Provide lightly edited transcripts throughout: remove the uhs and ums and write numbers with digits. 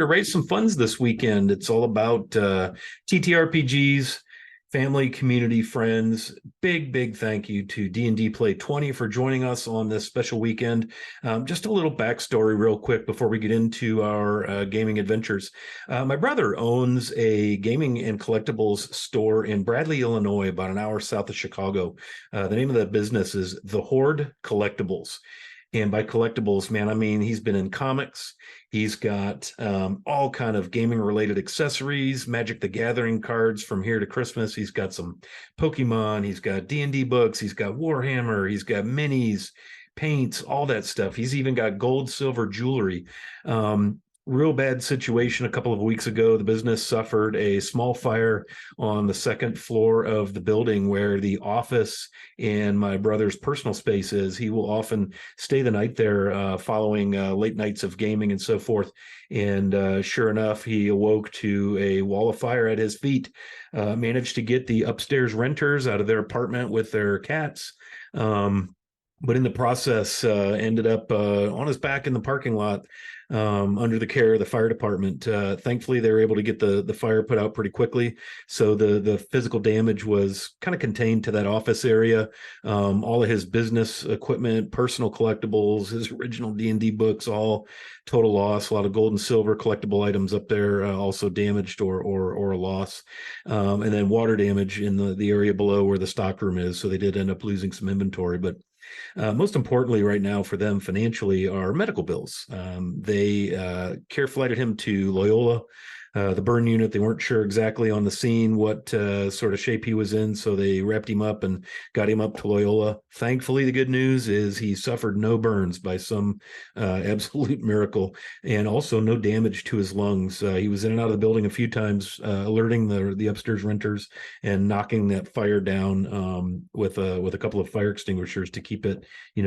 to raise some funds this weekend. It's all about TTRPGs, family, community, friends. Big thank you to D&D Play 20 for joining us on this special weekend. Just a little backstory real quick before we get into our gaming adventures. My brother owns a gaming and collectibles store in Bradley, Illinois, about an hour south of Chicago. The name of that business is The Horde Collectibles. And by collectibles, man, I mean he's been in comics. He's got all kind of gaming related accessories, Magic the Gathering cards from here to Christmas. He's got some Pokemon. He's got D&D books. He's got Warhammer. He's got minis, paints, all that stuff. He's even got gold, silver jewelry. Real bad situation a couple of weeks ago. The business suffered a small fire on the second floor of the building where the office and my brother's personal space is. He will often stay the night there following late nights of gaming and so forth. And sure enough, he awoke to a wall of fire at his feet, managed to get the upstairs renters out of their apartment with their cats. But in the process, ended up on his back in the parking lot under the care of the fire department. Thankfully, they were able to get the fire put out pretty quickly. So the physical damage was kind of contained to that office area. All of his business equipment, personal collectibles, his original D&D books, all total loss. A lot of gold and silver collectible items up there also damaged or a loss. And then water damage in the area below where the stockroom is. So they did end up losing some inventory. But most importantly, right now for them financially are medical bills. They care flighted him to Loyola, the burn unit. They weren't sure exactly on the scene what sort of shape he was in, so they wrapped him up and got him up to Loyola. Thankfully, the good news is he suffered no burns by some absolute miracle, and also no damage to his lungs. He was in and out of the building a few times, alerting the upstairs renters and knocking that fire down with a couple of fire extinguishers to keep it,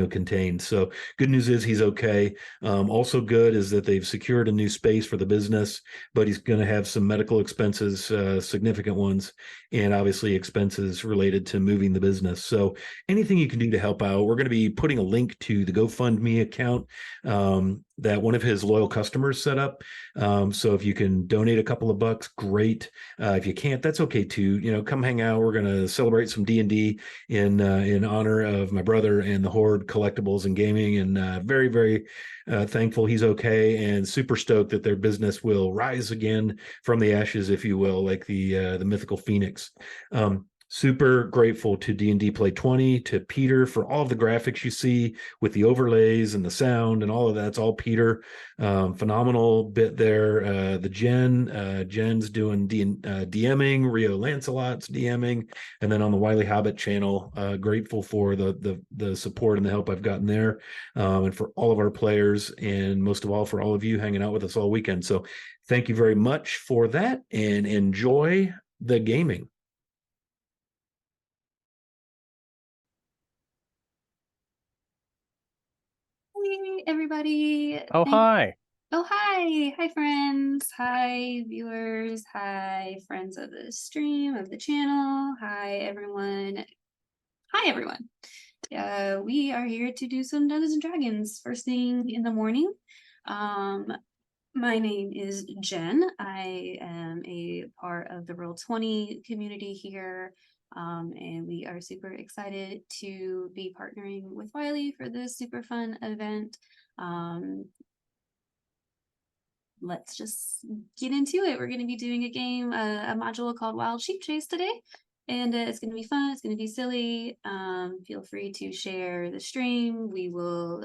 contained. So good news is he's okay. Also good is that they've secured a new space for the business, but he's going to have some medical expenses, significant ones, and obviously expenses related to moving the business. So anything you can do to help out, we're going to be putting a link to the GoFundMe account that one of his loyal customers set up. So if you can donate a couple of bucks, great. If you can't, that's okay too. Come hang out. We're going to celebrate some D&D in honor of my brother and the Horde Collectibles and Gaming, and very thankful he's okay, and super stoked that their business will rise again from the ashes, if you will, like the mythical phoenix. Super grateful to D&D Play 20, to Peter for all of the graphics you see with the overlays and the sound and all of that. It's all Peter. Phenomenal bit there. The Jen's doing DMing, Rio Lancelot's DMing, and then on the Wiley Hobbit channel, grateful for the support and the help I've gotten there, and for all of our players, and most of all for all of you hanging out with us all weekend. So thank you very much for that, and enjoy the gaming. Hey, everybody. Oh, hi. Oh, hi. Hi, friends. Hi, viewers. Hi, friends of the stream, of the channel. Hi, everyone. Hi, everyone. We are here to do some Dungeons and Dragons first thing in the morning. My name is Jen. I am a part of the Roll20 community here. And we are super excited to be partnering with Wiley for this super fun event. Let's just get into it. We're going to be doing a game, a module called Wild Sheep Chase today, and it's going to be fun. It's going to be silly. Feel free to share the stream. We will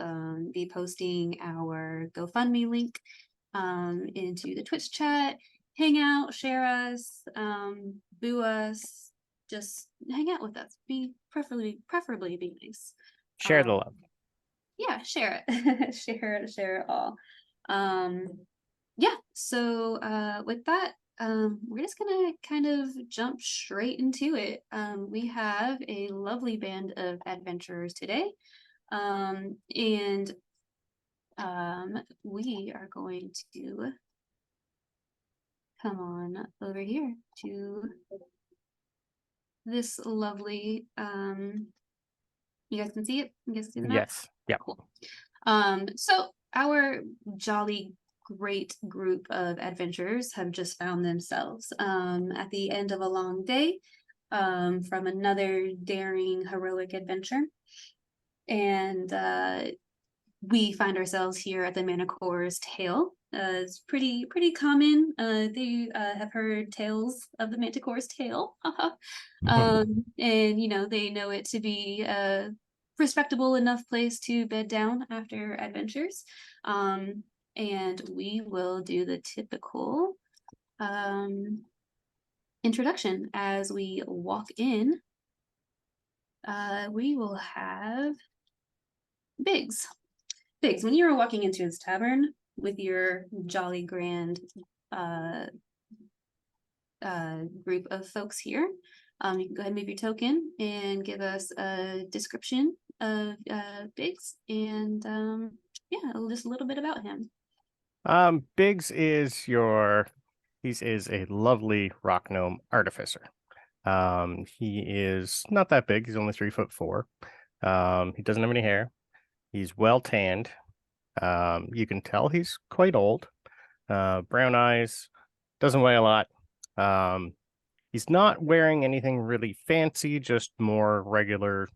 be posting our GoFundMe link into the Twitch chat. Hang out, share us, boo us, just hang out with us. Be preferably be nice. Share the love. Yeah, share it. share it all. Yeah, so with that, we're just gonna kind of jump straight into it. We have a lovely band of adventurers today. And we are going to come on over here to this lovely, you guys can see it? You guys see the map? Yes. Yeah. Cool. So our jolly great group of adventurers have just found themselves at the end of a long day from another daring, heroic adventure. And we find ourselves here at the Manticore's tail. It's pretty common. They have heard tales of the Manticore's tail, and they know it to be a respectable enough place to bed down after adventures. And we will do the typical introduction as we walk in. We will have Biggs. Biggs, when you were walking into his tavern with your jolly grand group of folks here, you can go ahead and move your token and give us a description of Biggs and just a little bit about him. Biggs is a lovely rock gnome artificer. He is not that big. He's only 3'4". He doesn't have any hair. He's well tanned. You can tell he's quite old. Brown eyes. Doesn't weigh a lot. He's not wearing anything really fancy, just more regular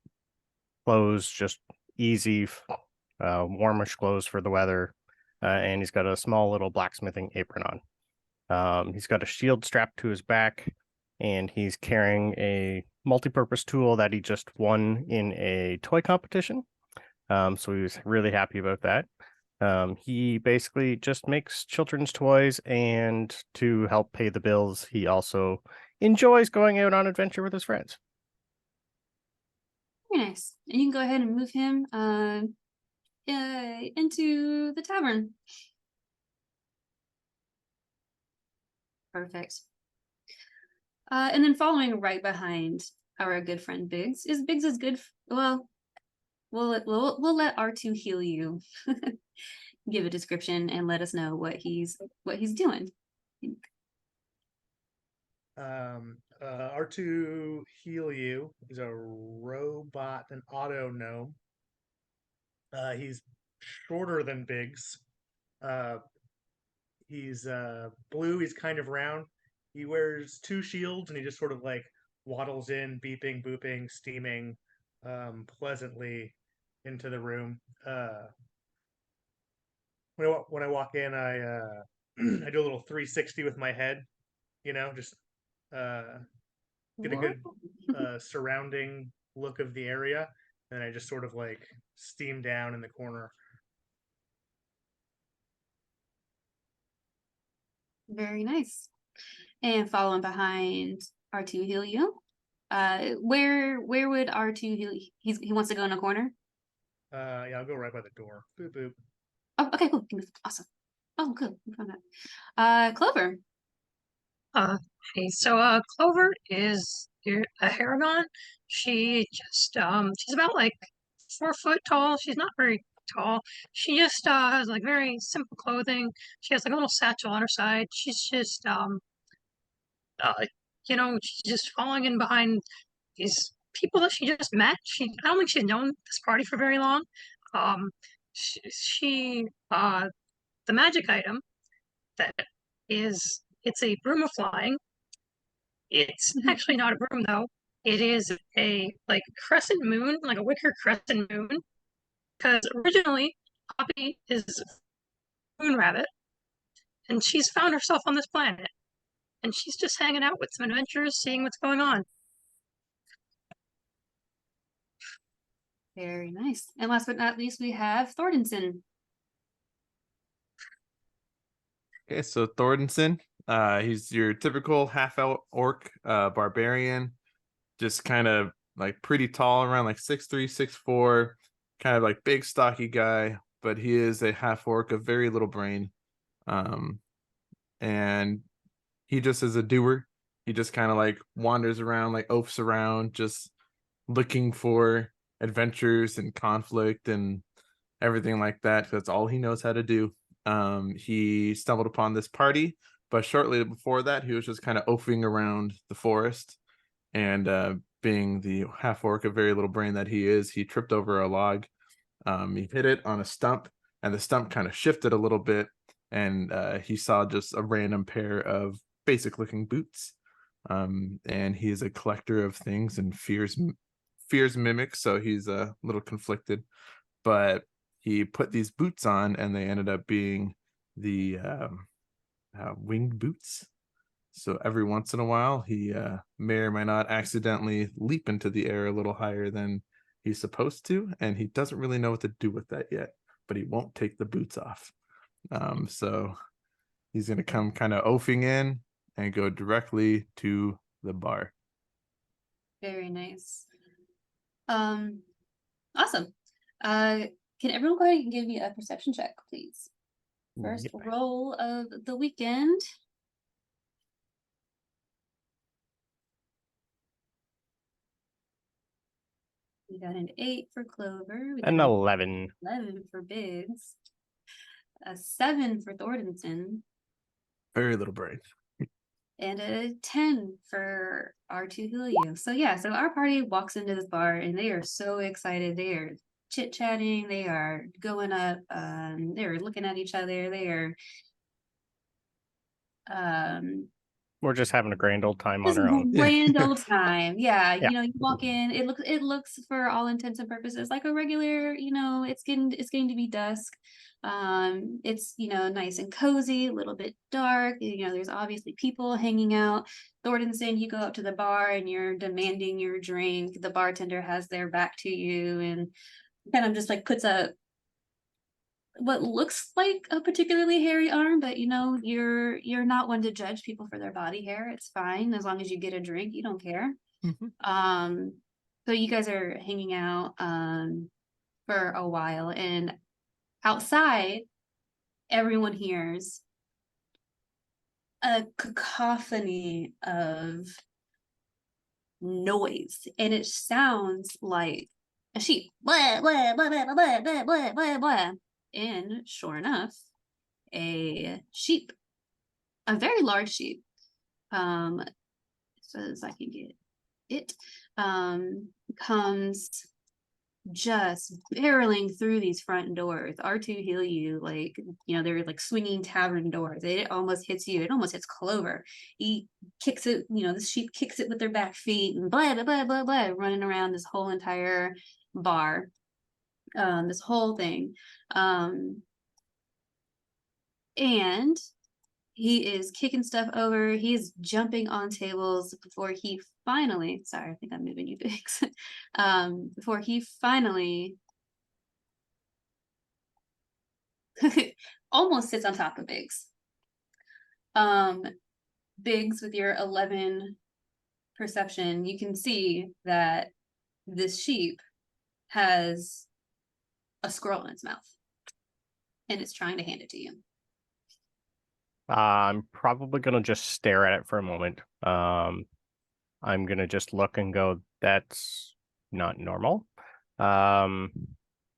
clothes, just easy, warmish clothes for the weather. And he's got a small little blacksmithing apron on. He's got a shield strapped to his back, and he's carrying a multi-purpose tool that he just won in a toy competition. So he was really happy about that. He basically just makes children's toys, and to help pay the bills, he also enjoys going out on adventure with his friends. Very nice. And you can go ahead and move him into the tavern. Perfect. And then following right behind our good friend Biggs is good. Well, we'll let R2 heal you. Give a description and let us know what he's doing. R2 Heal You is a robot, an auto gnome. He's shorter than Biggs. He's blue. He's kind of round. He wears 2 shields, and he just sort of like waddles in, beeping, booping, steaming, pleasantly into the room. When I walk in, I I do a little 360 with my head, just get a good surrounding look of the area, and I just sort of like steam down in the corner. Very nice. And following behind R2 Heal You, where would R2 heal? He wants to go in a corner. Yeah, I'll go right by the door. Boop boop. Oh, okay, cool. Awesome. Oh, good. We found that. Clover. Hey, so Clover is a Haragon. She just she's about like 4 foot tall. She's not very tall. She just has like very simple clothing. She has like a little satchel on her side. She's just she's just falling in behind these people that she just met. I don't think she's known this party for very long. She the magic item that it's a broom of flying. It's actually not a broom though. It is a like crescent moon, like a wicker crescent moon. Because originally Poppy is a moon rabbit, and she's found herself on this planet. And she's just hanging out with some adventurers, seeing what's going on. Very nice. And last but not least, we have Thordenson. Okay, so Thordenson, he's your typical half-orc barbarian, just kind of like pretty tall, around like 6'3", 6'4", kind of like big stocky guy, but he is a half-orc of very little brain. And he just is a doer. He just kind of like wanders around, like oafs around, just looking for adventures and conflict and everything like that. That's all he knows how to do. He stumbled upon this party, but shortly before that, he was just kind of oafing around the forest, and being the half-orc of very little brain that he is, he tripped over a log. He hit it on a stump, and the stump kind of shifted a little bit, and he saw just a random pair of basic looking boots. And he is a collector of things and fears mimics, so he's a little conflicted. But he put these boots on, and they ended up being the winged boots. So every once in a while, he may or may not accidentally leap into the air a little higher than he's supposed to, and he doesn't really know what to do with that yet. But he won't take the boots off. So he's gonna come kind of oafing in and go directly to the bar. Very nice. Awesome. Can everyone go ahead and give me a perception check, please? First Yep. roll of the weekend. We got an 8 for Clover. We got An an 11. 11 for Biggs. A 7 for Thorntonson. Very little brain. And a 10 for R2 Julio. So yeah, so our party walks into this bar and they are so excited. They are chit-chatting, they are going up, they're looking at each other, they are We're just having a grand old time on just our own. grand old time. Yeah, Yeah. you know, you walk in, it looks for all intents and purposes like a regular, you know, it's getting to be dusk. It's, you know, nice and cozy, a little bit dark, you know, there's obviously people hanging out. Thorntonson, you go up to the bar and you're demanding your drink. The bartender has their back to you and kind of just like puts a what looks like a particularly hairy arm, but you know, you're not one to judge people for their body hair. It's fine as long as you get a drink, you don't care. Mhm. So you guys are hanging out for a while, and outside everyone hears a cacophony of noise, and it sounds like a sheep. Blah, blah, blah, blah, blah, blah, blah, blah, blah. And sure enough, a sheep, a very large sheep, so as I can get it, comes just barreling through these front doors. R2 heal you, like, you know, they're like swinging tavern doors. It almost hits you. It almost hits Clover. He kicks it, you know, the sheep kicks it with their back feet and blah, blah, blah, blah, blah, running around this whole entire bar. This whole thing. And he is kicking stuff over. He's jumping on tables before he finally, sorry, I think I'm moving you, Biggs. Before he finally almost sits on top of Biggs. Biggs, with your 11 perception, you can see that this sheep has a scroll in its mouth and it's trying to hand it to you. I'm probably gonna just stare at it for a moment. I'm gonna just look and go, that's not normal.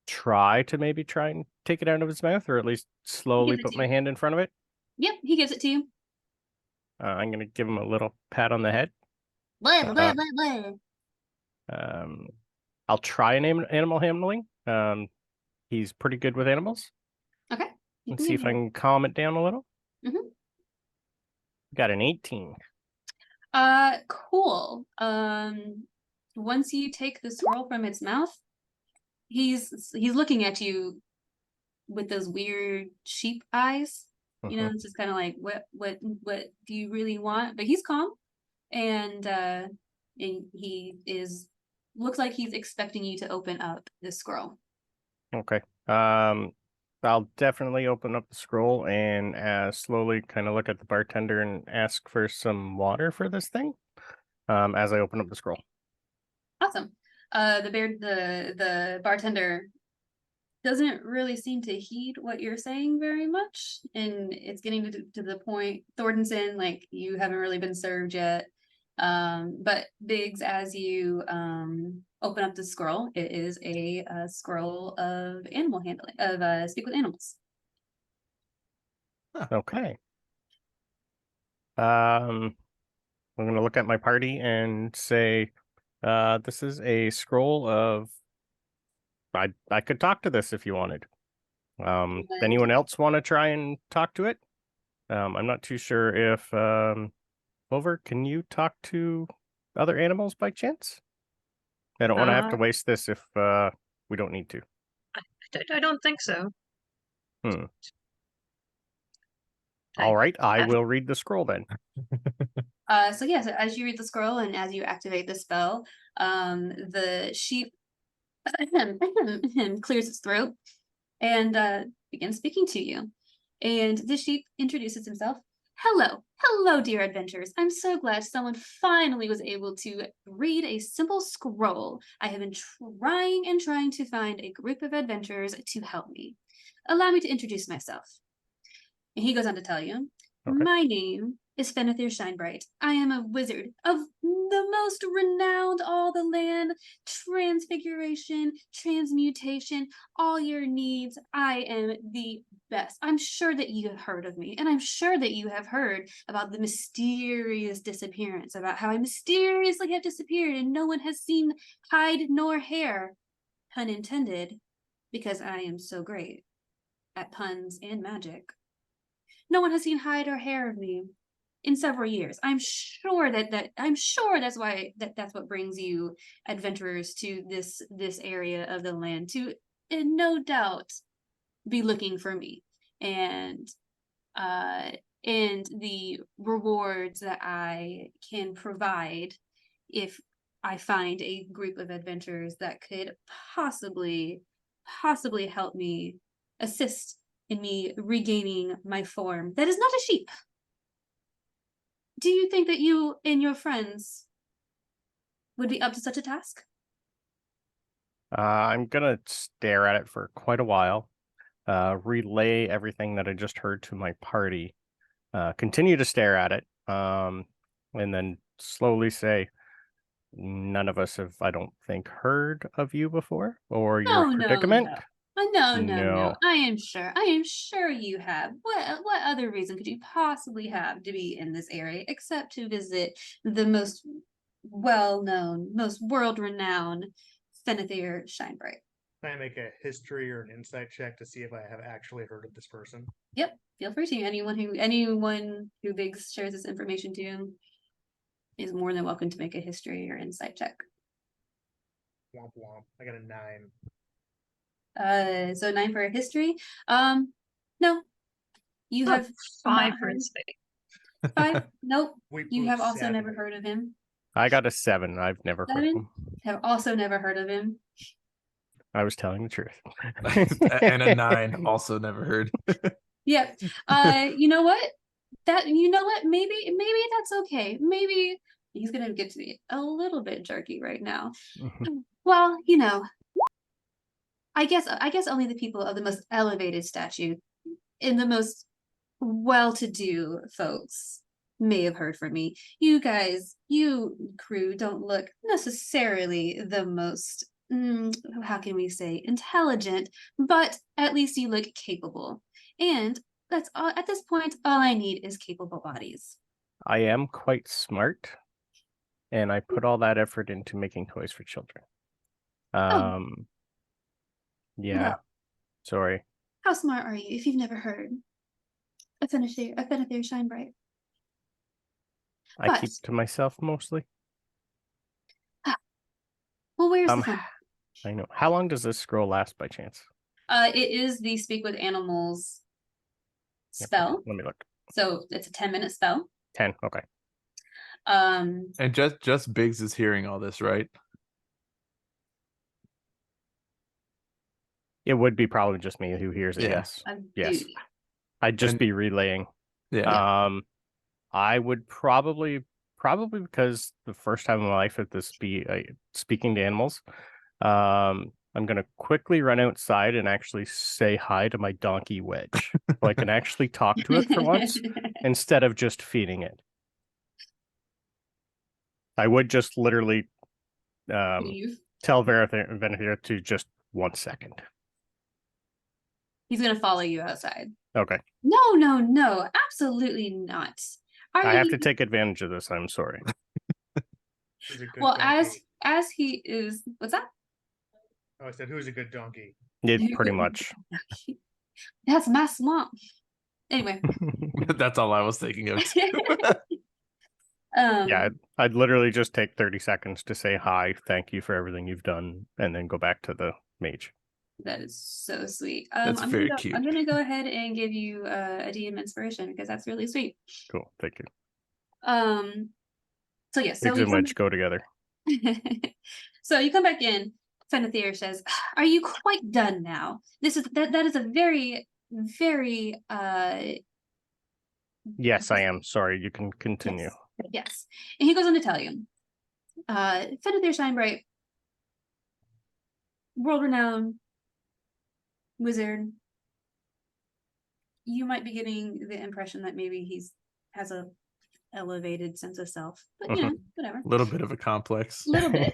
Try and take it out of his mouth, or at least slowly gives it put to my you. hand in front of it. Yep, he gives it to you. I'm gonna give him a little pat on the head. Blah, blah, blah, blah, blah. I'll try an animal handling. He's pretty good with animals. Okay. Let's see if I can calm it down a little. Mhm. Got an 18. Cool. Once you take the scroll from its mouth, he's looking at you with those weird sheep eyes. You know, it's just kind of like, what do you really want? But he's calm, and he looks like he's expecting you to open up the scroll. Okay. I'll definitely open up the scroll and slowly kind of look at the bartender and ask for some water for this thing. As I open up the scroll. Awesome. The bartender doesn't really seem to heed what you're saying very much, and it's getting to the point, Thorntonson, like, you haven't really been served yet. But Biggs, as you open up the scroll, it is a scroll of animal handling, of speak with animals. Okay. I'm gonna look at my party and say, this is a scroll of. I could talk to this if you wanted. Anyone else want to try and talk to it? I'm not too sure if Clover, can you talk to other animals by chance? I don't want to have to waste this if we don't need to. I don't think so. Hmm. I- All right, I I've- will read the scroll then. So yeah, so as you read the scroll and as you activate the spell, the sheep clears its throat and begins speaking to you. And the sheep introduces himself. Hello, dear adventurers. I'm so glad someone finally was able to read a simple scroll. I have been trying to find a group of adventurers to help me. Allow me to introduce myself. And he goes on to tell you, Okay. my name is Fenethir Shinebright. I am a wizard of the most renowned all the land, transfiguration, transmutation, all your needs. I am the best. I'm sure that you have heard of me, and I'm sure that you have heard about the mysterious disappearance, about how I mysteriously have disappeared and no one has seen hide nor hair. Pun intended, because I am so great at puns and magic. No one has seen hide or hair of me in several years. I'm sure that's why that's what brings you adventurers to this area of the land to, and no doubt, be looking for me. And the rewards that I can provide if I find a group of adventurers that could possibly help me, assist in me regaining my form that is not a sheep. Do you think that you and your friends would be up to such a task? I'm gonna stare at it for quite a while, relay everything that I just heard to my party, continue to stare at it, and then slowly say, none of us have, I don't think, heard of you before or your predicament. No. I am sure you have. What other reason could you possibly have to be in this area except to visit the most well-known, most world-renowned Fenethir Shinebright? Can I make a history or an insight check to see if I have actually heard of this person? Yep, feel free to. Anyone who Biggs shares this information to is more than welcome to make a history or insight check. Womp womp. I got a 9. So 9 for history. No, you have 5 not for heard. insight. 5. Nope. We You both have also sadly- never heard of him. I got a 7. I've never heard of 7? him. Have also never heard of him. I was telling the truth. And a 9, also never heard. Yep. You know what? Maybe that's okay. Maybe he's gonna get to be a little bit jerky right now. Well, I guess only the people of the most elevated stature and the most well-to-do folks may have heard from me. You guys, you crew, don't look necessarily the most, how can we say, intelligent, but at least you look capable. And that's all. At this point, all I need is capable bodies. I am quite smart, and I put all that effort into making toys for children. Yeah, Well, sorry. how smart are you if you've never heard a Fenethir Shinebright? I keep But- to myself mostly. Well, where's the fun? I know. How long does this scroll last by chance? It is the Speak with Animals Yep, spell. Let me look. So it's a 10-minute spell. 10. Okay. Um, And just Biggs is hearing all this, right? It would be probably just me who hears it. Yeah. Yes. Yes. dude, I'd just And- be relaying. Yeah. I would probably because the first time in my life at this speaking to animals, I'm gonna quickly run outside and actually say hi to my donkey Wedge, so I can actually talk to it for once instead of just feeding it. I would just literally leave. tell Venethir to just 1 second. He's gonna follow you outside. Okay. No, absolutely not. I have to take advantage of this. I'm sorry. Who's a good Well, donkey? as he is, what's that? Oh, I said, who's a good donkey? It pretty much. That's my swamp. Anyway. That's all I was thinking of too. Yeah, I'd literally just take 30 seconds to say hi, thank you for everything you've done, and then go back to the mage. That is so sweet. That's I'm very gonna cute. I'm gonna go ahead and give you a DM inspiration because that's really sweet. Cool, thank you. So yes, so Pigs we and come Wedge go together. so you come back in. Fenethir says, "Are you quite done now? That is a very very Yes, I am. Sorry, you can continue. yes." And he goes on to tell you, Fenethir Shinebright, world-renowned wizard. You might be getting the impression that maybe has a elevated sense of self, but you know, whatever. A little bit of a complex. Little bit.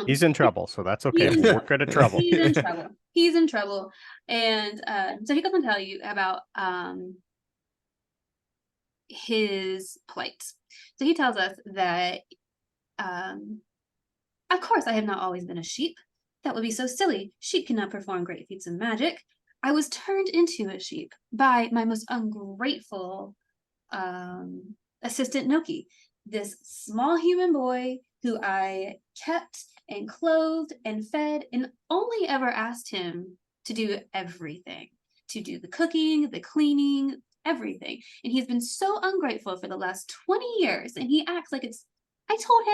He's in trouble, so that's okay. He's in We're good at trouble. He's in trouble. He's in trouble. And so he goes on to tell you about his plight. So he tells us that of course I have not always been a sheep. That would be so silly. Sheep cannot perform great feats of magic. I was turned into a sheep by my most ungrateful assistant Noki, this small human boy who I kept and clothed and fed and only ever asked him to do everything, to do the cooking, the cleaning, everything. And he's been so ungrateful for the last 20 years. And he acts like it's, I told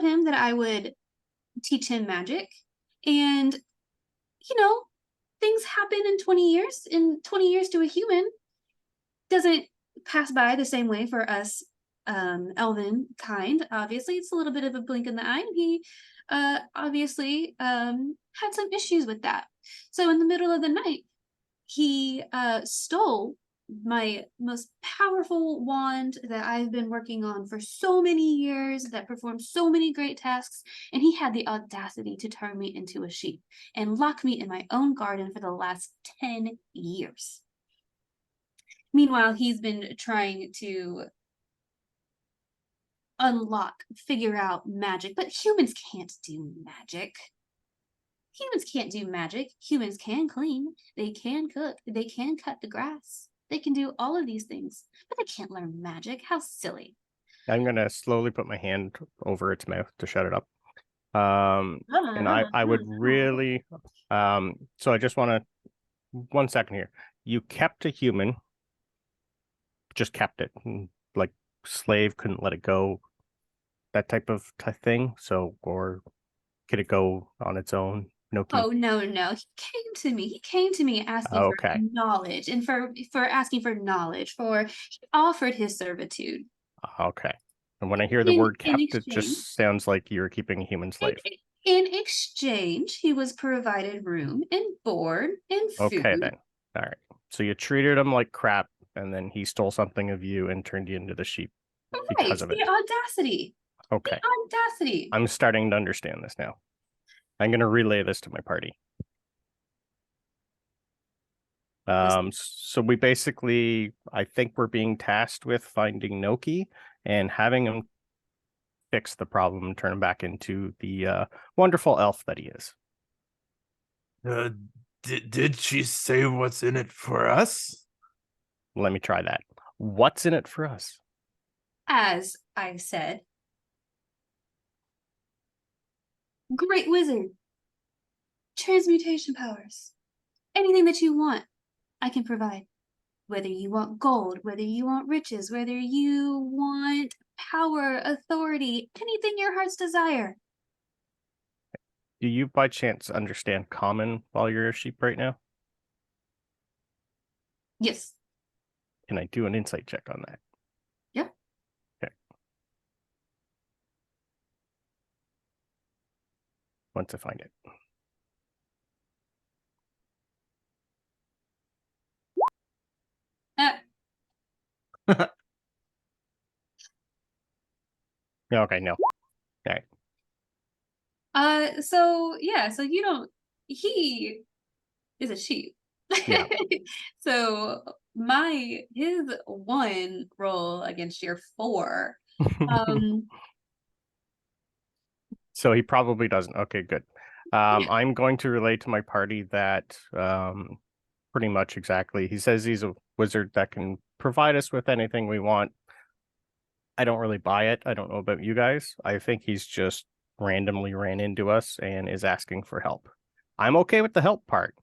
him that I would teach him magic. And, you know, things happen in 20 years. In 20 years to a human doesn't pass by the same way for us elven kind. Obviously, it's a little bit of a blink in the eye. And he obviously had some issues with that. So in the middle of the night, he stole my most powerful wand that I've been working on for so many years, that performs so many great tasks, and he had the audacity to turn me into a sheep and lock me in my own garden for the last 10 years. Meanwhile, he's been trying to figure out magic, but humans can't do magic. Humans can't do magic. Humans can clean, they can cook, they can cut the grass. They can do all of these things, but they can't learn magic. How silly. I'm gonna slowly put my hand over its mouth to shut it up. And I would really so I just want to 1 second here. You kept a human, just kept it, like slave, couldn't let it go, that type of thing. So, or could it go on its own? No. Oh no. He came to me. He came to me asking for knowledge and for asking for knowledge. He offered his servitude. Okay. And when I hear the word kept, it just sounds like you're keeping a human slave. In exchange, he was provided room and board and food. Okay then. All right. So you treated him like crap, and then he stole something of you and turned you into the sheep because of it. The audacity. Okay. The audacity. I'm starting to understand this now. I'm going to relay this to my party. So we basically, I think we're being tasked with finding Noki and having him fix the problem and turn him back into the wonderful elf that he is. Did she say what's in it for us? Let me try that. What's in it for us? As I said, great wizard, transmutation powers, anything that you want, I can provide. Whether you want gold, whether you want riches, whether you want power, authority, anything your heart's desire. Do you by chance understand common while you're a sheep right now? Yes. Can I do an insight check on that? Yeah. Okay. Once I find it. Okay, no. All right. So you don't, he is a sheep. Yeah. So his 1 roll against your 4. So he probably doesn't. Okay, good. I'm going to relay to my party that pretty much exactly. He says he's a wizard that can provide us with anything we want. I don't really buy it. I don't know about you guys. I think he's just randomly ran into us and is asking for help. I'm okay with the help part.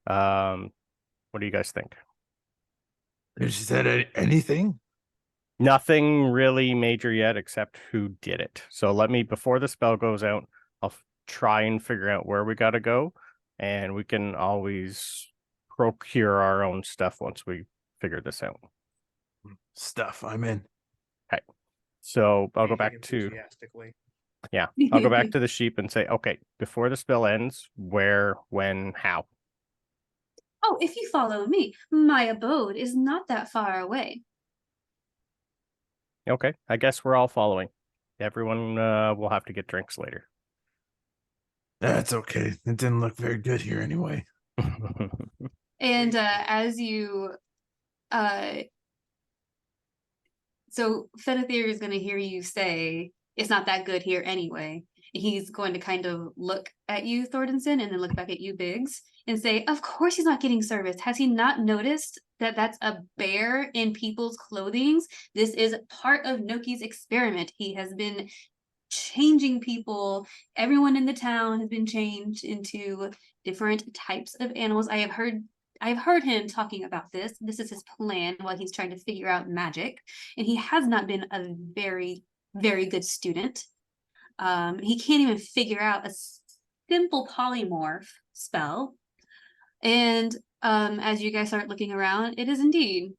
What do you guys think? Has she said anything? Nothing really major yet, except who did it. So let me, before the spell goes out, I'll try and figure out where we got to go, and we can always procure our own stuff once we figure this out. Stuff. I'm in. Okay. So I'll go Speaking back to enthusiastically. I'll go back to the sheep and say, okay, before the spell ends, where, when, how? Oh, if you follow me, my abode is not that far away. Okay, I guess we're all following. Everyone will have to get drinks later. That's okay. It didn't look very good here anyway. And as you so Fenethir is going to hear you say, it's not that good here anyway. He's going to kind of look at you, Thordenson, and then look back at you, Biggs, and say, of course he's not getting service. Has he not noticed that that's a bear in people's clothing? This is part of Noki's experiment. He has been changing people. Everyone in the town has been changed into different types of animals. I've heard him talking about this. This is his plan while he's trying to figure out magic. And he has not been a very, very good student. He can't even figure out a simple polymorph spell. And as you guys start looking around, it is indeed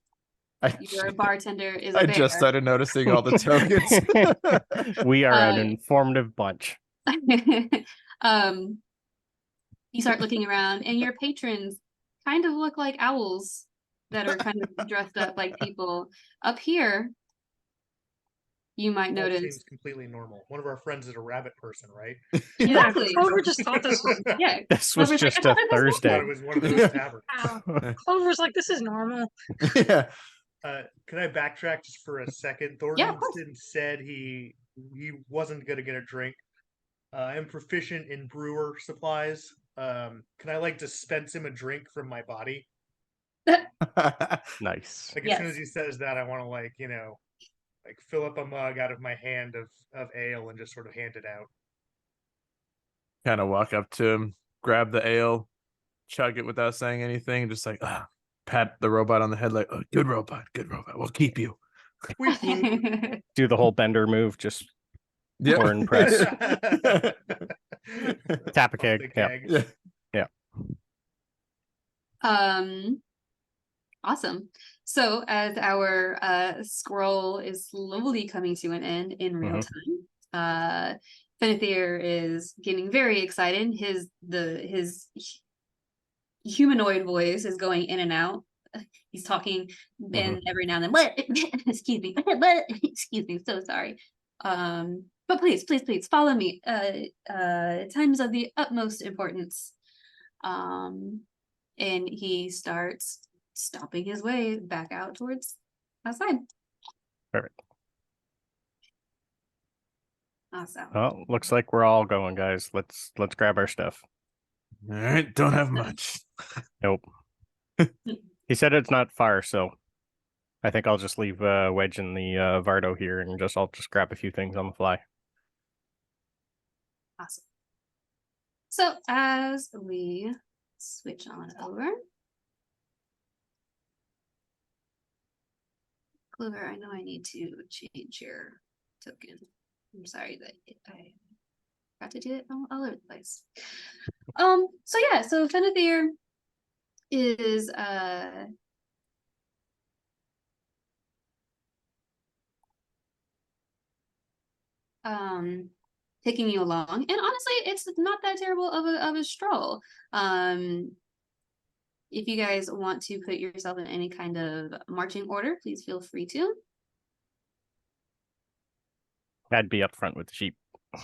your bartender is a I bear. just started noticing all the tokens. We are an Uh, informative bunch. You start looking around, and your patrons kind of look like owls that are kind of dressed up like people. Up here, you might That notice. seems completely normal. One of our friends is a rabbit person, right? Yeah, Exactly. Clover just thought this was. Yeah, This was Clover's like, just "I a thought this was I thought Thursday. it was one of those taverns. Wow. Clover's like, this is normal. Yeah. Can I backtrack just for a second? Yeah, of course. Thornton said he wasn't gonna get a drink. I'm proficient in brewer supplies. Can I like dispense him a drink from my body? Nice. Like as Yes. soon as he says that, I want to like like fill up a mug out of my hand of ale and just sort of hand it out. Kind of walk up to him, grab the ale, chug it without saying anything, just like pat the robot on the head, like, oh, good robot, we'll keep you. Do the whole bender move, just Yeah. Or impress. Tap a Pump keg. the Yeah. keg. Yeah. Awesome. So as our scroll is slowly coming to an end in real time, Fenethir is getting very excited. His humanoid voice is going in and out. He's talking, and every now and then, what? Excuse me, what? Excuse me, so sorry. But please, please, please follow me. Times of the utmost importance. And he starts stomping his way back out towards outside. Perfect. Awesome. Well, looks like we're all going, guys. Let's grab our stuff. All right, don't have much. Nope. He said it's not far, so I think I'll just leave Wedge in the Vardo here, and I'll just grab a few things on the fly. Awesome. So as we switch on over. Clover, I know I need to change your token. I'm sorry that I got to do it all over the place. So yeah, so Fenethir is taking you along, and honestly it's not that terrible of a stroll. If you guys want to put yourself in any kind of marching order, please feel free to. I'd be up front with the sheep. Oh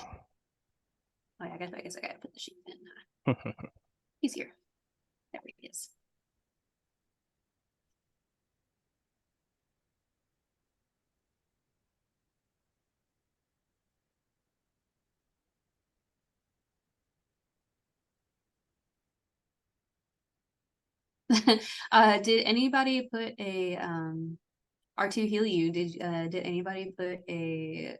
yeah, I guess I gotta put the sheep in. He's here. There he is. Did anybody put a R2 heal you? Did anybody put a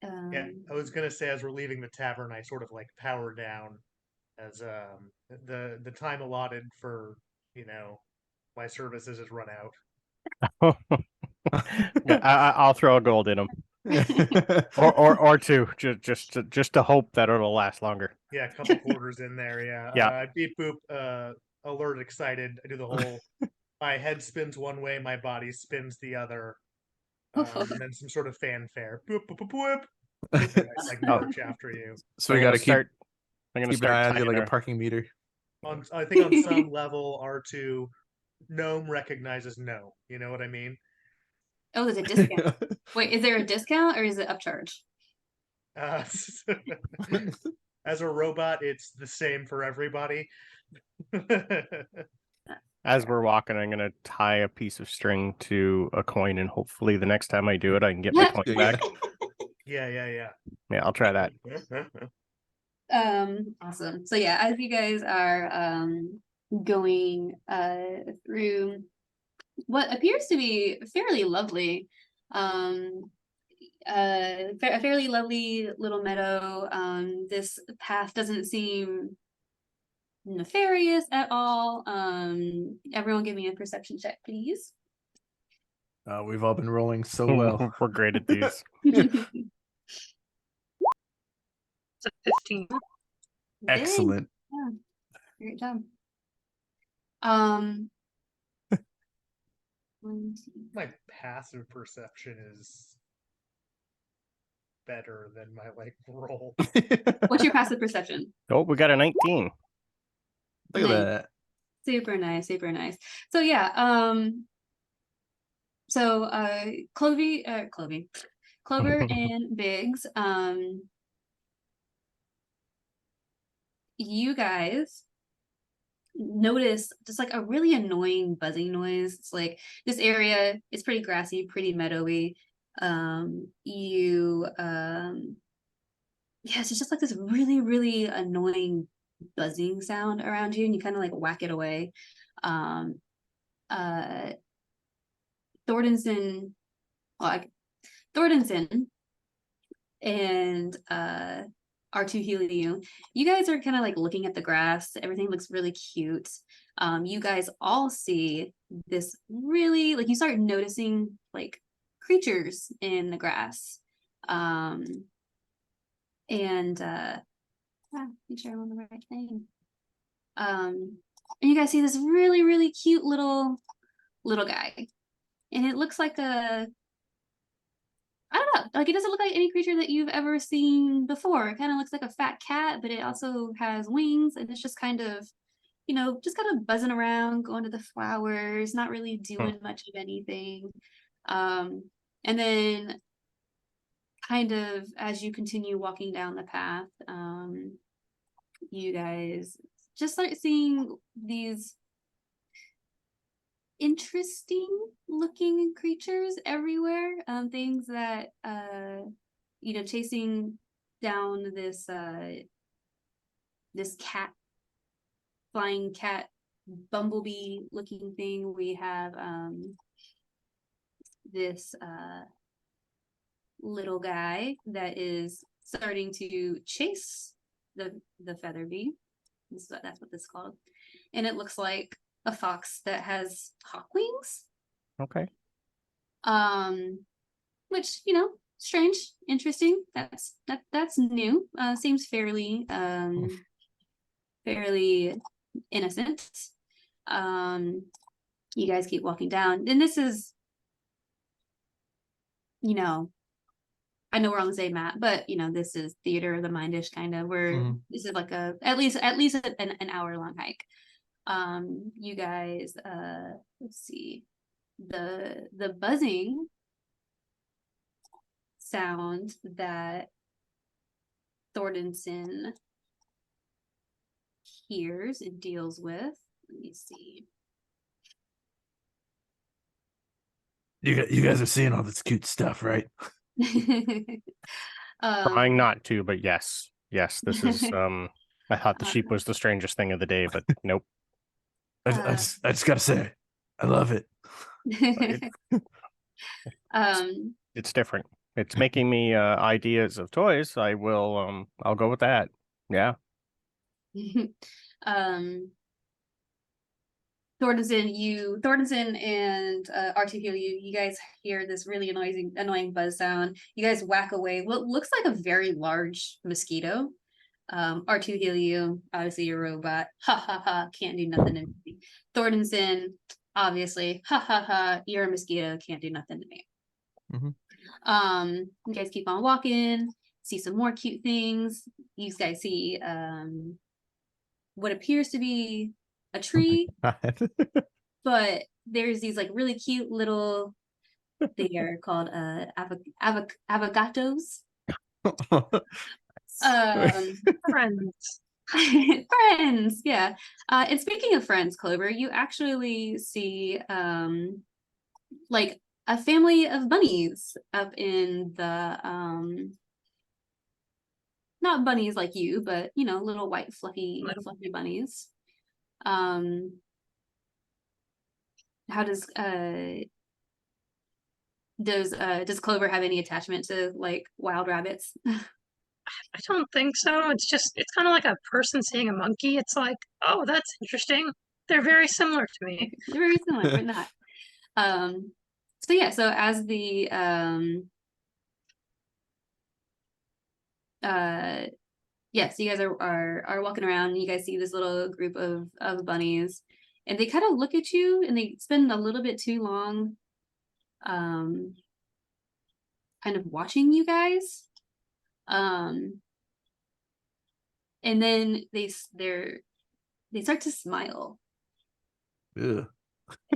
Yeah, I was gonna say as we're leaving the tavern, I sort of like power down as the time allotted for my services has run out. Yeah, I'll throw a gold in him, or two, just to hope that it'll last longer. Yeah, a couple quarters in there. Yeah, Yeah. beep boop. Alert, excited. I do the whole. My head spins one way, my body spins the other, and then some sort of fanfare. Boop boop boop boop. And I like Oh. march after you. So we I'm got gonna to start. I'm gonna keep an start eye on you tying like a her. parking meter. I think on some level, R2 gnome recognizes no. You know what I mean? Oh, there's a discount. Wait, is there a discount or is it upcharge? Uh, as a robot, it's the same for everybody. As we're walking, I'm gonna tie a piece of string to a coin, and hopefully the next time I do it, I can get my coin Yeah. back. Yeah. Yeah, I'll try that. Awesome. So yeah, as you guys are going through what appears to be fairly lovely a fairly lovely little meadow. This path doesn't seem nefarious at all. Everyone give me a perception check, please. We've all been rolling so well. We're great at these. It's a 15. Excellent. Yeah, great job. Um, 1, 2, My passive perception is better than my like roll. what's your passive perception? Oh, we got a 19. Look at Nice. that. Super nice, super nice. So yeah, so Clover and Biggs, you guys notice just like a really annoying buzzing noise. It's like this area is pretty grassy, pretty meadowy. Yes, it's just like this really, really annoying buzzing sound around you, and you kind of like whack it away. Thordenson, Thordenson and R2 Helium, you guys are kind of like looking at the grass. Everything looks really cute. You guys all see this really, like, you start noticing like creatures in the grass. Make sure I'm on the right thing. And you guys see this really, really cute little guy. And it looks like I don't know, like it doesn't look like any creature that you've ever seen before. It kind of looks like a fat cat, but it also has wings, and it's just kind of, just kind of buzzing around, going to the flowers, not really doing much of anything. And then kind of as you continue walking down the path, you guys just start seeing these interesting looking creatures everywhere. Things that chasing down this cat, flying cat, bumblebee looking thing. We have this little guy that is starting to chase the feather bee. That's what this is called. And it looks like a fox that has hawk wings. Okay. Which, strange, interesting. That's new. Seems fairly innocent. You guys keep walking down. And this is, I know we're on the same map, but this is theater of the mindish kind of. This is like at least an hour long hike. You guys, let's see, the buzzing sound that Thordenson hears and deals with. Let me see. You guys are seeing all this cute stuff, right? Trying not to, but yes, this is. I thought the sheep was the strangest thing of the day, but nope. I just gotta say, I love it. It's different. It's making me ideas of toys. I'll go with that. Yeah. Thornton and Articuno, you guys hear this really annoying buzz sound. You guys whack away what looks like a very large mosquito. Articuno, obviously you're a robot. Ha ha ha, can't do nothing to me. Thornton, obviously, ha ha ha, you're a mosquito, can't do nothing to me. You guys keep on walking, see some more cute things. You guys see what appears to be a tree, but there's these like really cute little, they are called avocados. Friends. Friends, yeah. And speaking of friends, Clover, you actually see like a family of bunnies up in the not bunnies like you, but you know, little white fluffy bunnies. How does Clover have any attachment to like wild rabbits? I don't think so. It's kind of like a person seeing a monkey. It's like, oh, that's interesting. They're very similar to me. They're very similar, but not. So yeah, so as the yes, you guys are walking around and you guys see this little group of bunnies, and they kind of look at you and they spend a little bit too long kind of watching you guys. And then they start to smile. Ugh.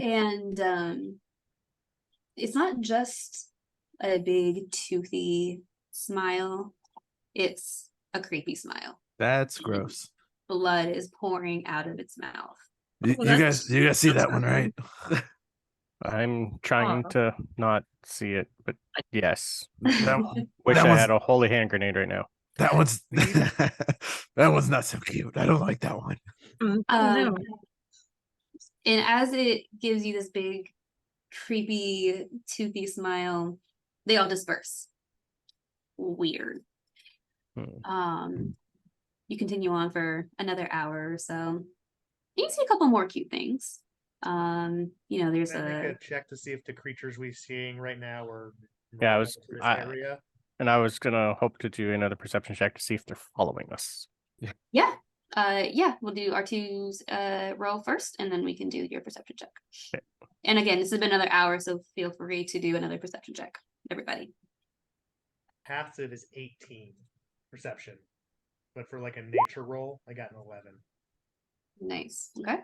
And it's not just a big toothy smile, it's a creepy smile. That's gross. Blood is pouring out of its mouth. You guys see that one, right? I'm trying to not see it, but yes. That, Wish that I one's- had a holy hand grenade right now. that one's that one's not so cute. I don't like that one. No. And as it gives you this big, creepy, toothy smile, they all disperse. Weird. You continue on for another hour or so. You can see a couple more cute things. You know, there's Can I make a check to see if the creatures we're seeing right now are Yeah, normal to this area. And I was gonna hope to do another perception check to see if they're following us. yeah. We'll do R2's roll first, and then we can do your perception check. Okay. And again, this has been another hour, so feel free to do another perception check, everybody. Passive is 18 perception, but for like a nature roll, I got an 11. Nice. Okay.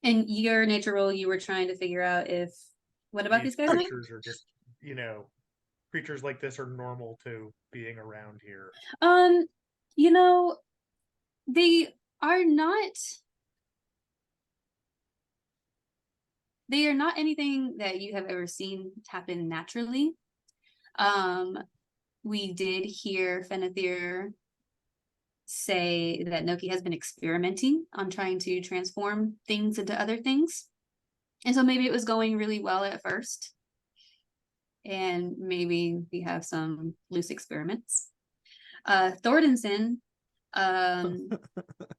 And your nature roll, you were trying to figure out if what about these guys? creatures are just, you know, creatures like this are normal to being around here. You know, they are not anything that you have ever seen happen naturally. We did hear Fenethir say that Noki has been experimenting on trying to transform things into other things. And so maybe it was going really well at first. And maybe we have some loose experiments. Thordenson,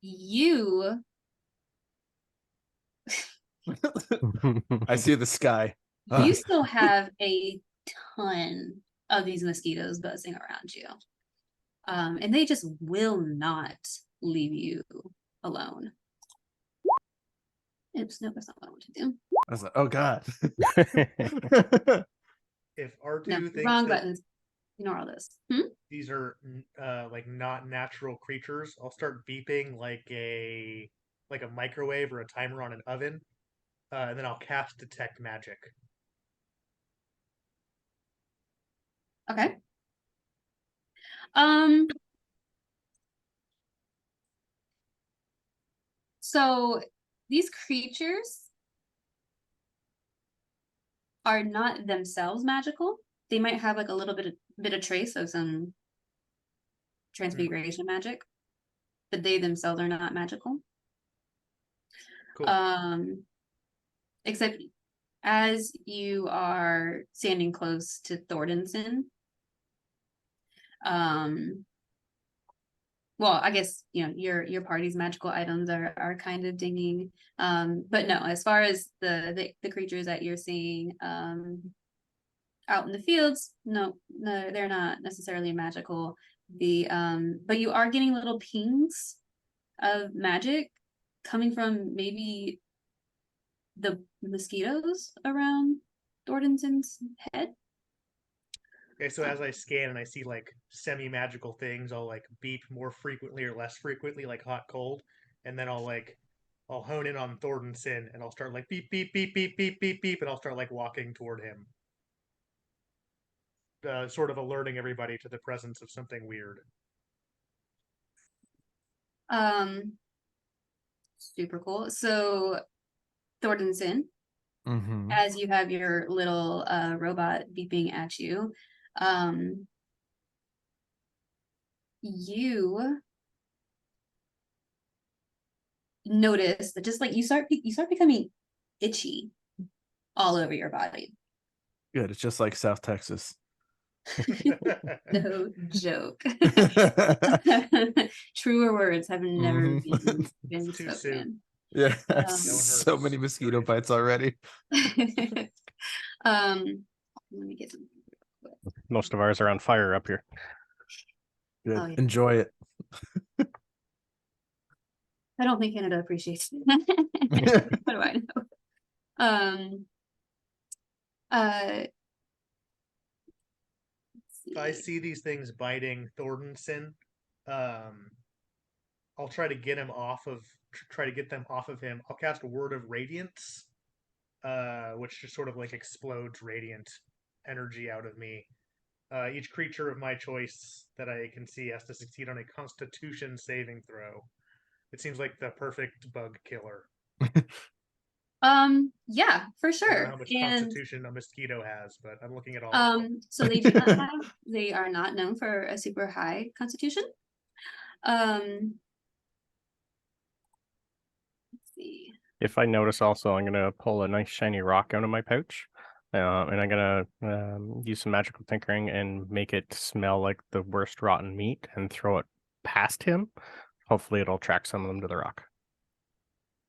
you I see the sky. you still have a ton of these mosquitoes buzzing around you. And they just will not leave you alone. Oops, no, that's not what I want to do. I was like, oh god. If R2 No, thinks wrong that buttons. Ignore all this. these are like not natural creatures, I'll start beeping like a microwave or a timer on an oven, and then I'll cast detect magic. Okay. So these creatures are not themselves magical. They might have like a little bit of trace of some transfiguration magic, but they themselves are not magical. Cool. Except as you are standing close to Thordenson, well, I guess your party's magical items are kind of dinging. But no, as far as the creatures that you're seeing out in the fields, no, they're not necessarily magical. But you are getting little pings of magic coming from maybe the mosquitoes around Thordenson's head. Okay, so as I scan and I see like semi-magical things, I'll like beep more frequently or less frequently, like hot cold, and then I'll hone in on Thordenson and I'll start like beep beep beep beep beep beep beep, and I'll start like walking toward him, sort of alerting everybody to the presence of something weird. Super cool. So Thordenson, Mm-hmm. as you have your little robot beeping at you, you notice that just like you start becoming itchy all over your body. Good. It's just like South Texas. No joke. Truer words have never been Too spoken. soon. Yeah. No one So many hurts. mosquito bites already. Let me get some. Most of ours are on fire up here. Good. Oh, yeah. Enjoy it. I don't think Canada appreciates it. What do I know? If I see these things biting Thordenson, I'll try to get them off of him. I'll cast a Word of Radiance, which just sort of like explodes radiant energy out of me. Each creature of my choice that I can see has to succeed on a Constitution saving throw. It seems like the perfect bug killer. Yeah, for I don't know sure. how much And Constitution a mosquito has, but I'm looking at all of them. so they do not have, they are not known for a super high constitution. Let's see. If I notice also, I'm gonna pull a nice shiny rock out of my pouch. And I'm gonna use some magical tinkering and make it smell like the worst rotten meat and throw it past him. Hopefully it'll attract some of them to the rock.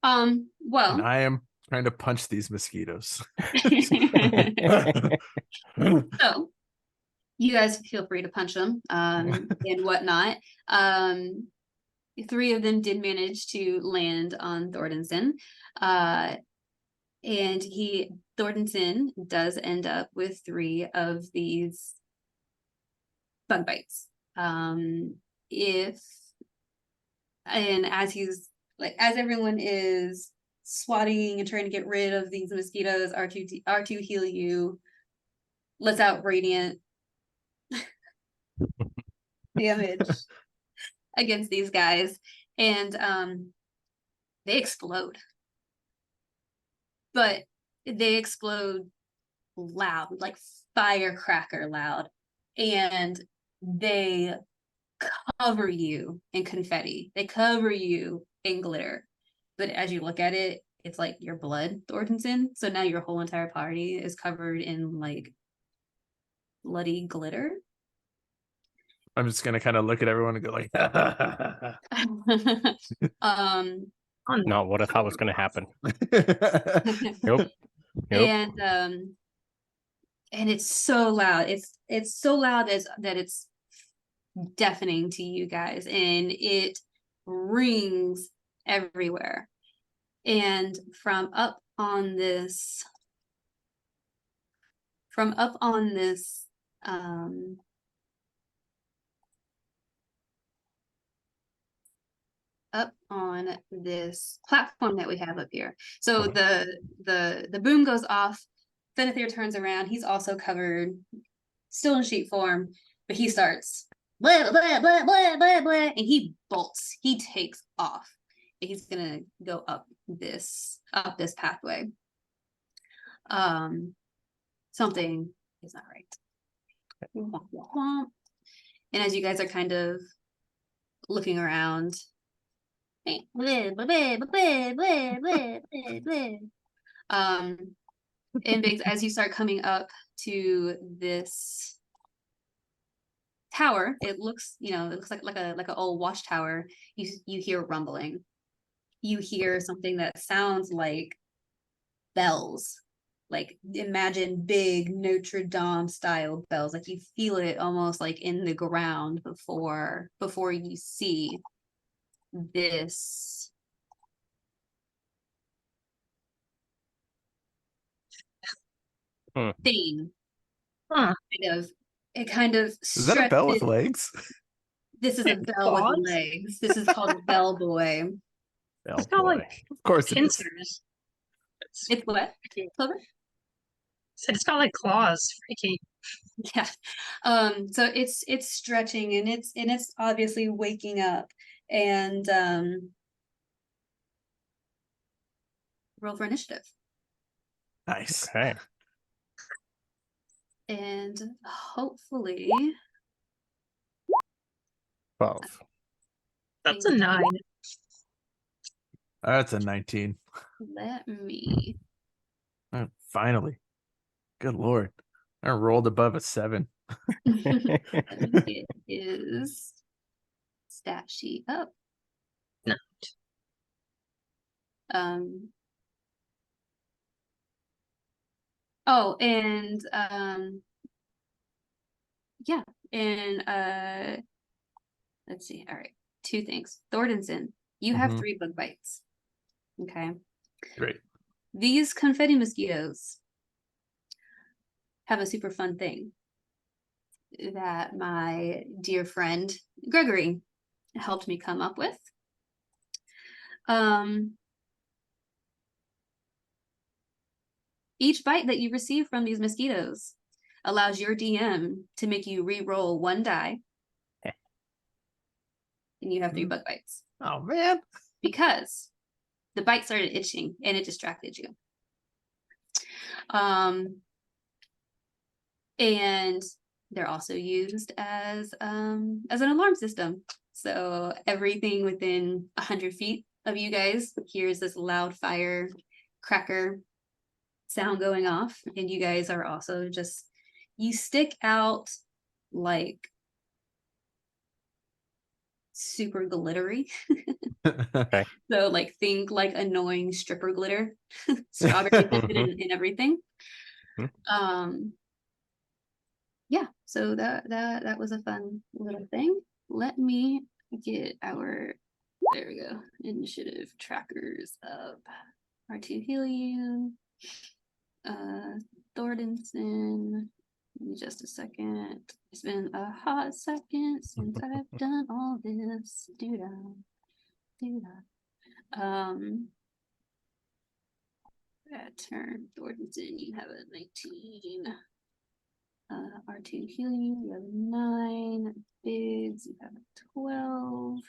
And Well, I am trying to punch these mosquitoes. so you guys feel free to punch them and whatnot. 3 of them did manage to land on Thordenson. And Thordenson does end up with 3 of these bug bites. As everyone is swatting and trying to get rid of these mosquitoes, R2 heal you, lets out radiant damage against these guys, and they explode. But they explode loud, like firecracker loud, and they cover you in confetti. They cover you in glitter. But as you look at it, it's like your blood, Thordenson. So now your whole entire party is covered in like bloody glitter. I'm just gonna kind of look at everyone and go like, Not what I thought was gonna happen. Nope. and it's so loud. It's so loud that it's deafening to you guys, and it rings everywhere. And from up on this platform that we have up here. So the boom goes off. Fenethir turns around. He's also covered, still in sheet form, but he starts blah blah blah blah blah blah, and he bolts. He takes off. He's gonna go up this pathway. Something is not right. And as you guys are kind of looking around, Bleh, bleh, bleh, bleh, bleh, bleh, bleh, bleh. And Biggs, as you start coming up to this tower, it looks like an old watchtower. You hear rumbling. You hear something that sounds like bells. Like imagine big Notre Dame style bells. Like you feel it almost like in the ground before you see this thing. Huh. It kind of Is that a bell with stretches. legs? This is a Like bell with claws? legs. This is called a bellboy. Bell It's got boy. like Of course it is. pincers. It's It's what? freaky. Clover? Said it's got like claws. Freaky. Yeah. So it's stretching and it's obviously waking up and roll for initiative. Nice. Okay. And hopefully 12. That's a 9. That's a 19. let me Finally. Good lord. I rolled above a 7. let me get his stat sheet up. No. Oh, and yeah, and let's see. All right, two things. Thordenson, you have Mhm. 3 bug bites. Okay. Great. These confetti mosquitoes have a super fun thing that my dear friend Gregory helped me come up with. Each bite that you receive from these mosquitoes allows your DM to make you re-roll 1 die, and you have 3 bug bites Oh man. because the bite started itching and it distracted you. And they're also used as an alarm system. So everything within 100 feet of you guys hears this loud fire cracker sound going off, and you guys are also just, you stick out like super glittery. Okay. So like think like annoying stripper glitter, strawberry Mhm. and everything. Mhm. Yeah, so that was a fun little thing. Let me get our, there we go, initiative trackers up. R2 Helium, Thordenson. Give me just a second. It's been a hot second since I've done all this. Do that. That turn. Thordenson, you have a 19. R2 Helium, you have a 9. Biggs, you have a 12.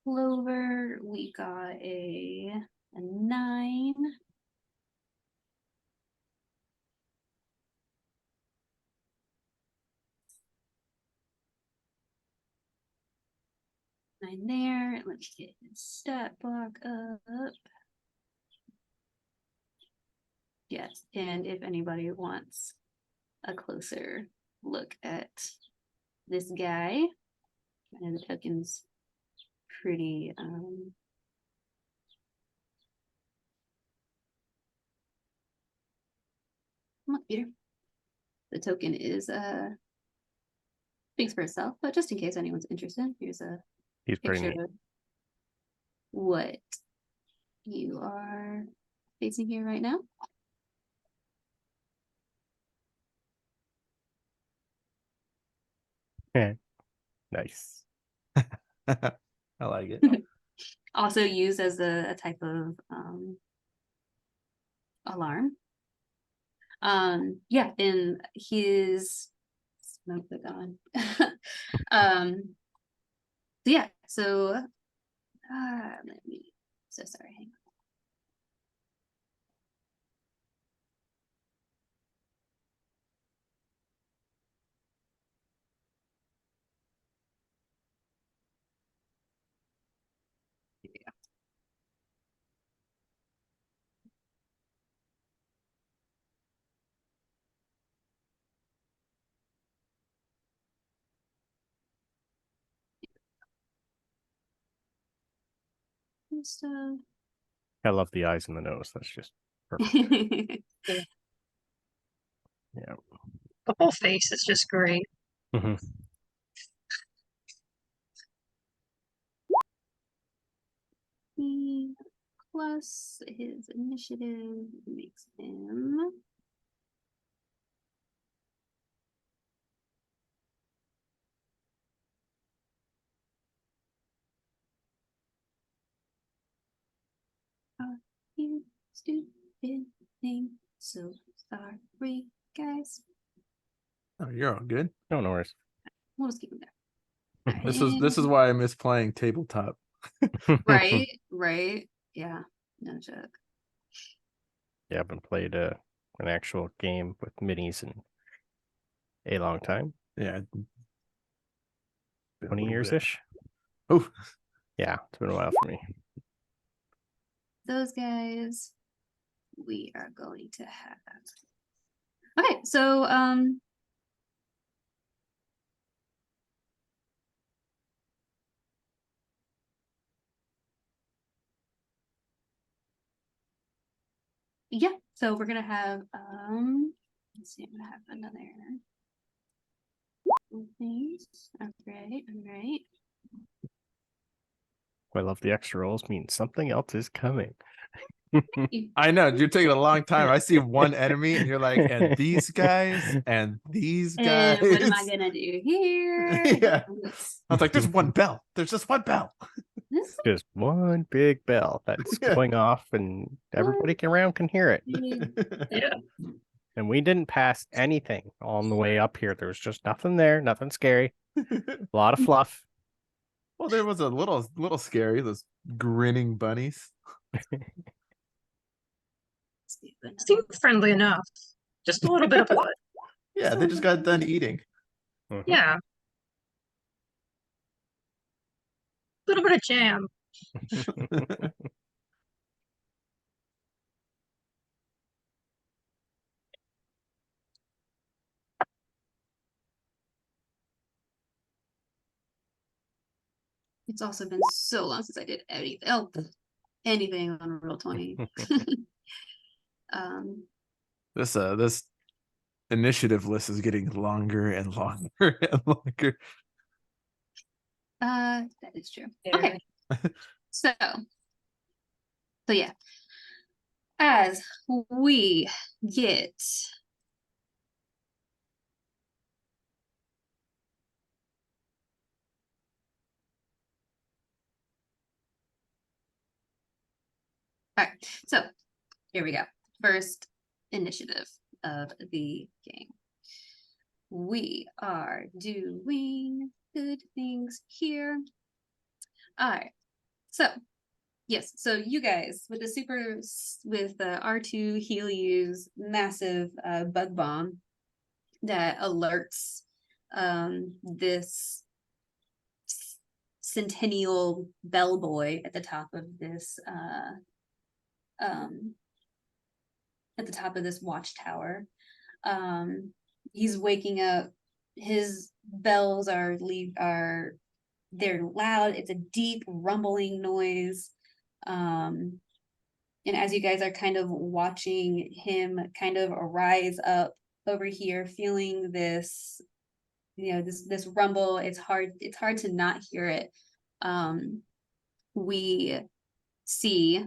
Clover, we got a 9. Nine there. Let's get his stat block up. Yes, and if anybody wants a closer look at this guy, and the token's pretty come on, Peter. The token is speaks for itself, but just in case anyone's interested, here's a He's pretty picture neat. of what you are facing here right now. Nice. I like it. Also used as a type of alarm. Yeah, and his smoke the gun. Yeah, so let me, so sorry, hang on. Just I love the eyes and the nose. That's just perfect. Yeah. The whole face is just great. Mhm. He plus his initiative makes him you stupid thing. So sorry, guys. Oh, you're all good. No, no worries. We'll just keep him there. Alright, This is and- why I miss playing tabletop. right, right. Yeah, no joke. Yeah, I haven't played an actual game with minis in a long time. Yeah. 20 years ish. Oh, Yeah, it's been a while for me. Those guys we are going to have. Okay, so yeah, so we're gonna have let's see, I'm gonna have another things. All right. I love the extra rolls means something else is coming. I know you're taking a long time. I see one enemy, and you're like, and these guys, and these guys. And what am I gonna do here? Yeah. I was like, there's one bell. There's just one bell. This Just one big bell that's Yeah. going off, and everybody around can hear it. Yeah. And we didn't pass anything on the way up here. There was just nothing there, nothing scary. A lot of fluff. Well, there was a little scary. Those grinning bunnies. Seemed friendly enough. Just a little bit of blood. Yeah, they just got done eating. Mhm. Yeah. A little bit of jam. It's also been so long since I did anything on Roll20. um This initiative list is getting longer and longer and longer. that is true. Okay. So yeah, as we get all right, so here we go. First initiative of the game. We are doing good things here. All right, so yes, so you guys with with the R2 Heliu's massive bug bomb that alerts this centennial bellboy at the top of this watchtower. He's waking up. His bells are they're loud. It's a deep rumbling noise. And as you guys are kind of watching him kind of rise up over here, feeling this, this rumble, it's hard to not hear it. We see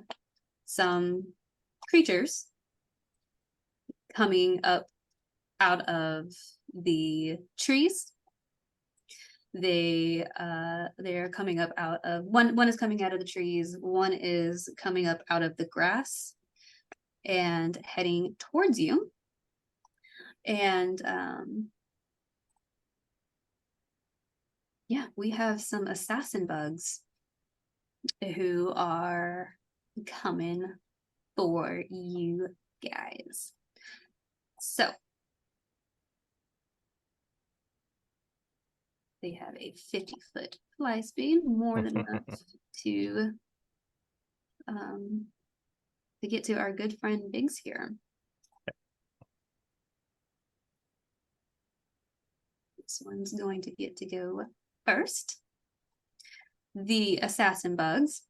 some creatures coming up out of the trees. They're coming up out of one is coming out of the trees, one is coming up out of the grass and heading towards you. And yeah, we have some assassin bugs who are coming for you guys. So they have a 50-foot fly speed, more than enough to get to our good friend Biggs here. This one's going to get to go first. The assassin bugs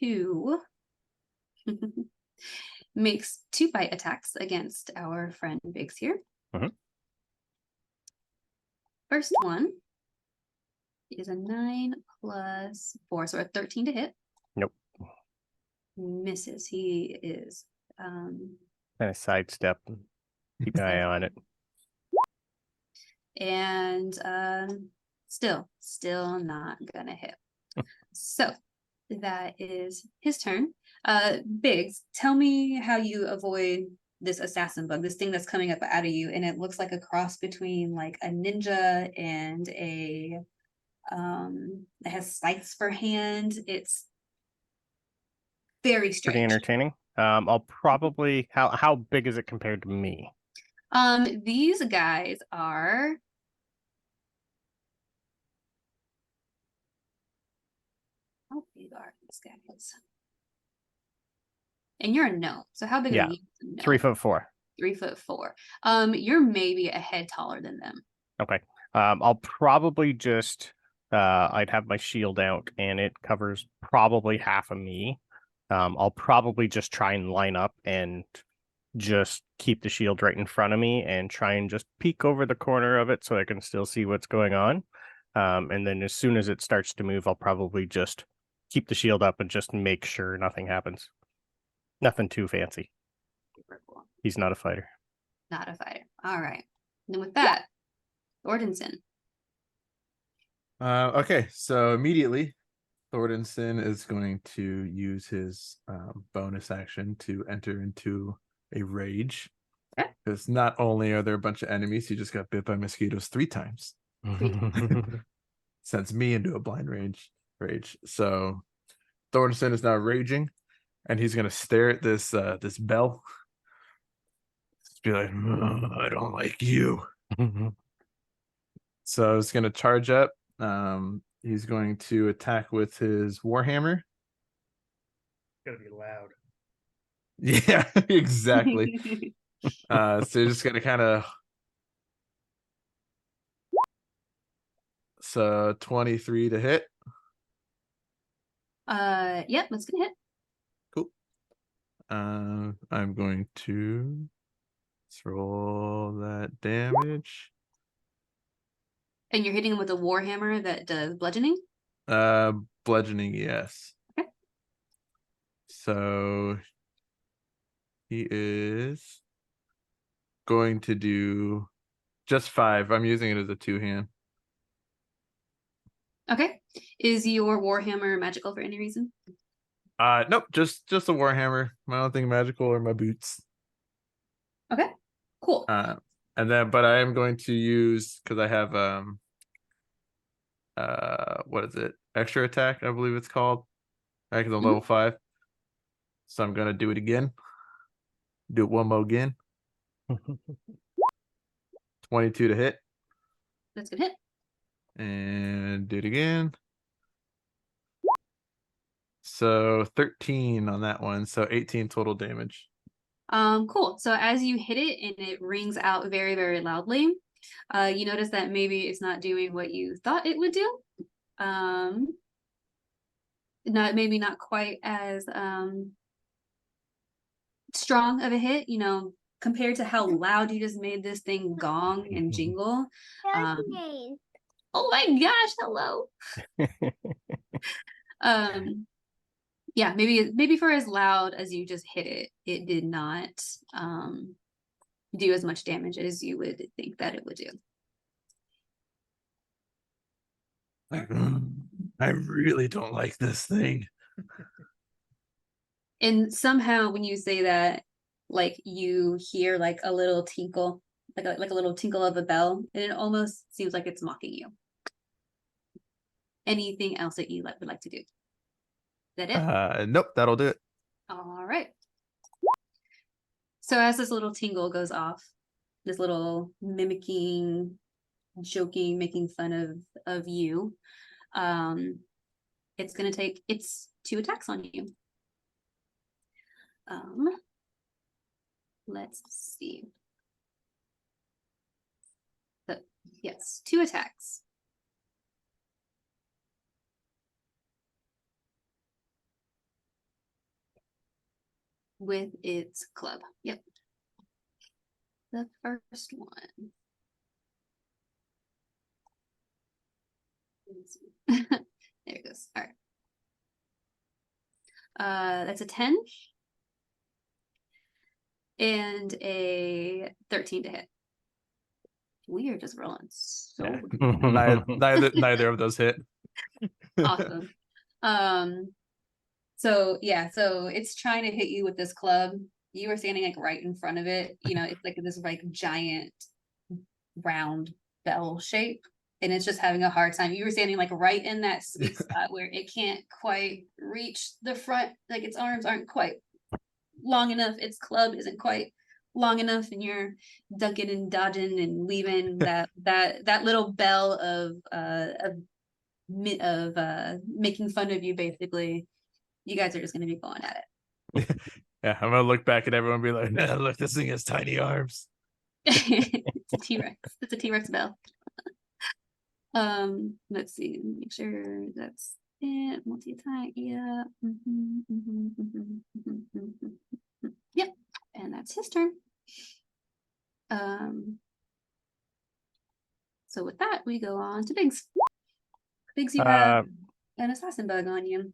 2 makes 2 bite attacks against our friend Biggs here. Mhm. First one is a 9 plus 4, so a 13 to hit. Nope. Misses. He is Kind of sidestep. Keep an eye on it. and still not gonna hit. So that is his turn. Biggs, tell me how you avoid this assassin bug, this thing that's coming up out of you, and it looks like a cross between like a ninja and a it has scythes for hand. It's very strange. Pretty entertaining. I'll probably how big is it compared to me? These guys are how big are these guys? And you're a gnome, so how big Yeah, are you? as a gnome? 3'4". 3'4". You're maybe a head taller than them. Okay. I'll probably just I'd have my shield out and it covers probably half of me. I'll probably just try and line up and just keep the shield right in front of me and try and just peek over the corner of it so I can still see what's going on. And then as soon as it starts to move, I'll probably just keep the shield up and just make sure nothing happens. Nothing too fancy. Super cool. He's not a fighter. Not a fighter. All right. And then with that, Ordenson. Okay, so immediately, Thordenson is going to use his bonus action to enter into a rage. Okay. Because not only are there a bunch of enemies, he just got bit by mosquitoes 3 times. Sends me into a blind rage. So Thordenson is now raging, and he's gonna stare at this this bell. Just be like, I don't like you. So he's gonna charge up. He's going to attack with his warhammer. Gotta be loud. Yeah, exactly. So you're just gonna kind of. So 23 to hit. Yep, that's gonna hit. Cool. I'm going to roll that damage. And you're hitting him with a warhammer that does bludgeoning. Bludgeoning, yes. Okay. So he is going to do just 5. I'm using it as a 2-hand. Okay. Is your warhammer magical for any reason? Nope, just a warhammer. I don't think magical or my boots. Okay. Cool. And then, but I am going to use, because I have what is it? Extra attack, I believe it's called. Back at the level 5. So I'm gonna do it again. Do it one more again. 22 to hit. That's gonna hit. And do it again. So 13 on that one. So 18 total damage. Cool. So as you hit it and it rings out very, very loudly, you notice that maybe it's not doing what you thought it would do. Maybe not quite as strong of a hit, compared to how loud you just made this thing gong and jingle. Oh my gosh, hello. Yeah, maybe for as loud as you just hit it, it did not do as much damage as you would think that it would do. I really don't like this thing. And somehow when you say that, like you hear like a little tinkle, like a little tinkle of a bell, and it almost seems like it's mocking you. Anything else that you would like to do? Is that it? Nope, that'll do it. All right. So as this little tingle goes off, this little mimicking, joking, making fun of you, it's gonna take its 2 attacks on you. Let's see. So, yes, 2 attacks. with its club. Yep. The first one. Let's see. There it goes. All right. That's a 10 and a 13 to hit. We are just rolling so Yeah. good. Neither of those hit. Awesome. So yeah, so it's trying to hit you with this club. You were standing like right in front of it. You know, it's like this like giant round bell shape. And it's just having a hard time. You were standing like right in that sweet spot where it can't quite reach the front, like its arms aren't quite long enough, its club isn't quite long enough, and you're ducking and dodging and weaving that little bell of making fun of you. Basically, you guys are just going to be going at Yeah, I'm gonna look back at everyone and be like, "Nah, look, this thing has tiny arms." it. It's a T-Rex. It's a T-Rex bell. Let's see, make sure that's it. Multi-attack, yeah. Yep, and that's his turn. So with that, we go on to Biggs. Biggs, you have an assassin bug on you.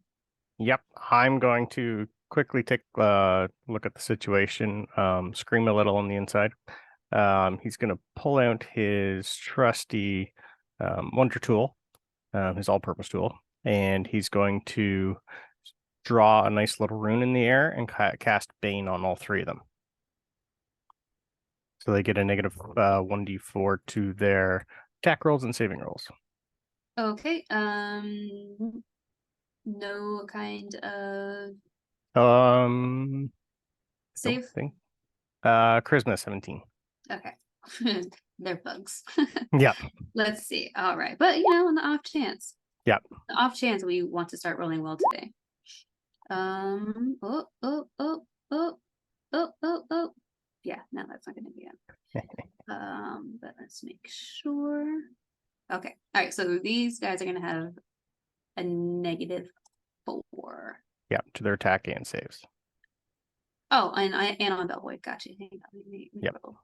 Yep, I'm going to quickly take a look at the situation, scream a little on the inside. He's going to pull out his trusty Wonder Tool, his all-purpose tool, and he's going to draw a nice little rune in the air and cast Bane on all three of them. So they get a negative 1d4 to their attack rolls and saving rolls. Okay, no kind of Don't save. think. Charisma 17. Okay. They're bugs. Yeah. Let's see. All right. But you know, on the off chance. Yep. The off chance we want to start rolling well today. Oh. Yeah, no, that's not gonna be it. But let's make sure. Okay. All right. So these guys are gonna have a -4. Yeah, to their attack and saves. Oh, and on Bellboy. Gotcha. Hang on, let me Yep. roll.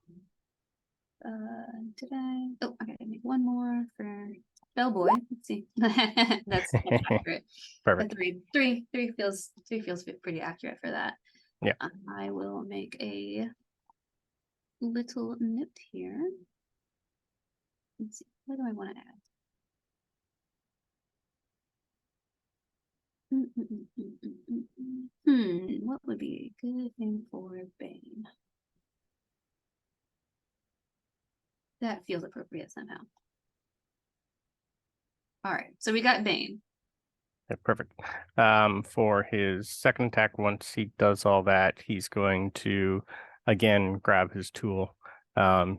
Did I? Oh, I gotta make one more for Bellboy. Let's see. That's accurate. Perfect. Three feels pretty accurate for that. Yeah. I will make a little note here. Let's see. What do I want to add? What would be a good thing for Bane? That feels appropriate somehow. All right, so we got Bane. Yeah, perfect. For his second attack, once he does all that, he's going to again grab his tool.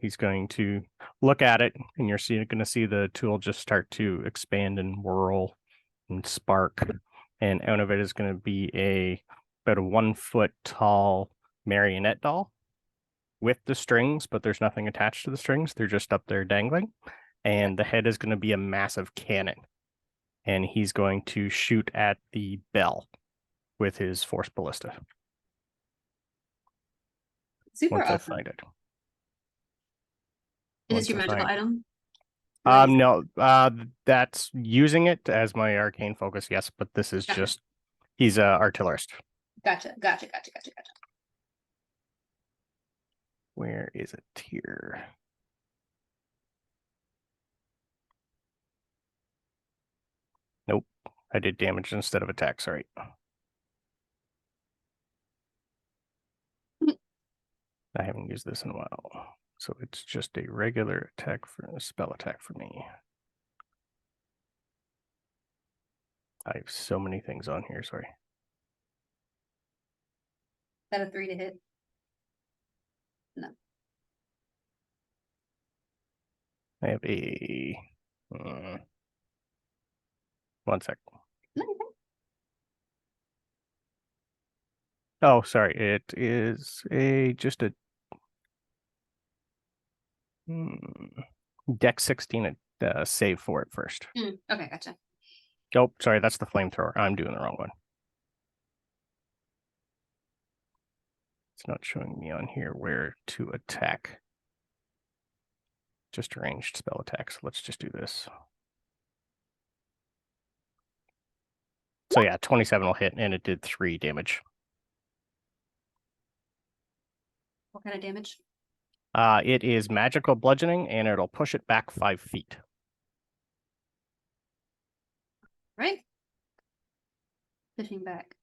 He's going to look at it, and you're going to see the tool just start to expand and whirl and spark. And out of it is going to be about a 1 foot tall marionette doll with the strings, but there's nothing attached to the strings. They're just up there dangling. And the head is going to be a massive cannon. And he's going to shoot at the bell with his force ballista. Super Once I awesome. find it. Is this your Once I magical find- item? Nice. No, that's using it as my arcane focus, yes, but this is Gotcha. just, he's a artillerist. Gotcha. Where is it here? Nope, I did damage instead of attack, sorry. I haven't used this in a while. So it's just a regular attack for a spell attack for me. I have so many things on here, sorry. Is that a 3 to hit? I have a 1 sec. Oh, sorry. It is just a Dex 16 save for it first. Okay, gotcha. Oh, sorry, that's the flamethrower. I'm doing the wrong one. It's not showing me on here where to attack. Just a ranged spell attack. So let's just do this. So yeah, 27 will hit, and it did 3 damage. What kind of damage? It is magical bludgeoning, and it'll push it back 5 feet. Right? Pushing back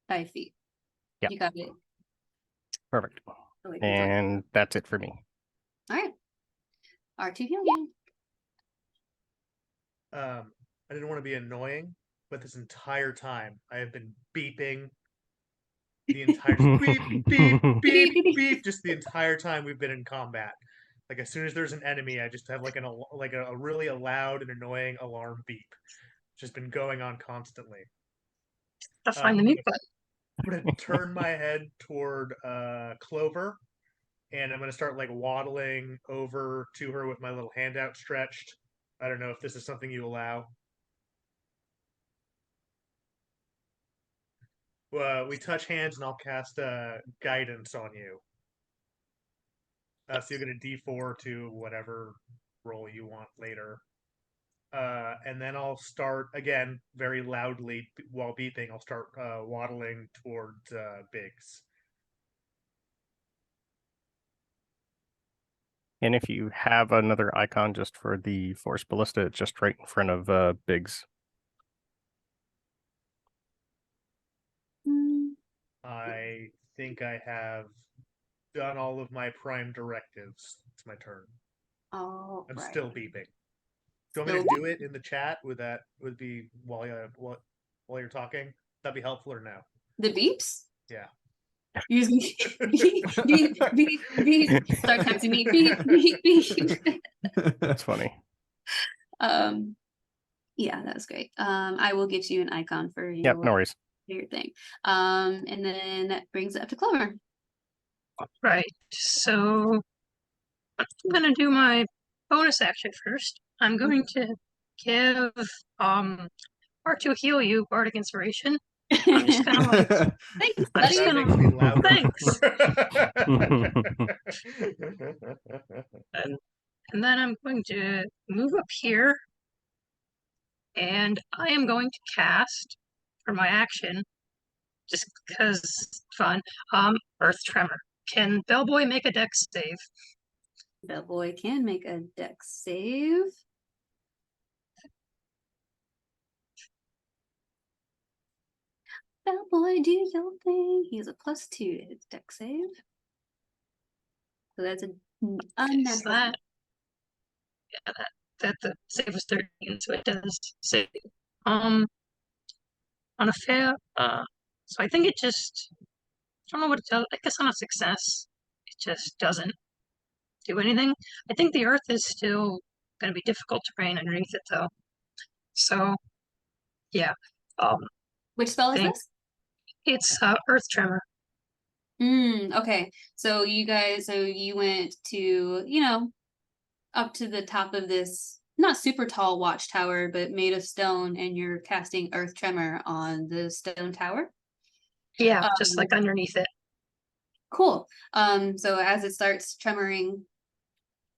5 feet. Yep. You got it. Perfect. Oh, wait, hold on. And that's it for me. All right. R2 heal you. I didn't want to be annoying, but this entire time I have been beeping the entire beep, beep, beep, beep, just the entire time we've been in combat. Like as soon as there's an enemy, I just have like a really loud and annoying alarm beep. It's just been going on constantly. Gotta find the mute button. I'm gonna turn my head toward Clover, and I'm gonna start like waddling over to her with my little hand outstretched. I don't know if this is something you allow. We touch hands, and I'll cast guidance on you. So you're gonna D4 to whatever roll you want later. And then I'll start again very loudly while beeping. I'll start waddling towards Biggs. And if you have another icon just for the Force Ballista, it's just right in front of Biggs. I think I have done all of my prime directives. It's my turn. All I'm right. still beeping. Do you want me to do it in the chat? Would be while you're talking? That'd be helpful or no? The beeps? Yeah. Using beep, beep, beep, beep. Start texting me. Beep, beep, beep. That's funny. Yeah, that was great. I will get you an icon for your, Yep, no worries. your thing. And then that brings it up to Clover. Right. So I'm gonna do my bonus action first. I'm going to give R2 heal you Bardic Inspiration. I'm just gonna like Thanks, I'm buddy. just That gonna makes me louder. and then I'm going to move up here, and I am going to cast for my action, just because it's fun. Earth Tremor. Can Bellboy make a dex save? Bellboy can make a dex save. Bellboy, do your thing. He has a +2 to his dex save. So that's a So unnatural. that the save was 13, so it does save. On a fail, so I think it just, I don't know what it does. I guess on a success, it just doesn't do anything. I think the earth is still going to be difficult terrain underneath it, though. So, yeah. Which spell is Thank- this? It's Earth Tremor. Okay. So you went to, up to the top of this not super tall watchtower, but made of stone, and you're casting Earth Tremor on the stone tower. Yeah, just like underneath it. Cool. So as it starts tremoring,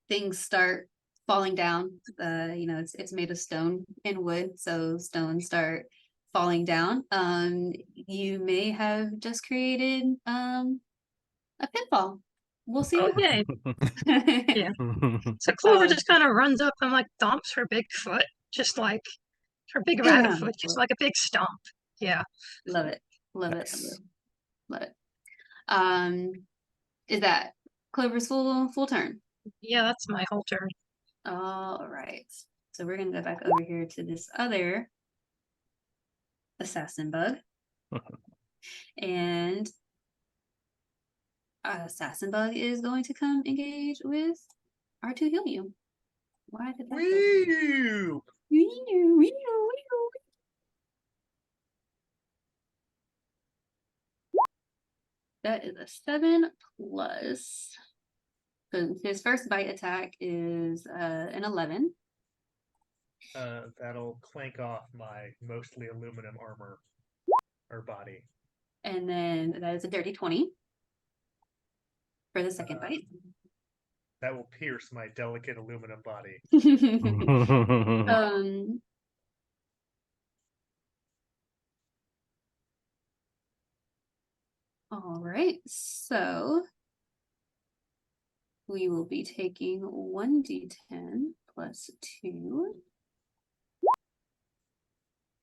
things start falling down. It's made of stone and wood, so stones start falling down. You may have just created a pitfall. We'll see. Oh, what yay. happens. Yeah. So Clover Um, just kind of runs up and like stomps her big foot, just like her big rabbit Yeah. foot, just like a big stomp. Yeah. Love it. Love it. Nice. Love it. Is that Clover's full turn? Yeah, that's my whole turn. All right. So we're gonna go back over here to this other assassin bug. And assassin bug is going to come engage with R2 heal you. Why did that go? Woo! That is a 7+. So his first bite attack is an 11. That'll clank off my mostly aluminum armor or body. And then that is a dirty 20. for the second bite. That will pierce my delicate aluminum body. um, all right, so we will be taking 1d10 plus 2.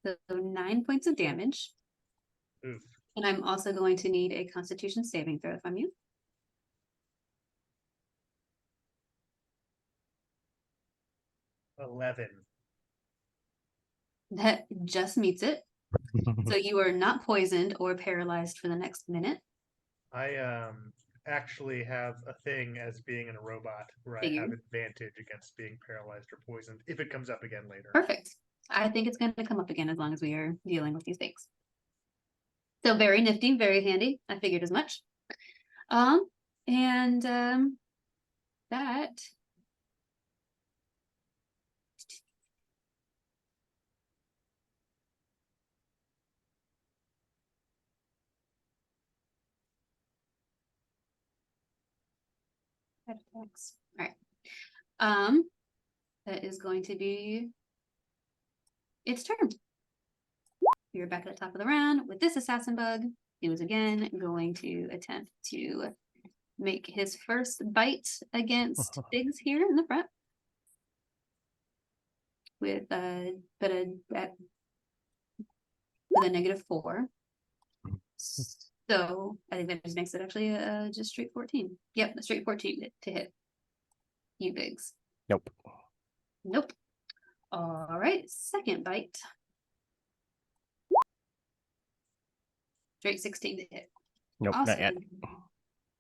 So 9 points of damage. Oof. And I'm also going to need a Constitution saving throw from you. $11. That just meets it. So you are not poisoned or paralyzed for the next minute. I actually have a thing as being in a robot where I have Figured. advantage against being paralyzed or poisoned if it comes up again later. Perfect. I think it's going to come up again as long as we are dealing with these things. So very nifty, very handy. I figured as much. And that attacks. All right. That is going to be its turn. You're back at the top of the round with this assassin bug. He was again going to attempt to make his first bite against Biggs here in the front. With a -4. So I think that just makes it actually just straight 14. Yep, a straight 14 to hit you, Biggs. Nope. Nope. All right, second bite. Straight 16 to hit. Nope, not yet.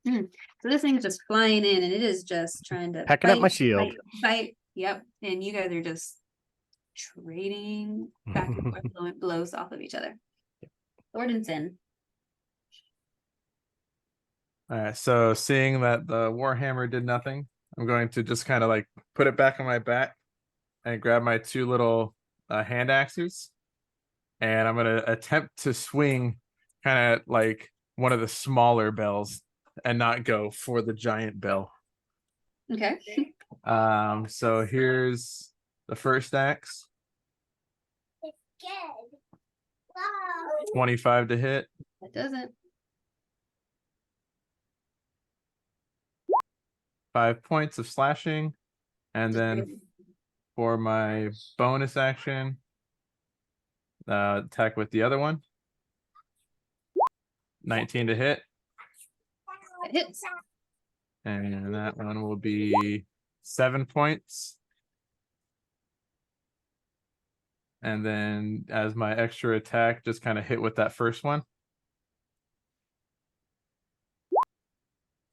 So this thing is just flying in, and it is just trying to Pecking up my shield. Bite. Yep. And you guys are just trading back and forth, blowing blows off of each other. Thorntonson. All right, so seeing that the Warhammer did nothing, I'm going to just kind of like put it back on my back and grab my 2 little hand axes. And I'm going to attempt to swing kind of like one of the smaller bells and not go for the giant bell. Okay. So here's the first axe. It's good. Wow. 25 to hit. That doesn't. 5 points of slashing. And Just then barely. for my bonus action, attack with the other one. 19 to hit. It hits. And that one will be 7 points. And then as my extra attack, just kind of hit with that first one.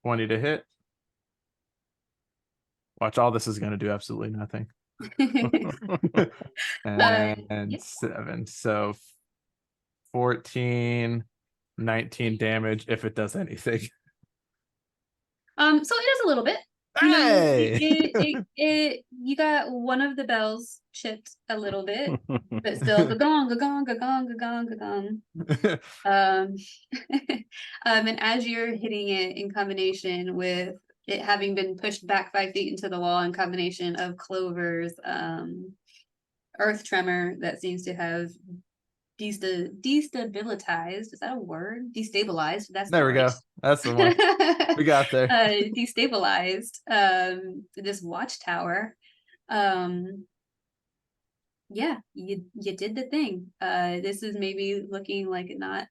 20 to hit. Watch, all this is going to do absolutely nothing. And yep. 7. So 14, 19 damage if it does anything. So it is a little bit. You know, you got one of the bells chipped a little bit, but still gagong, gagong, gagong, gagong, gagong. And as you're hitting it in combination with it having been pushed back 5 feet into the wall in combination of Clover's earth tremor that seems to have destabilized. Is that a word? Destabilized. That's There we go. That's the one. We got there. Destabilized this watchtower. Yeah, you did the thing. This is maybe looking like not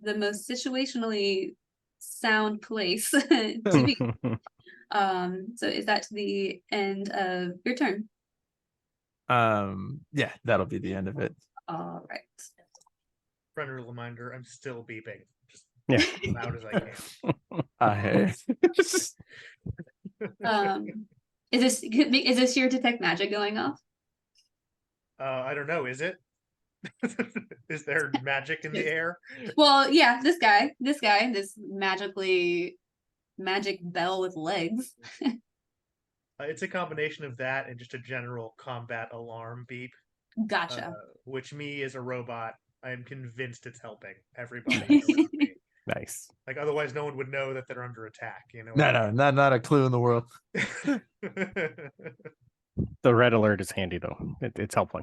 the most situationally sound place to be. So is that to the end of your turn? Yeah, that'll be the end of it. All right. Friendly reminder, I'm still beeping. Just Yeah. as loud as I can. Is this your detect magic going off? I don't know, is it? Is there magic in the air? Well, yeah, this guy, this magic bell with legs. It's a combination of that and just a general combat alarm beep. Gotcha. Which me as a robot, I am convinced it's helping everybody around me. Nice. Like otherwise, no one would know that they're under attack. You know. No, not a clue in the world. The red alert is handy though. It's helpful.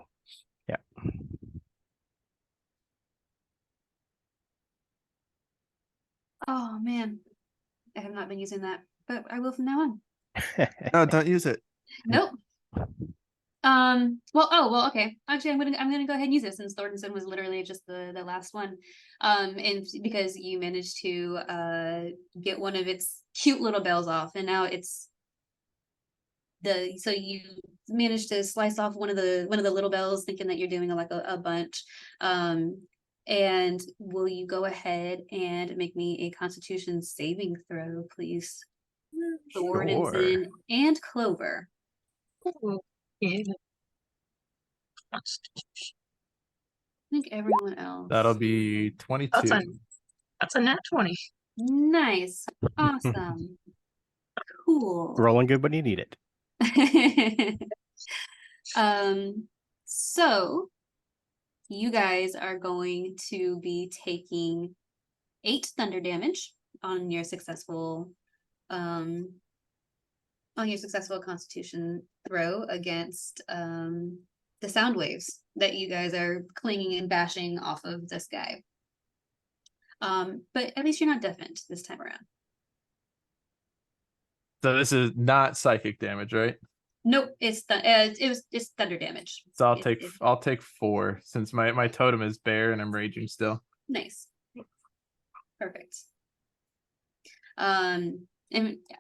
Yeah. Oh man, I have not been using that, but I will from now on. No, don't use it. Nope. Well, okay. Actually, I'm gonna go ahead and use it since Thornton was literally just the last one. And because you managed to get one of its cute little bells off, and now it's so you managed to slice off one of the little bells, thinking that you're doing like a bunch. And will you go ahead and make me a Constitution saving throw, please? Thornton and Clover. Ooh, yeah. I think everyone else. That'll be 22. That's a nat 20. Nice. Awesome. Cool. Rolling good when you need it. So you guys are going to be taking 8 thunder damage on your successful Constitution throw against the sound waves that you guys are clinging and bashing off of this guy. But at least you're not deafened this time around. So this is not psychic damage, right? Nope, it's thunder damage. So It- I'll take 4 since my totem is bear and I'm raging still. Nice. Perfect. And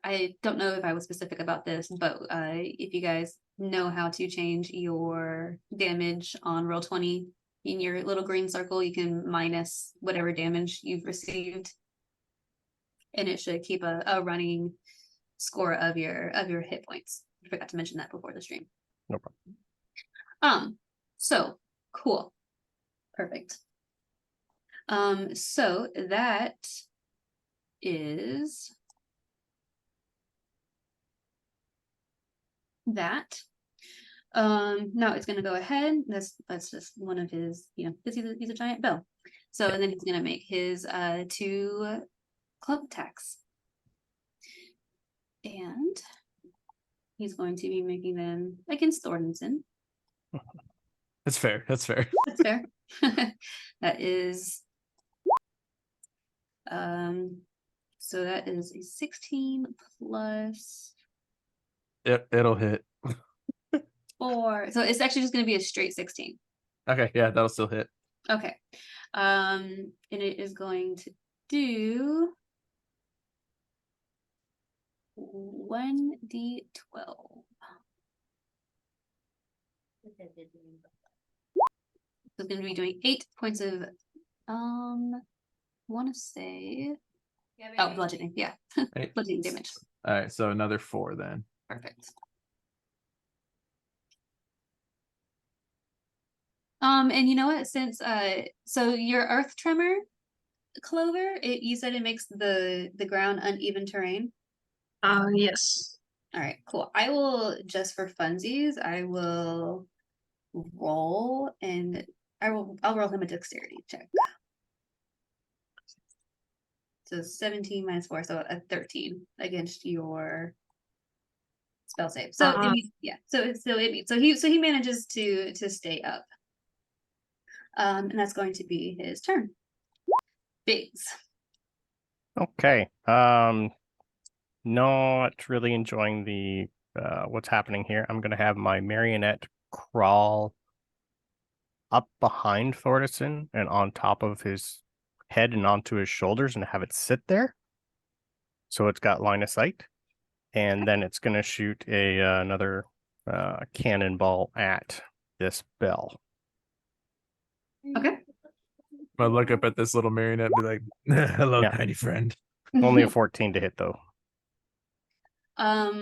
I don't know if I was specific about this, but if you guys know how to change your damage on Roll20 in your little green circle, you can minus whatever damage you've received. And it should keep a running score of your hit points. I forgot to mention that before the stream. No problem. So cool. Perfect. So that is that. Now it's gonna go ahead. That's just one of his, because he's a giant bell. So and then he's gonna make his 2 club attacks. And he's going to be making them against Thornton. That's fair. That's fair. That's fair. That is so that is a 16 plus It'll hit. 4. So it's actually just gonna be a straight 16. Okay, yeah, that'll still hit. Okay. And it is going to do 1d12. So it's going to be doing 8 points of want to say bludgeoning, yeah. Right. Bludgeoning damage. All right, so another 4 then. Perfect. And you know what, since so your earth tremor, Clover, you said it makes the ground uneven terrain. Yes. All right, cool. I will, just for funsies, I will roll and I'll roll him a dexterity check. So 17 minus 4, so a 13 against your spell save. So it means, yeah, so he manages to stay up. And that's going to be his turn. Biggs. Okay. Not really enjoying the what's happening here. I'm gonna have my marionette crawl up behind Thornton and on top of his head and onto his shoulders and have it sit there. So it's got line of sight. And then it's gonna shoot another cannonball at this bell. Okay. I'll look up at this little marionette and be like, hello, Yeah. tiny friend. Only a 14 to hit though. A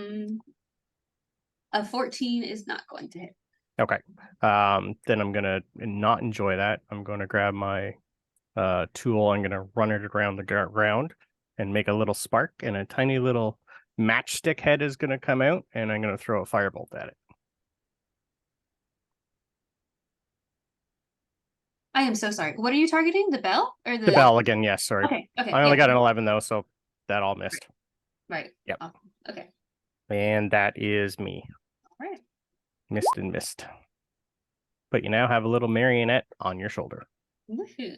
14 is not going to hit. Okay. Then I'm gonna not enjoy that. I'm gonna grab my tool. I'm gonna run it around the ground and make a little spark, and a tiny little matchstick head is gonna come out, and I'm gonna throw a firebolt at it. I am so sorry. What are you targeting? The bell or The bell again, yes, sorry. Okay. Okay. I only yeah, got an 11 though, so that all missed. Right. Yep. Awesome. Okay. And that is me. All right. Missed and missed. But you now have a little marionette on your shoulder. Woohoo.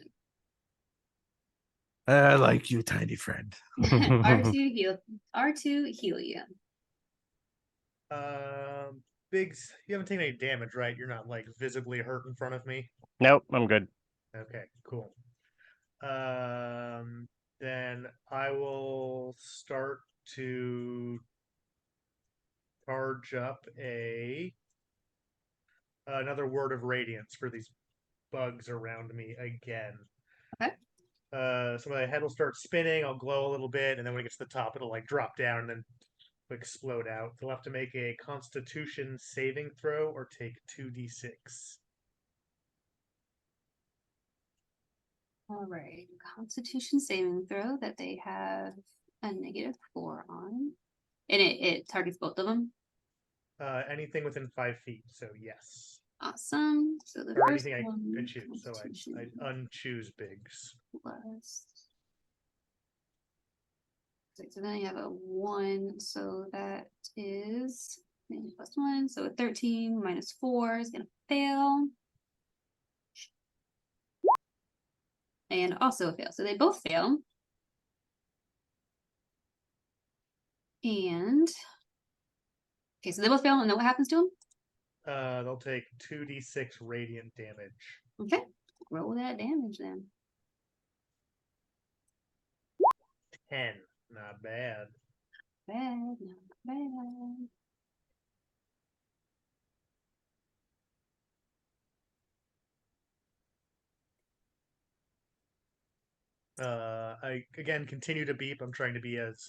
I like you, tiny friend. R2 heal. R2 heal you. Biggs, you haven't taken any damage, right? You're not like visibly hurt in front of me. Nope, I'm good. Okay, cool. Then I will start to charge up another word of radiance for these bugs around me again. Okay. So my head will start spinning, I'll glow a little bit, and then when it gets to the top, it'll like drop down and then explode out. They'll have to make a Constitution saving throw or take 2d6. All right. Constitution saving throw that they have a -4 on. And it targets both of them. Anything within 5 feet, so yes. Awesome. So the Or first anything I one, could choose, so I Constitution unchoose Biggs. plus. So then you have a 1, so that is maybe +1. So a 13 -4 is gonna fail. And also a fail. So they both fail. And okay, so they both fail, and then what happens to them? They'll take 2d6 radiant damage. Okay, roll that damage then. 10. Not bad. Bad, not bad. I again continue to beep. I'm trying to be as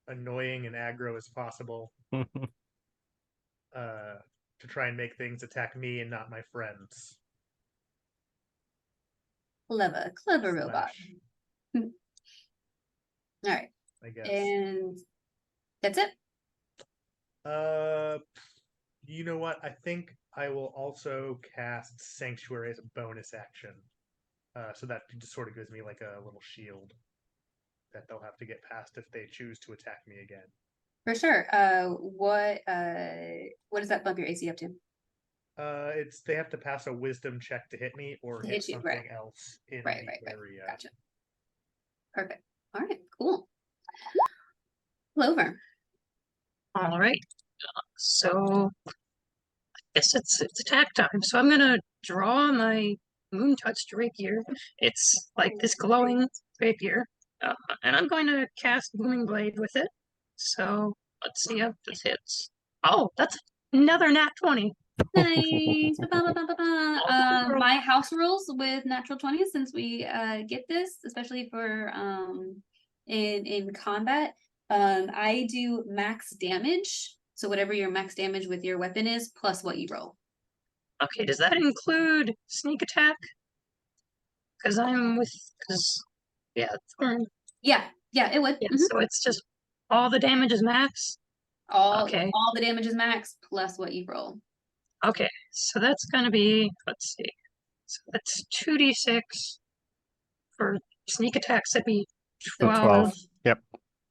annoying and aggro as possible. To try and make things attack me and not my friends. Clever robot. Slash, All right, I guess. and that's it. You know what? I think I will also cast Sanctuary as a bonus action. So that just sort of gives me like a little shield that they'll have to get past if they choose to attack me again. For sure. What does that bump your AC up to? It's they have to pass a Wisdom check to hit me or To hit hit you, something right. else in Right. the area. Gotcha. Perfect. All right, cool. Clover. All right. So I guess it's attack time. So I'm gonna draw my moon touched rapier. It's like this glowing rapier. And I'm going to cast Booming Blade with it. So let's see if this hits. Oh, that's another nat 20. Nice. My house rules with natural 20s, since we get this, especially for in combat. I do max damage. So whatever your max damage with your weapon is, plus what you roll. Okay, does that include sneak attack? Because yeah, Thorn. Yeah, it would. Yeah, Mhm. so it's just all the damage is max. Okay. All the damage is max plus what you roll. Okay, so that's gonna be, let's see. So that's 2d6 for sneak attacks. That'd be So 12. Yep.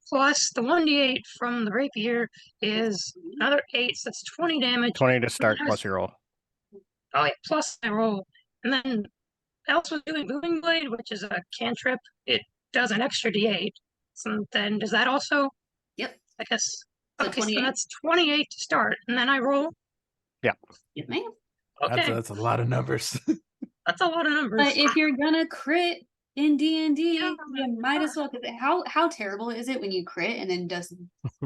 Plus the 1d8 from the rapier is another 8, so that's 20 damage. 20 to start Plus- plus your roll. Oh, yeah, plus I roll. And then I also doing Booming Blade, which is a cantrip. It does an extra d8. So then does that also? Yep. I guess. So Okay, so 28. that's 28 to start, and then I roll. Yes, ma'am. Okay, That's a lot of numbers. that's a lot of numbers. But if you're gonna crit in D&D, Yeah. you might as well. 'Cause how terrible is it when you crit and then just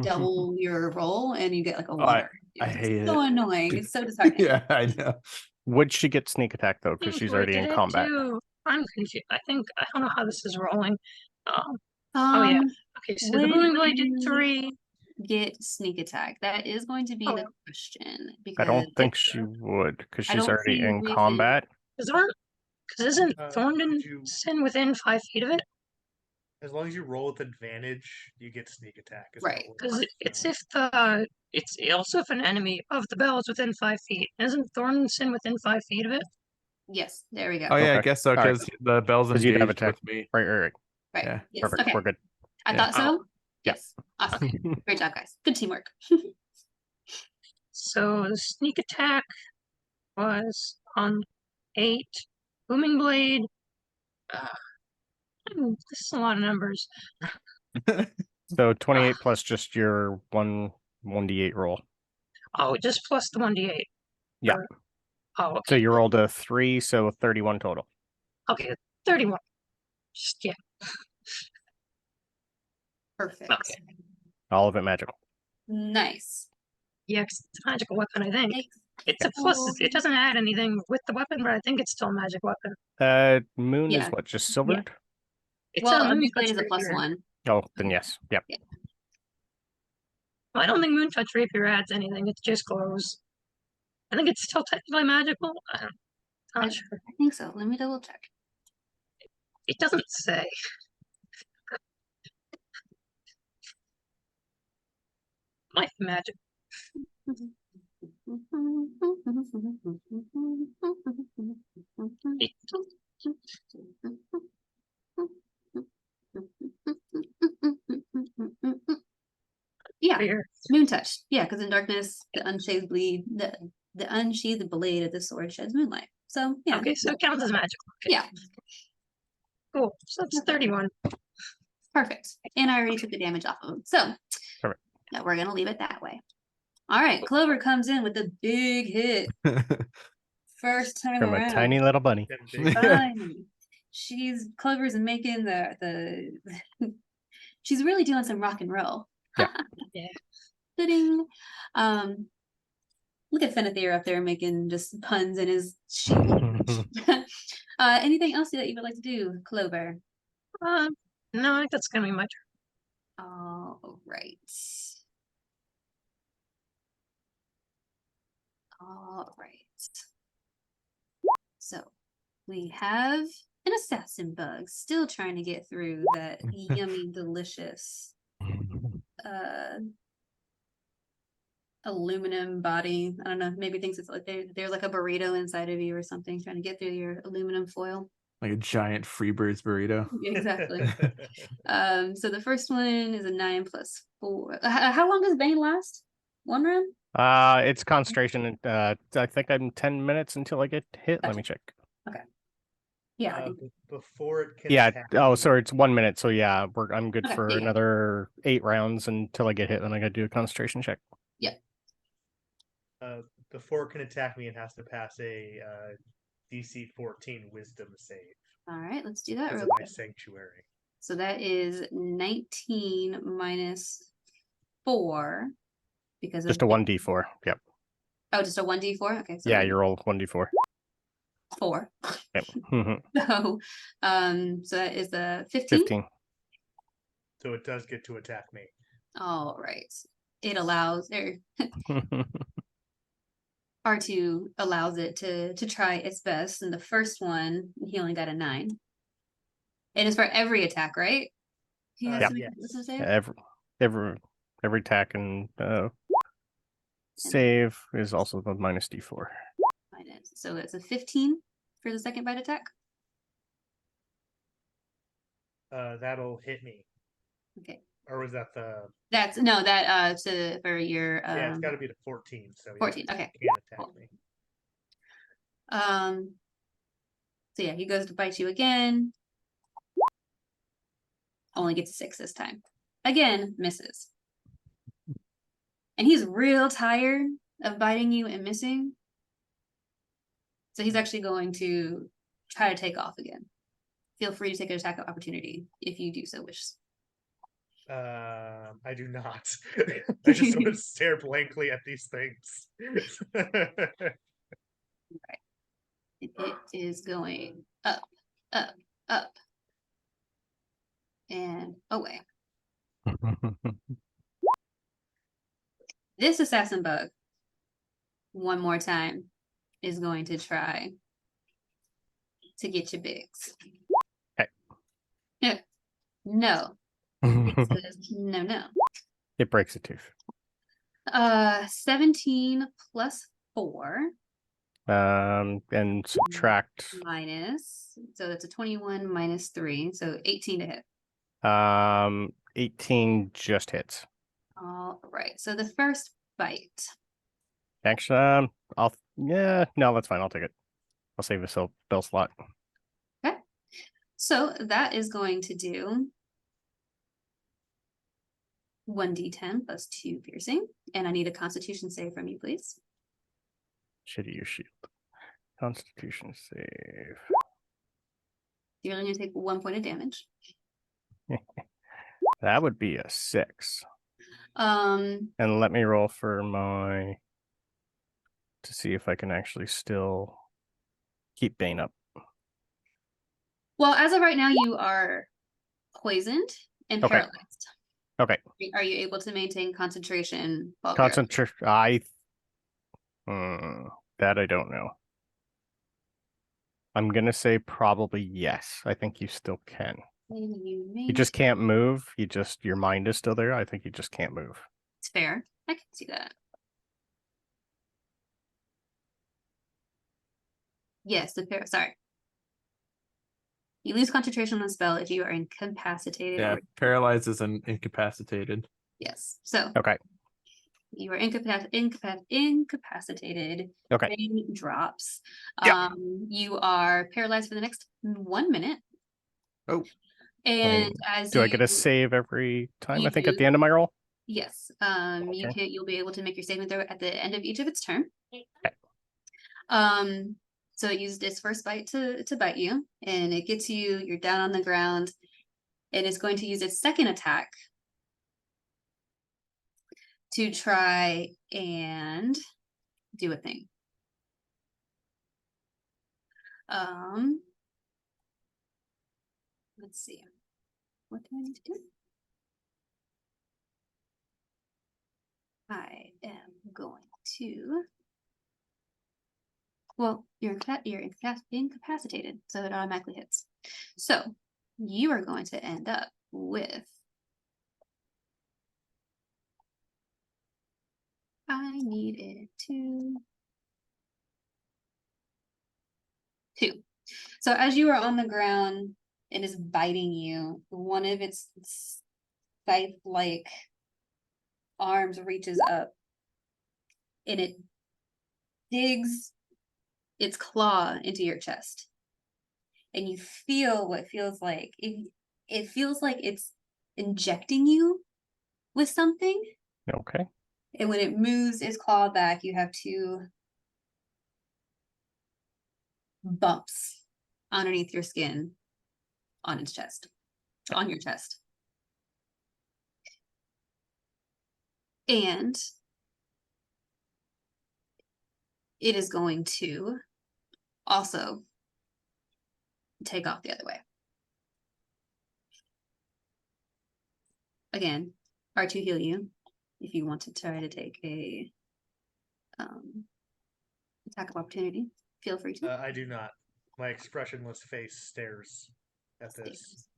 double your roll and you get like a Oh, I 1? I hate It's so it. annoying. It's so disheartening. Yeah, I know. Would she get sneak attack though? Because think she's we already did in it combat. too. I'm confused. I don't know how this is rolling. Oh yeah. Okay, so the when Booming Blade did you 3. Get sneak attack. That is going to be the Oh. question I because don't think it's- she would, because I she's don't already see in reason- combat. Because isn't Thornton Did you- sin within 5 feet of it? As long as you roll with advantage, you get sneak attack. is Right, how it Because works, it's so. it's also if an enemy of the bell is within 5 feet. Isn't Thornton sin within 5 feet of it? Yes, there we go. Oh yeah, I Okay. guess so, All right. because the bell's 'Cause you'd have engaged attack. with me. Right. Right. yeah, Yes. Perfect. Okay. We're good. I Yeah. thought so. Yeah. Yes. Awesome. Great job, guys. Good teamwork. So the sneak attack was on 8. Booming blade. This is a lot of numbers. So 28 plus just your 1d8 roll. Oh, just plus the 1d8. Yeah. Or- Oh, okay. So you rolled a 3, so 31 total. Okay, 31. Just yeah. Perfect. Okay. All of it magical. Nice. Yeah, 'cause it's a magical weapon, I think. Thanks. It's a plus. It doesn't add anything with the weapon, but I think it's still a magic weapon. Moon is Yeah. what? Just silvered? It's Well, let me Moon Blade touch is a plus rapier. 1. Oh, then yes. Yep. I don't think Moon Touch Rapier adds anything. It just glows. I think it's still technically magical. I'm not sure. I think so. Let me double check. It doesn't say. Might be magic. It Yeah, Rapier. Moon Touch. Yeah, because in darkness, the unsheathed blade, the unsheathed blade of the sword sheds moonlight. So yeah. Okay, so it counts as magical. Okay. Yeah, Cool. So that's 31. perfect. And I already took the damage off of him. So Perfect. no, we're gonna leave it that way. All right, Clover comes in with a big hit. First time From around. a tiny little bunny. Them big- Finally. Clover's making she's really doing some rock and roll. Yeah. Yeah. Fitting. Look at Fenethir up there making just puns in his sheet. Anything else that you would like to do, Clover? No, I think that's gonna be my turn. All right. All right. So we have an assassin bug still trying to get through that yummy, delicious aluminum body. I don't know, maybe thinks it's like there's like a burrito inside of you or something, trying to get through your aluminum foil. Like a giant Freebirds burrito. Exactly. So the first one is a 9 plus 4. How long does Bane last? 1 round? It's concentration. I think I'm 10 minutes until I get hit. Let me check. Yeah. Before it can Yeah. attack Oh, you. sorry. It's 1 minute. So yeah, I'm good Okay, for yeah. another 8 rounds until I get hit. Then I gotta do a concentration check. Before it can attack me, it has to pass a DC 14 Wisdom save. All right, let's do that Because real of my quick. sanctuary. So that is 19 minus 4 because Just a of 1d4. Yep. Oh, just a 1d4. Okay, so Yeah, you roll 1d4. 4. Yep. Mhm. So that is the 15. 15. So it does get to attack me. All right. It allows R2 allows it to try its best, and the first one he only got a 9. It is for every attack, right? He has Yeah. to make Yes. a wisdom save? Every attack and save is also the minus d4. So it's a 15 for the second bite attack. That'll hit me. Okay, Or was that the? for your Yeah, it's got to be the 14. So yeah, 14. Okay. it can't attack Cool. me. So yeah, he goes to bite you again. Only gets a 6 this time. Again, misses. And he's real tired of biting you and missing. So he's actually going to try to take off again. Feel free to take an attack of opportunity if you do so wish. I do not. I just want to stare blankly at these things. It is going up, up, up, and away. This assassin bug, one more time, is going to try to get your bigs. Okay. No. It says no. It breaks a tooth. 17 plus 4. And subtract Minus, so that's a 21 minus 3, so 18 to hit. 18 just hits. All right, so the first bite. Actually, no, that's fine. I'll take it. I'll save a spell slot. Okay, so that is going to do 1d10 plus 2 piercing, and I need a Constitution save from you, please. Shitty your shield. Constitution save. You're only going to take 1 point of damage. That would be a 6. Um, And let me roll for to see if I can actually still keep Bane up. well, as of right now, you are poisoned and Okay. paralyzed. Okay. Are you able to maintain concentration? While Concentration. That I don't know. I'm gonna say probably yes. I think you still can. You just can't move. Your mind is still there. I think you just can't move. It's fair. I can see that. Yes, sorry. You lose concentration on a spell if you are incapacitated. Yeah, Or, paralyzed and incapacitated. yes. So Okay. you are incapacitated. Okay. Bane drops. Yep. You are paralyzed for the next 1 minute. Oh. And as Do I get a save every time? you I think at do. the end of my roll. Yes. Okay. You'll be able to make your saving throw at the end of each of its turn. Okay. So it used its first bite to bite you, and it gets you, you're down on the ground, and it's going to use its second attack to try and do a thing. Let's see. What do I need to do? I am going to. Well, you're incapacitated, so it automatically hits. So you are going to end up with. I need it to. 2. So as you are on the ground, it is biting you. One of its scythe-like arms reaches up, and it digs its claw into your chest, and you feel what feels like it feels like it's injecting you with something. Okay. And when it moves its claw back, you have 2 bumps underneath your skin on its chest, on your chest. And it is going to also take off the other way. Again, R2 heal you if you want to try to take a attack of opportunity. Feel free to. I do not. My expressionless face stares at this.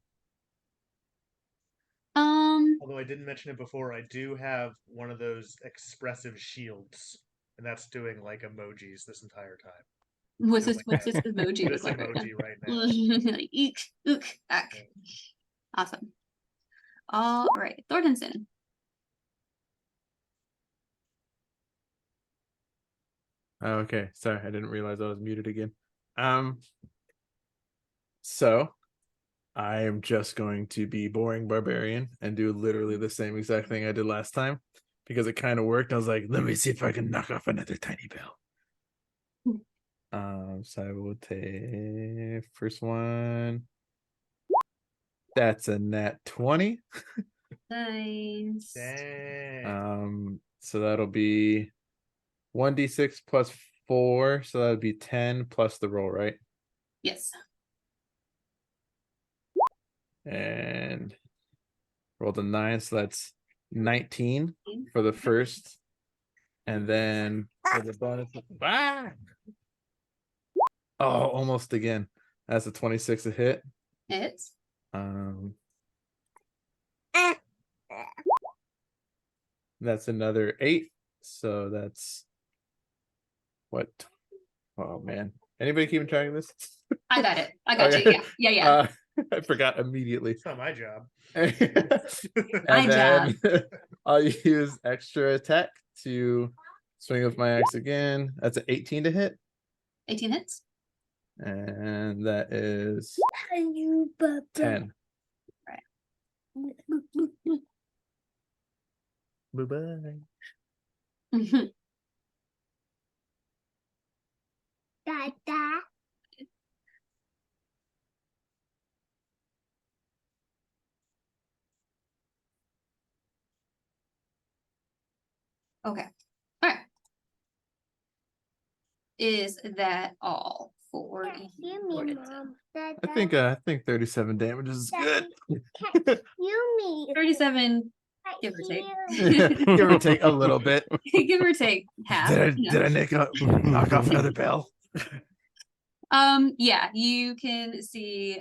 Although I didn't mention it before, I do have one of those expressive shields, and that's doing like emojis this entire time. What's Feels this like emoji This look like right emoji right now. now? Like, eek, ook, ack. Yeah. Awesome. All right, Thordenson. Okay, sorry, I didn't realize I was muted again. So I am just going to be boring barbarian and do literally the same exact thing I did last time because it kind of worked. I was like, let me see if I can knock off another tiny bell. So I will take first one. That's a nat 20. Nice. Dang. So that'll be 1d6 plus 4, so that would be 10 plus the roll, right? Yes. And rolled a 9, so that's 19 for the first. And then for the bonus. Oh, almost again. That's a 26 a hit. Hits. That's another 8. So that's what? Oh man. Anybody keeping track of this? I got it. I got you. Okay. Yeah. I forgot immediately. It's not my job. My And then I'll use extra attack to swing with my axe again. That's an 18 to hit. 18 hits. And that is You, Papa. 10. Bye-bye. Dada. Okay. All right. Is that all for You me, Gordon? Mom. I think 37 damage is good. You me. 37, give or take. Give or take a little bit. Give or take half. you know. knock off another bell? Yeah, you can see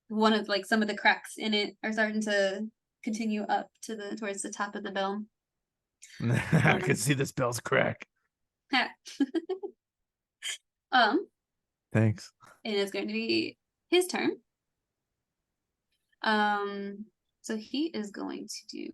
one of like some of the cracks in it are starting to continue up to the towards the top of the bell. I can see this bell's crack. Thanks. And it's going to be his turn. So he is going to do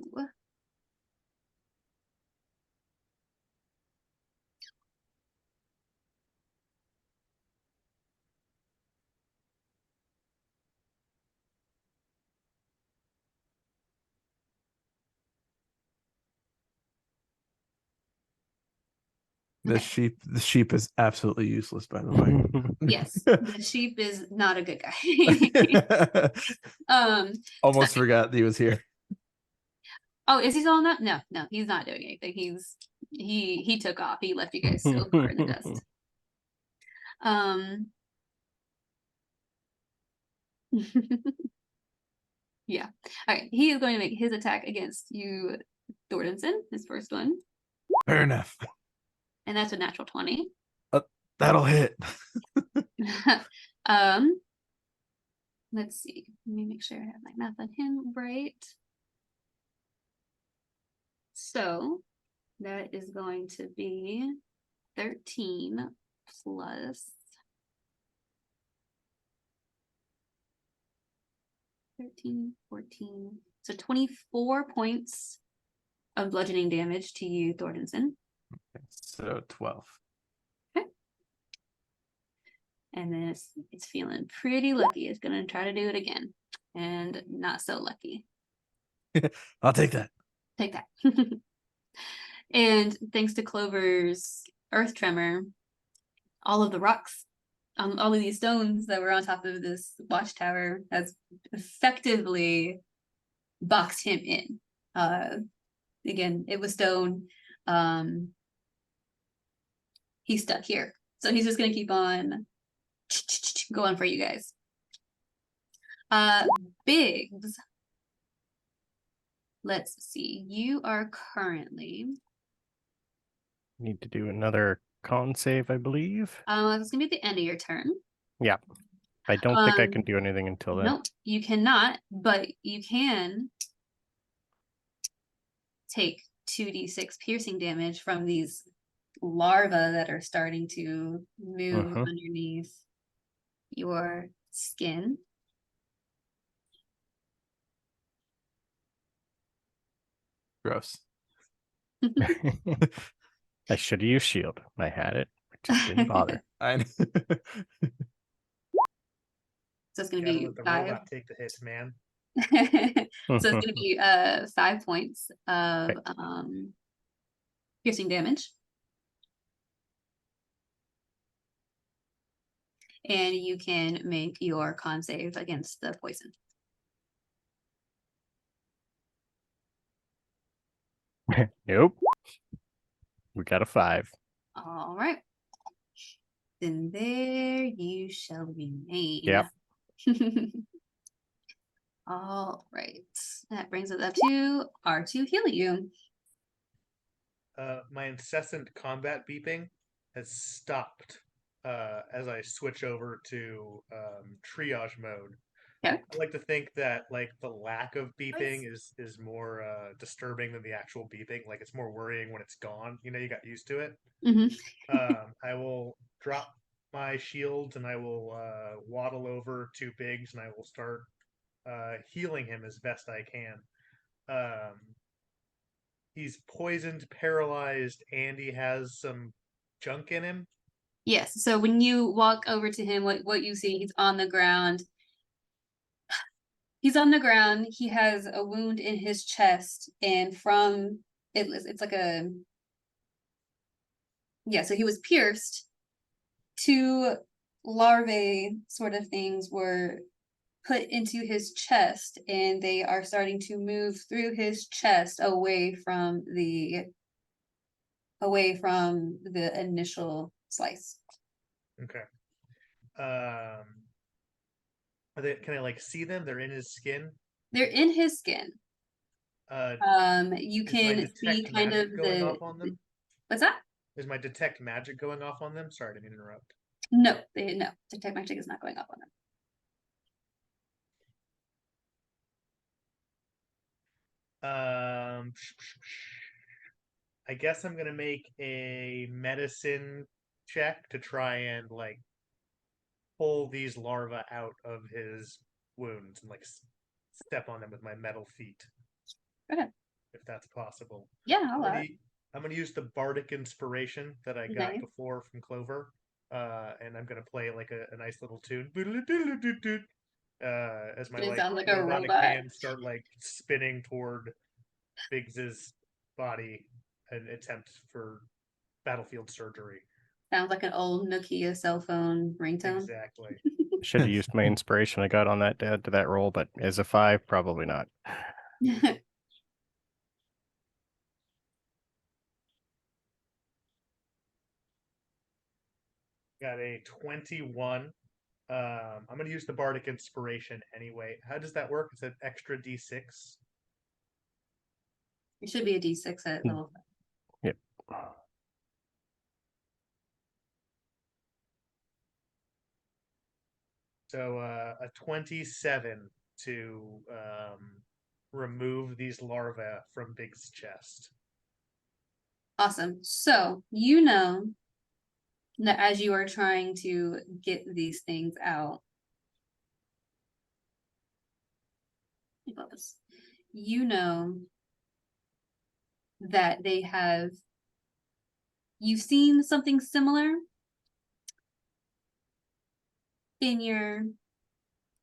The sheep is absolutely useless, by the way. yes, the sheep is not a good guy. Almost forgot that he was here. Oh, is he still on that? No, he's not doing anything. He took off. He left you guys so far in the dust. Yeah. All right. He is going to make his attack against you, Thordenson, his first one. Fair enough. And that's a natural 20. That'll hit. Let's see. Let me make sure I have my math on him right. So that is going to be 13 plus 13, 14. So 24 points of bludgeoning damage to you, Thordenson. So 12. And then it's feeling pretty lucky. It's gonna try to do it again. And not so lucky. I'll take that. Take that. And thanks to Clover's earth tremor, all of the rocks, all of these stones that were on top of this watchtower has effectively boxed him in. Again, it was stone. He's stuck here. So he's just gonna keep on going for you guys. Biggs. Let's see. You are currently Need to do another con save, I believe. it's gonna be at the end of your turn. I don't think I can do anything until then. Nope, you cannot, but you can take 2d6 piercing damage from these larvae that are starting to move underneath your skin. Gross. I should have used shield. I had it. I just didn't bother. I So it's gonna Gotta be let the 5. robot take the hits, man. So it's gonna be 5 points of piercing damage. And you can make your con save against the poison. Nope. We got a 5. All right. Then there you shall remain. Yep. All right. That brings us up to R2 heal you. My incessant combat beeping has stopped as I switch over to triage mode. Okay. I like to think that like the lack of beeping Nice. is more disturbing than the actual beeping. Like it's more worrying when it's gone. You know, you got used to it. Hmm. I will drop my shields and I will waddle over to Biggs and I will start healing him as best I can. He's poisoned, paralyzed, and he has some junk in him. Yes. So when you walk over to him, what you see, he's on the ground. He's on the ground. He has a wound in his chest, and from it's like a yeah. So he was pierced. Two larvae sort of things were put into his chest, and they are starting to move through his chest away from the initial slice. Okay. Are they? Can I like see them? They're in his skin. They're in his skin. Uh, You is my can see detect kind of magic going off on them? what's that? Is my detect magic going off on them? Sorry, I didn't interrupt. No, detect magic is not going off on them. I guess I'm gonna make a medicine check to try and like pull these larvae out of his wounds and like step on them with my metal feet. Okay. If that's possible. Yeah, I'm I'll allow it. gonna use the bardic inspiration that I got Nice. before from Clover. And I'm gonna play like a nice little tune. As my It like sounds like a robotic robot. hands start like spinning toward Biggs's body an attempt for battlefield surgery. Sounds like an old Nokia cell phone ringtone. Exactly. Should have used my inspiration I got on that to that roll, but as a 5, probably not. Got a 21. I'm gonna use the bardic inspiration anyway. How does that work? Is it extra d6? It should be a D6 at level 5. Yep. So a 27 to remove these larvae from Big's chest. Awesome. So you know that as you are trying to get these things out, you know that you've seen something similar in your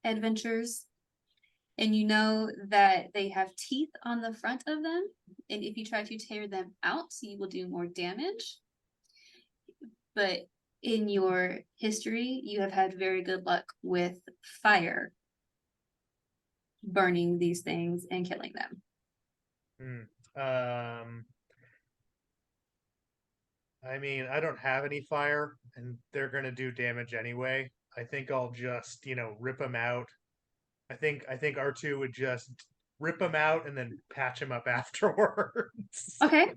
adventures, and you know that they have teeth on the front of them, and if you try to tear them out, you will do more damage. But in your history, you have had very good luck with fire burning these things and killing them. I mean, I don't have any fire, and they're gonna do damage anyway. I think I'll just, rip them out. I think R2 would just rip them out and then patch them up afterwards. Okay.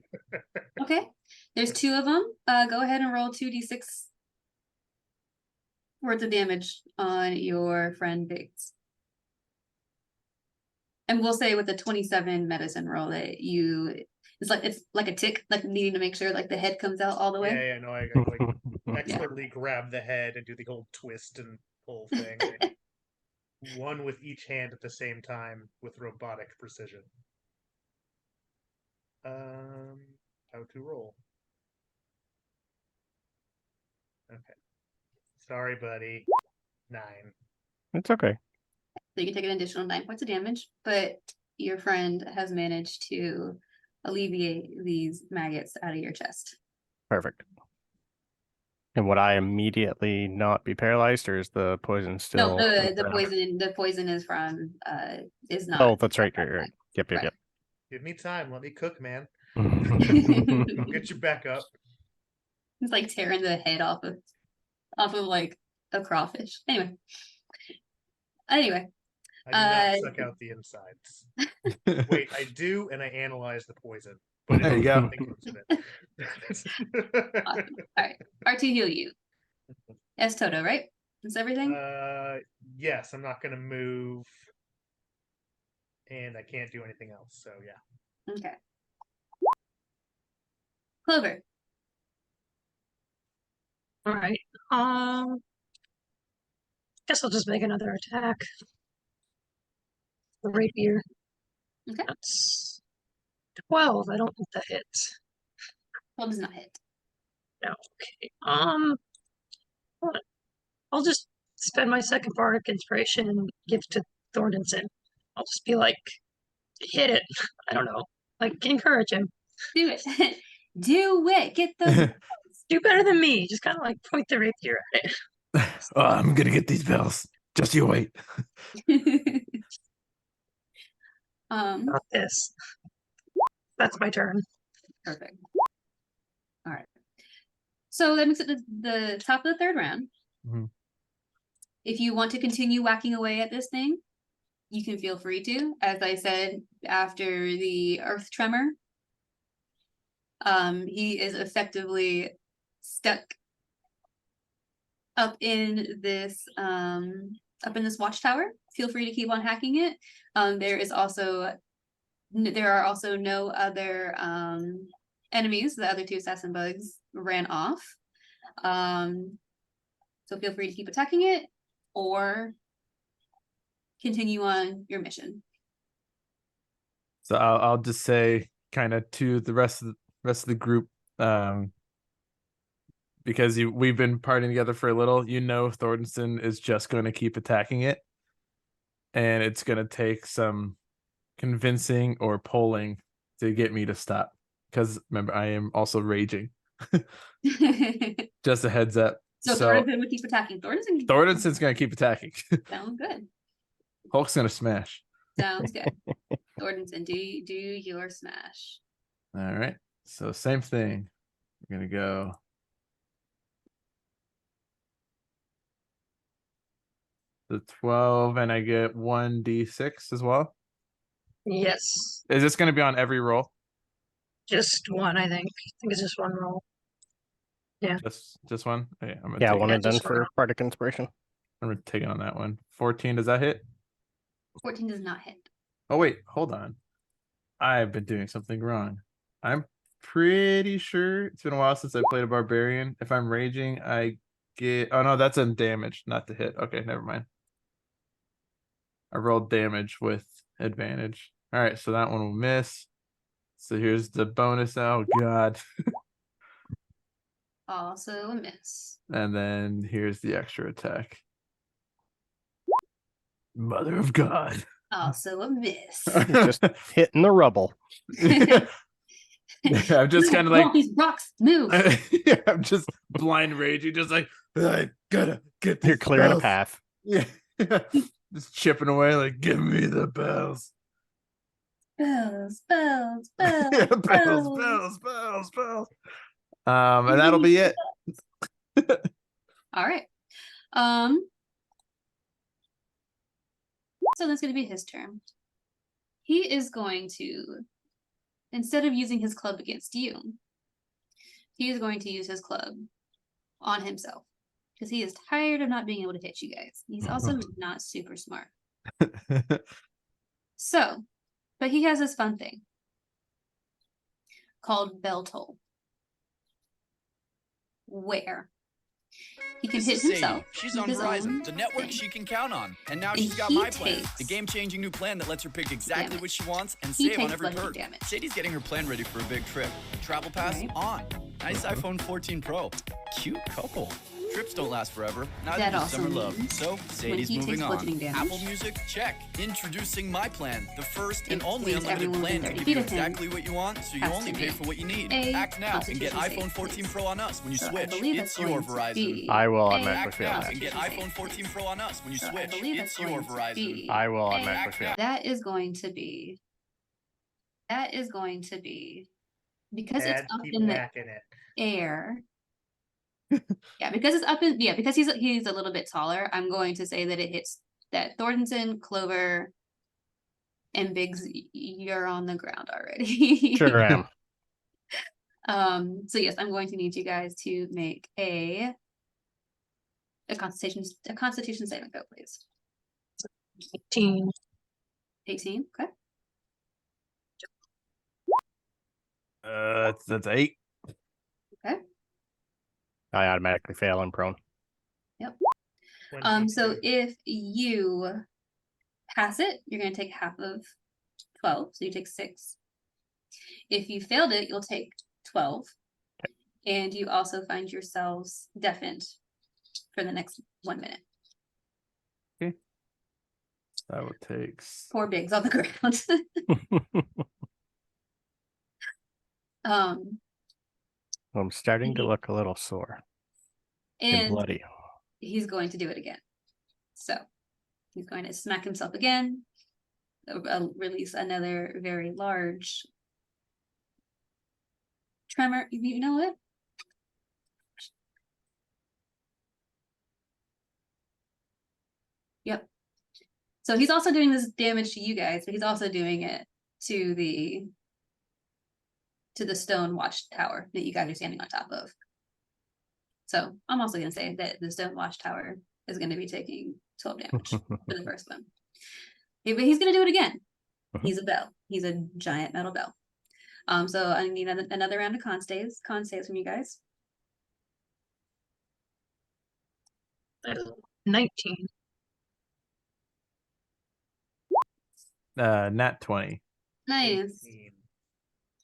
Okay. There's 2 of them. Go ahead and roll 2d6 worth of damage on your friend Biggs. And we'll say with the 27 medicine roll that it's like a tick, like needing to make sure like the head comes out all the way. Yeah, no, I like expertly grab the head and do the whole twist and pull thing. One with each hand at the same time with robotic precision. How to roll? Okay. Sorry, buddy. 9. It's okay. So you can take an additional 9 points of damage, but your friend has managed to alleviate these maggots out of your chest. Perfect. And would I immediately not be paralyzed, or is the poison still? No, the poison is from is not. Oh, that's right. Right. Yep. Right. Give me time. Let me cook, man. Yep. I'll get you back up. It's like tearing the head off of like a crawfish. Anyway. I do not suck out the insides. Wait, I do, and I analyze the poison. But There you go. Awesome. All right. R2 heal you. Yes, Toto, right? That's everything? yes, I'm not going to move, and I can't do anything else. So yeah. Okay. Clover. All right. Guess I'll just make another attack. The rapier. Okay. That's 12. I don't think that hits. 12 does not hit. No. Okay. What? I'll just spend my second bardic inspiration and give to Thorntonson. I'll just be like, hit it. I don't know. Like, encourage him. Do it. Do it. Get those. Do better than me. Just kind of like point the rapier at it. Oh, I'm gonna get these bells. Just you wait. Not this. That's my turn. Perfect. All right. So that makes it the top of the third round. Mhm. If you want to continue whacking away at this thing, you can feel free to. As I said, after the earth tremor, he is effectively stuck up in this watchtower. Feel free to keep on hacking it. There are also no other enemies. The other 2 assassin bugs ran off. So feel free to keep attacking it or continue on your mission. So I'll just say kind of to the rest of the group, because we've been partying together for a little. Thornton is just going to keep attacking it, and it's going to take some convincing or polling to get me to stop. Because remember, I am also raging. Just a heads up. So Thornton would keep attacking. Thornton's going to keep attacking. Sounds good. Hulk's going to smash. Sounds good. Thornton, do your smash. All right. So same thing. We're going to go. The 12, and I get 1d6 as well. Yes. Is this going to be on every roll? Just one, I think. I think it's just one roll. Just one? Okay, I'm gonna Yeah, take one it. and done just for one. bardic inspiration. I'm gonna take it on that one. 14, does that hit? 14 does not hit. Oh wait, hold on. I've been doing something wrong. I'm pretty sure it's been a while since I played a barbarian. If I'm raging, I get. Oh no, that's in damage, not the hit. Okay, never mind. I rolled damage with advantage. All right, so that one will miss. So here's the bonus. Oh god. Also a miss. And then here's the extra attack. Mother of God. Also a miss. Just hitting the rubble. I'm just kind of like these rocks move. I'm just blind raging, just like I gotta get these You're clearing a bells. path. Yeah. Just chipping away, like give me the bells. Bells. Yeah, bells. And that'll be it. All right. So that's going to be his turn. He is going to, instead of using his club against you, he is going to use his club on himself because he is tired of not being able to hit you guys. He's also not super smart. So, but he has this fun thing called Bell Toll, where he can This hit is Sadie. himself. She's with on his Verizon, own the network thing. she can count on. And now And she's got he my plan, the takes game-changing new plan that lets her pick exactly damage. what she wants and He save on takes every bludgeoning perk. damage. Sadie's getting her plan ready for a big trip. Travel pass Right. on. Nice iPhone 14 Pro. Cute couple. Trips don't last forever. Neither That does also summer love. means So Sadie's he takes moving on. bludgeoning damage- Apple Music, check. Introducing my plan, the first and It only means unlimited everyone plan within to 30 give you feet of him exactly what you want, so you has only to pay make for what you need. a Act now and get Constitution iPhone save, 14 please. Pro on us when you So I switch. believe It's that's your going to Verizon. be I will a unmatch with Act you on now that. and get Constitution iPhone save, 14 please. Pro on us when you So I switch. believe that's It's your going to Verizon. be I will a- unmatch with you. That is going to be. That is going to be because Dad, it's up keep in the whacking it. air. Yeah, because it's up in because he's a little bit taller. I'm going to say that it hits that Thornton, Clover, and Biggs. You're on the ground already. Sure am. So yes, I'm going to need you guys to make a constitution saving throw, please. 18. 18. Okay. That's 8. Okay. I automatically fail and prone. So 22. if you pass it, you're going to take half of 12. So you take 6. If you failed it, you'll take 12. And you also find yourselves deafened for the next 1 minute. That would take. Poor Biggs on the ground. I'm starting to Mhm. look a little sore and And bloody. he's going to do it again. So he's going to smack himself again, release another very large tremor. You know what? Yep. So he's also doing this damage to you guys, but he's also doing it to the stone watchtower that you guys are standing on top of. So I'm also going to say that the stone watchtower is going to be taking 12 damage for the first one. But he's going to do it again. He's a bell. He's a giant metal bell. So I need another round of con saves from you guys. 19. Nat 20. Nice. 18.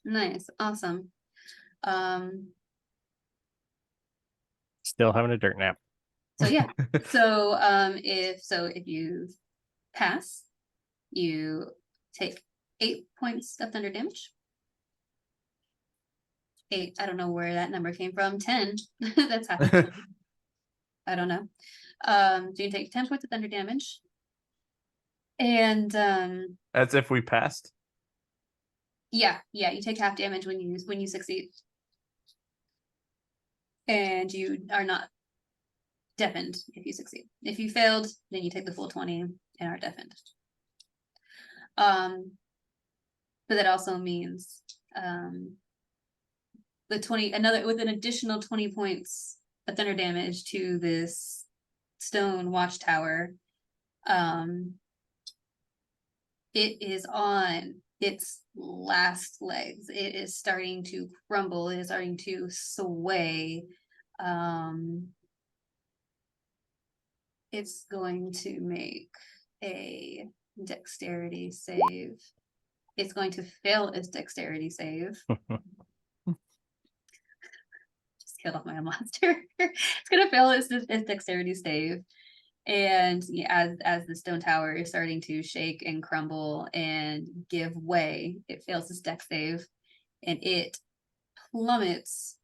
Nice. Awesome. Still having a dirt nap. So yeah. So if you pass, you take 8 points of thunder damage. 8. I don't know where that number came from. 10. That's happened. I don't know. So you take 10 points of thunder damage. And That's if we passed. yeah, you take half damage when you succeed. And you are not deafened if you succeed. If you failed, then you take the full 20 and are deafened. But that also means the 20 with an additional 20 points of thunder damage to this stone watchtower. It is on its last legs. It is starting to crumble. It is starting to sway. It's going to make a dexterity save. It's going to fail its dexterity save. Just killed off my own monster. It's going to fail its dexterity save. And yeah, as the stone tower is starting to shake and crumble and give way, it fails its dex save, and it plummets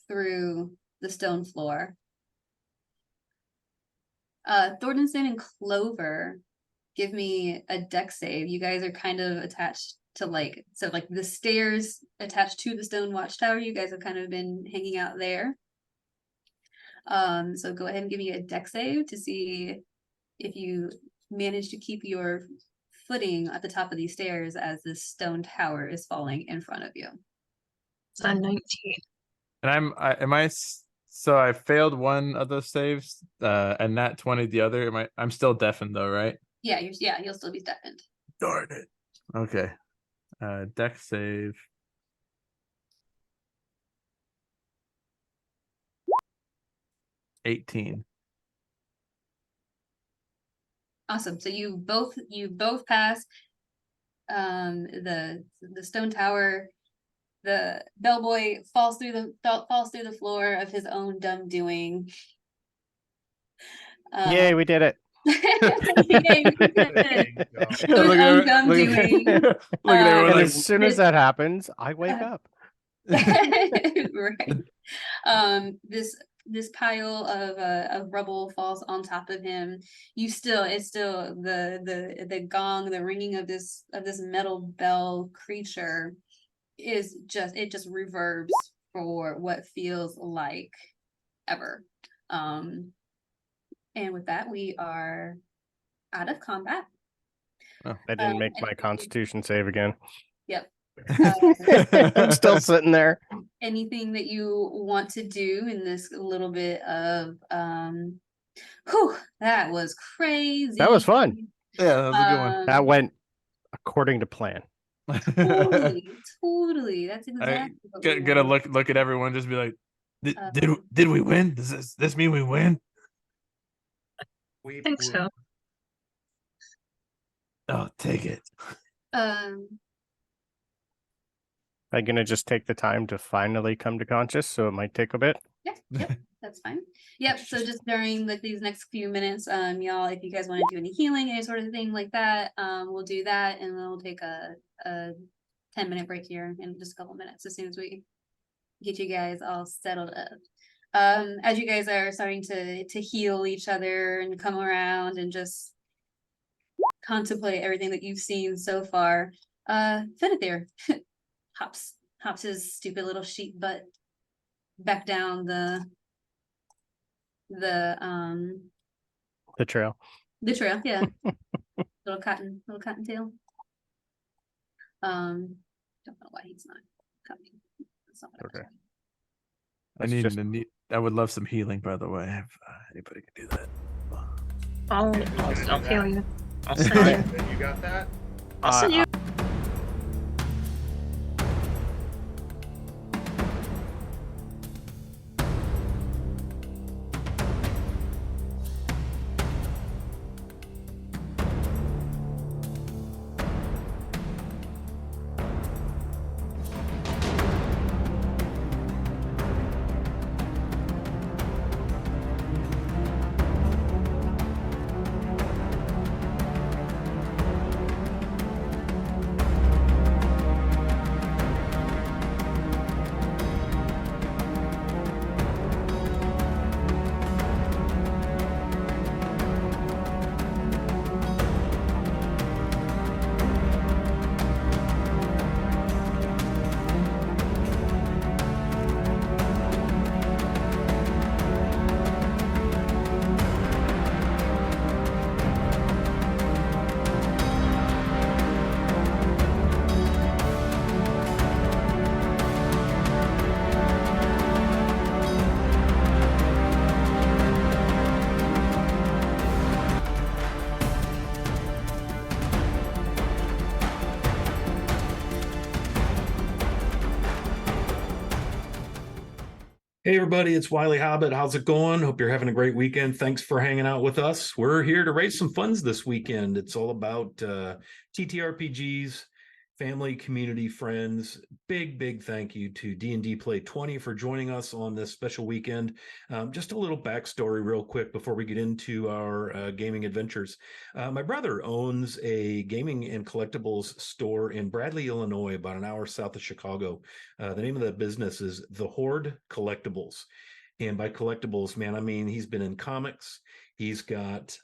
through the stone floor. Thornton and Clover, give me a dex save. You guys are kind of attached to like the stairs attached to the stone watchtower. You guys have kind of been hanging out there. So go ahead and give me a dex save to see if you manage to keep your footing at the top of these stairs as this stone tower is falling in front of you. It's a 19. And so I failed one of those saves, and Nat 20 the other. I'm still deafened though, right? Yeah, you'll still be deafened. Darn it. Okay. Dex save. $18. Awesome. So you both pass. The stone tower, the bellboy falls through the floor of his own dumb doing. Yay, we did it. Yay, we did it. Thank It was own dumb look doing. at And everyone like, as soon as that happens, I wake up. Right. This pile of rubble falls on top of him. It's still the gong, the ringing of this metal bell creature is just reverbs for what feels like ever. And with that, we are out of combat. I didn't make my constitution save again. Yep. I'm still sitting there. Anything that you want to do in this little bit of that was crazy. That was fun. Yeah, that's a good one. That went according to plan. Totally. That's exactly what we Gotta want. look at everyone, just be like, Uh, did we win? Does this mean we win? We I think so. Oh, take it. Um, I'm gonna just take the time to finally come to conscious, so it might take a bit. yep, that's fine. Yep, so just during like these next few minutes, y'all, if you guys want to do any healing, any sort of thing like that, we'll do that, and then we'll take a 10-minute break here in just a couple minutes as soon as we get you guys all settled up. As you guys are starting to heal each other and come around and just contemplate everything that you've seen so far, Fenethir hops his stupid little sheep butt back down the The trail. trail, yeah. little cottontail. Don't know why he's not coming. That's not what I was Okay. doing. That's just- I would love some healing, by the way. If anybody can do that. I'll heal you. I'll Then send you. you got that? I'll send you. Hey everybody, it's Wiley Hobbit. How's it going? Hope you're having a great weekend. Thanks for hanging out with us. We're here to raise some funds this weekend. It's all about TTRPGs, family, community, friends. Big thank you to D&D Play 20 for joining us on this special weekend. Just a little backstory real quick before we get into our gaming adventures. My brother owns a gaming and collectibles store in Bradley, Illinois, about an hour south of Chicago. The name of the business is The Horde Collectibles. And by collectibles, man, I mean, he's been in comics. He's got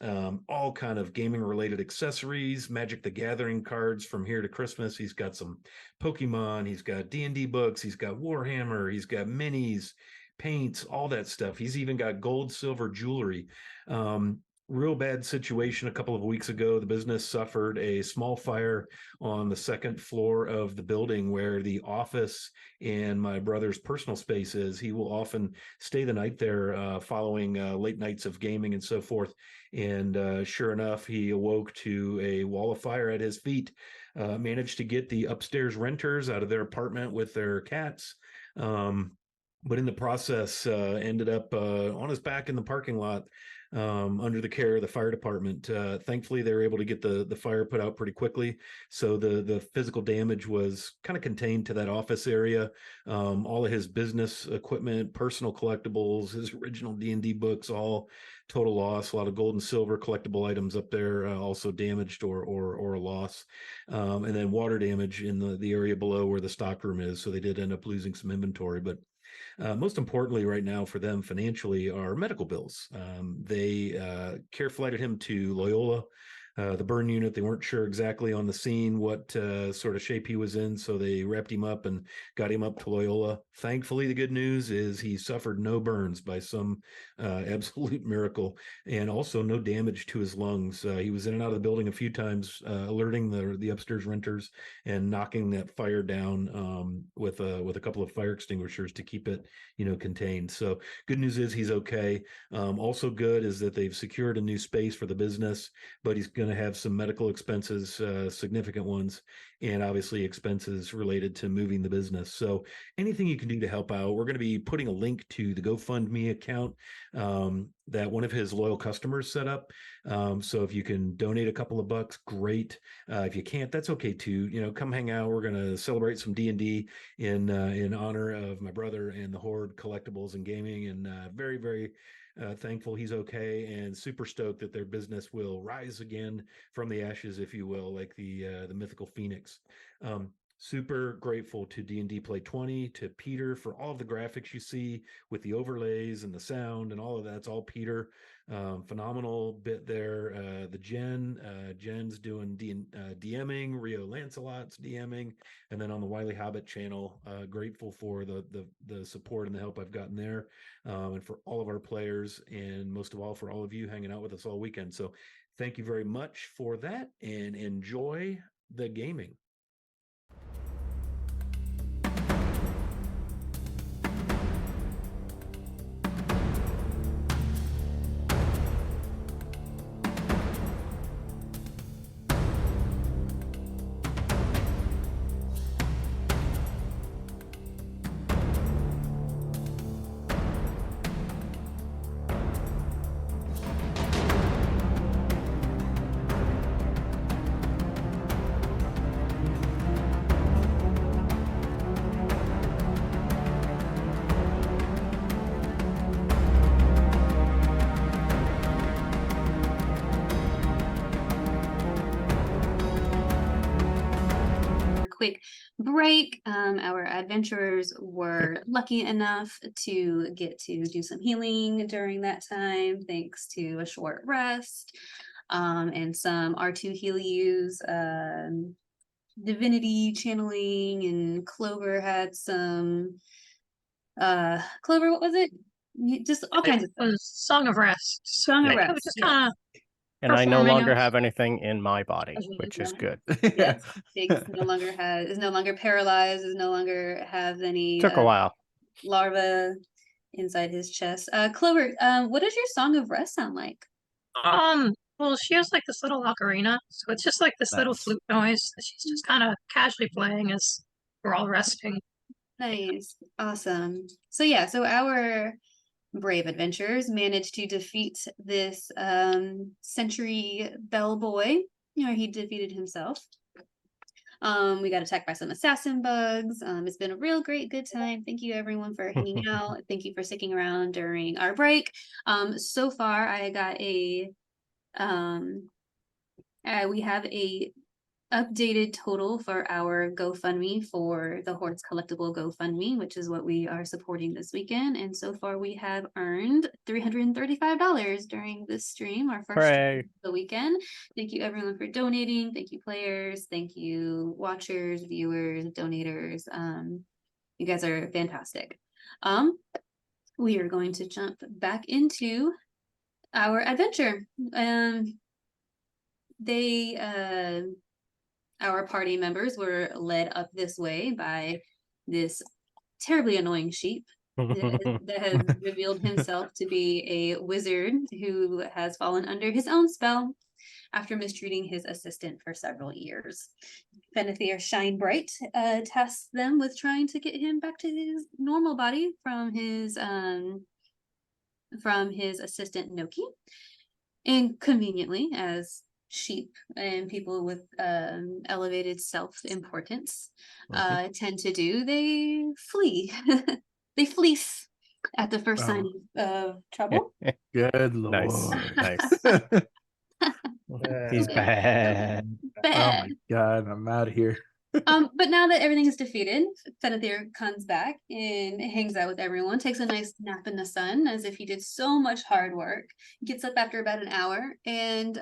all kind of gaming related accessories, Magic the Gathering cards from here to Christmas. He's got some Pokemon. He's got D&D books. He's got Warhammer. He's got minis, paints, all that stuff. He's even got gold, silver jewelry. Real bad situation a couple of weeks ago. The business suffered a small fire on the second floor of the building where the office and my brother's personal space is. He will often stay the night there following late nights of gaming and so forth. And sure enough, he awoke to a wall of fire at his feet. Managed to get the upstairs renters out of their apartment with their cats. But in the process, ended up on his back in the parking lot under the care of the fire department. Thankfully, they were able to get the fire put out pretty quickly. So the physical damage was kind of contained to that office area. All of his business equipment, personal collectibles, his original D&D books, all total loss. A lot of gold and silver collectible items up there also damaged or a loss. And then water damage in the area below where the stockroom is. So they did end up losing some inventory, but most importantly, right now for them financially are medical bills. They care flighted him to Loyola, the burn unit. They weren't sure exactly on the scene what sort of shape he was in, so they wrapped him up and got him up to Loyola. Thankfully, the good news is he suffered no burns by some absolute miracle, and also no damage to his lungs. He was in and out of the building a few times, alerting the upstairs renters and knocking that fire down with a couple of fire extinguishers to keep it, contained. So good news is he's okay. Also good is that they've secured a new space for the business, but he's going going to have some medical expenses, significant ones, and obviously expenses related to moving the business. So anything you can do to help out, we're going to be putting a link to the GoFundMe account that one of his loyal customers set up. So if you can donate a couple of bucks, great. If you can't, that's okay too. You know, come hang out. We're going to celebrate some D&D in honor of my brother and the Horde Collectibles and Gaming, and very, very thankful he's okay, and super stoked that their business will rise again from the ashes, if you will, like the mythical phoenix. Super grateful to D&D Play 20, to Peter for all of the graphics you see with the overlays and the sound and all of that's all Peter. Phenomenal bit there. The Jen's doing DMing, Rio Lancelot's DMing, and then on the Wiley Hobbit channel, grateful for the support and the help I've gotten there, and for all of our players, and most of all for all of you hanging out with us all weekend. So thank you very much for that, and enjoy the gaming. Quick break. Our adventurers were lucky enough to get to do some healing during that time, thanks to a short rest, and some R2 heal use, divinity channeling, and Clover had some Clover, what was it? Just all kinds of It stuff. was Song of Rest. Song of It Rest, was just yeah. kind of And I no performing longer of- have anything in my body, Mhm, which is no. good. Yes, Biggs is no longer paralyzed, is no longer has any Took a while. larva inside his chest. Clover, what does your Song of Rest sound like? Well, she has like this little ocarina, so it's just like this little Nice. flute noise that she's just kind of casually playing as we're all resting. Nice, awesome. So yeah, so our brave adventurers managed to defeat this century bellboy. You know, he defeated himself. We got attacked by some assassin bugs. It's been a real great good time. Thank you everyone for hanging out. Thank you for sticking around during our break. So far I got a we have a updated total for our GoFundMe for the Hordes Collectible GoFundMe, which is what we are supporting this weekend. And so far we have earned $335 during this stream, our first stream Hooray. of the weekend. Thank you everyone for donating. Thank you players. Thank you watchers, viewers, donators. You guys are fantastic. We are going to jump back into our adventure. Our party members were led up this way by this terribly annoying sheep that has revealed himself to be a wizard who has fallen under his own spell after mistreating his assistant for several years. Fenethir Shinebright tasks them with trying to get him back to his normal body from his assistant Noki. And conveniently, as sheep and people with elevated self-importance tend to do, they flee. They fleece at the first sign of trouble. Good Nice. lord. Nice. He's bad. Oh Bad. my god, I'm out of here. But now that everything is defeated, Fenethir comes back and hangs out with everyone, takes a nice nap in the sun as if he did so much hard work, gets up after about an hour, and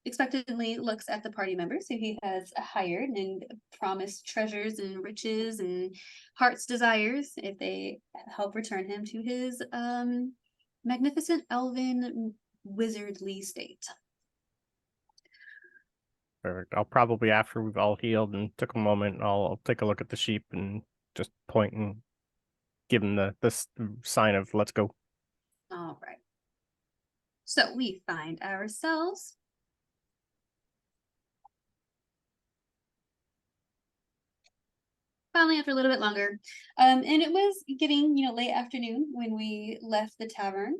expectantly looks at the party members who he has hired and promised treasures and riches and heart's desires if they help return him to his magnificent elven wizardly state. Perfect. I'll probably, after we've all healed and took a moment, I'll take a look at the sheep and just point and give him the sign of let's go. All right. So we find ourselves finally after a little bit longer. And it was getting, late afternoon when we left the tavern.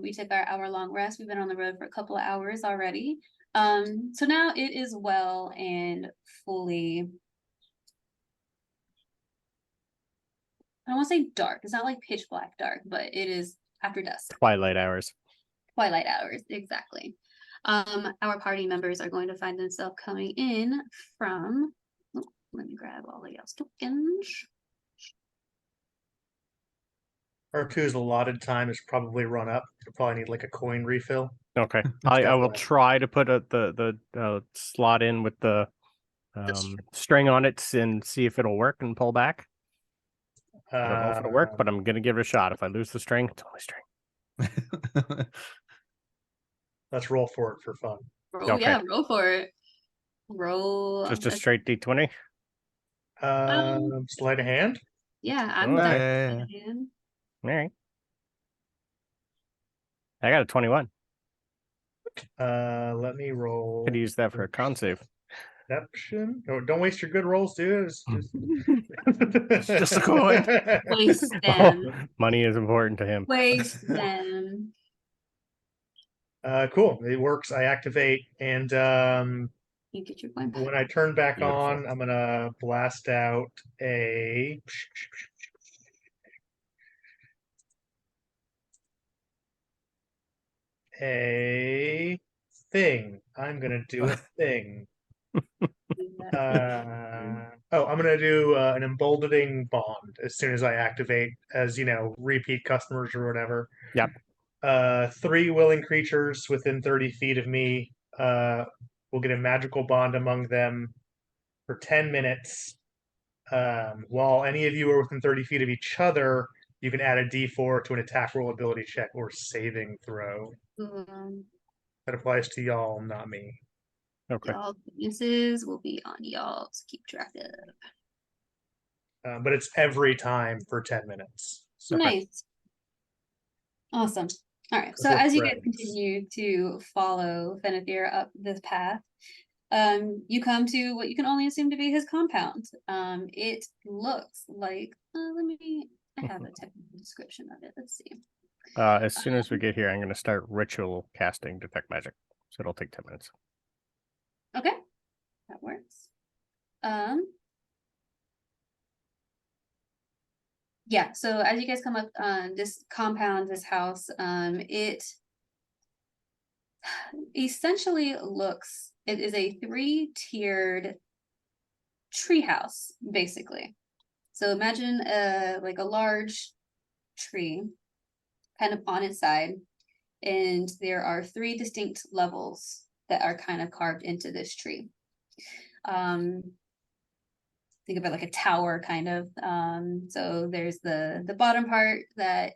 We took our hour-long rest. We've been on the road for a couple of hours already. So now it is well and fully, I don't want to say dark. It's not like pitch black dark, but it is after dusk. Twilight hours. Twilight hours, exactly. Our party members are going to find themselves coming in from, let me grab all of y'all's tokens. R2's allotted time is probably run up. You'll probably need like a coin refill. Okay. I will Definitely. try to put the slot in with the string on it and see if it'll work and pull back. I don't know if it'll work, but I'm gonna give it a shot. If I lose the string, it's only string. Let's roll for it for fun. Roll, Okay. yeah, roll for it. Roll. Just a that's- straight D20. Sleight of hand. Yeah, I'm Okay. done. Yeah. Man. All right. I got a 21. Let me roll. Could use that for a con save. Deception. Oh, don't waste your good rolls, dude. It's just a coin. Waste Oh, them. money is important to him. Waste them. Cool. It works. I activate, and You get your coin back. when I turn back Beautiful. on, I'm gonna blast out a. A thing. I'm gonna do a thing. I'm gonna do an emboldening bond as soon as I activate, as repeat customers or whatever. Yep. 3 willing creatures within 30 feet of me will get a magical bond among them for 10 minutes. While any of you are within 30 feet of each other, you can add a D4 to an attack roll, ability check, or saving throw. That applies to y'all, not me. Okay. Y'all bonuses will be on y'all to keep track of. But it's every time for 10 minutes. So Nice. Awesome. All right. So We're as you guys friends. continue to follow Fenethir up this path, you come to what you can only assume to be his compound. It looks like, I have a technical description of it. Let's see. As soon as we get here, I'm going to start ritual casting detect magic. So it'll take 10 minutes. Okay, that works. Yeah, so as you guys come up on this compound, this house, it essentially looks, it is a 3-tiered treehouse, basically. So imagine like a large tree kind of on its side, and there are 3 distinct levels that are kind of carved into this tree. Think of it like a tower, kind of. So there's the bottom part that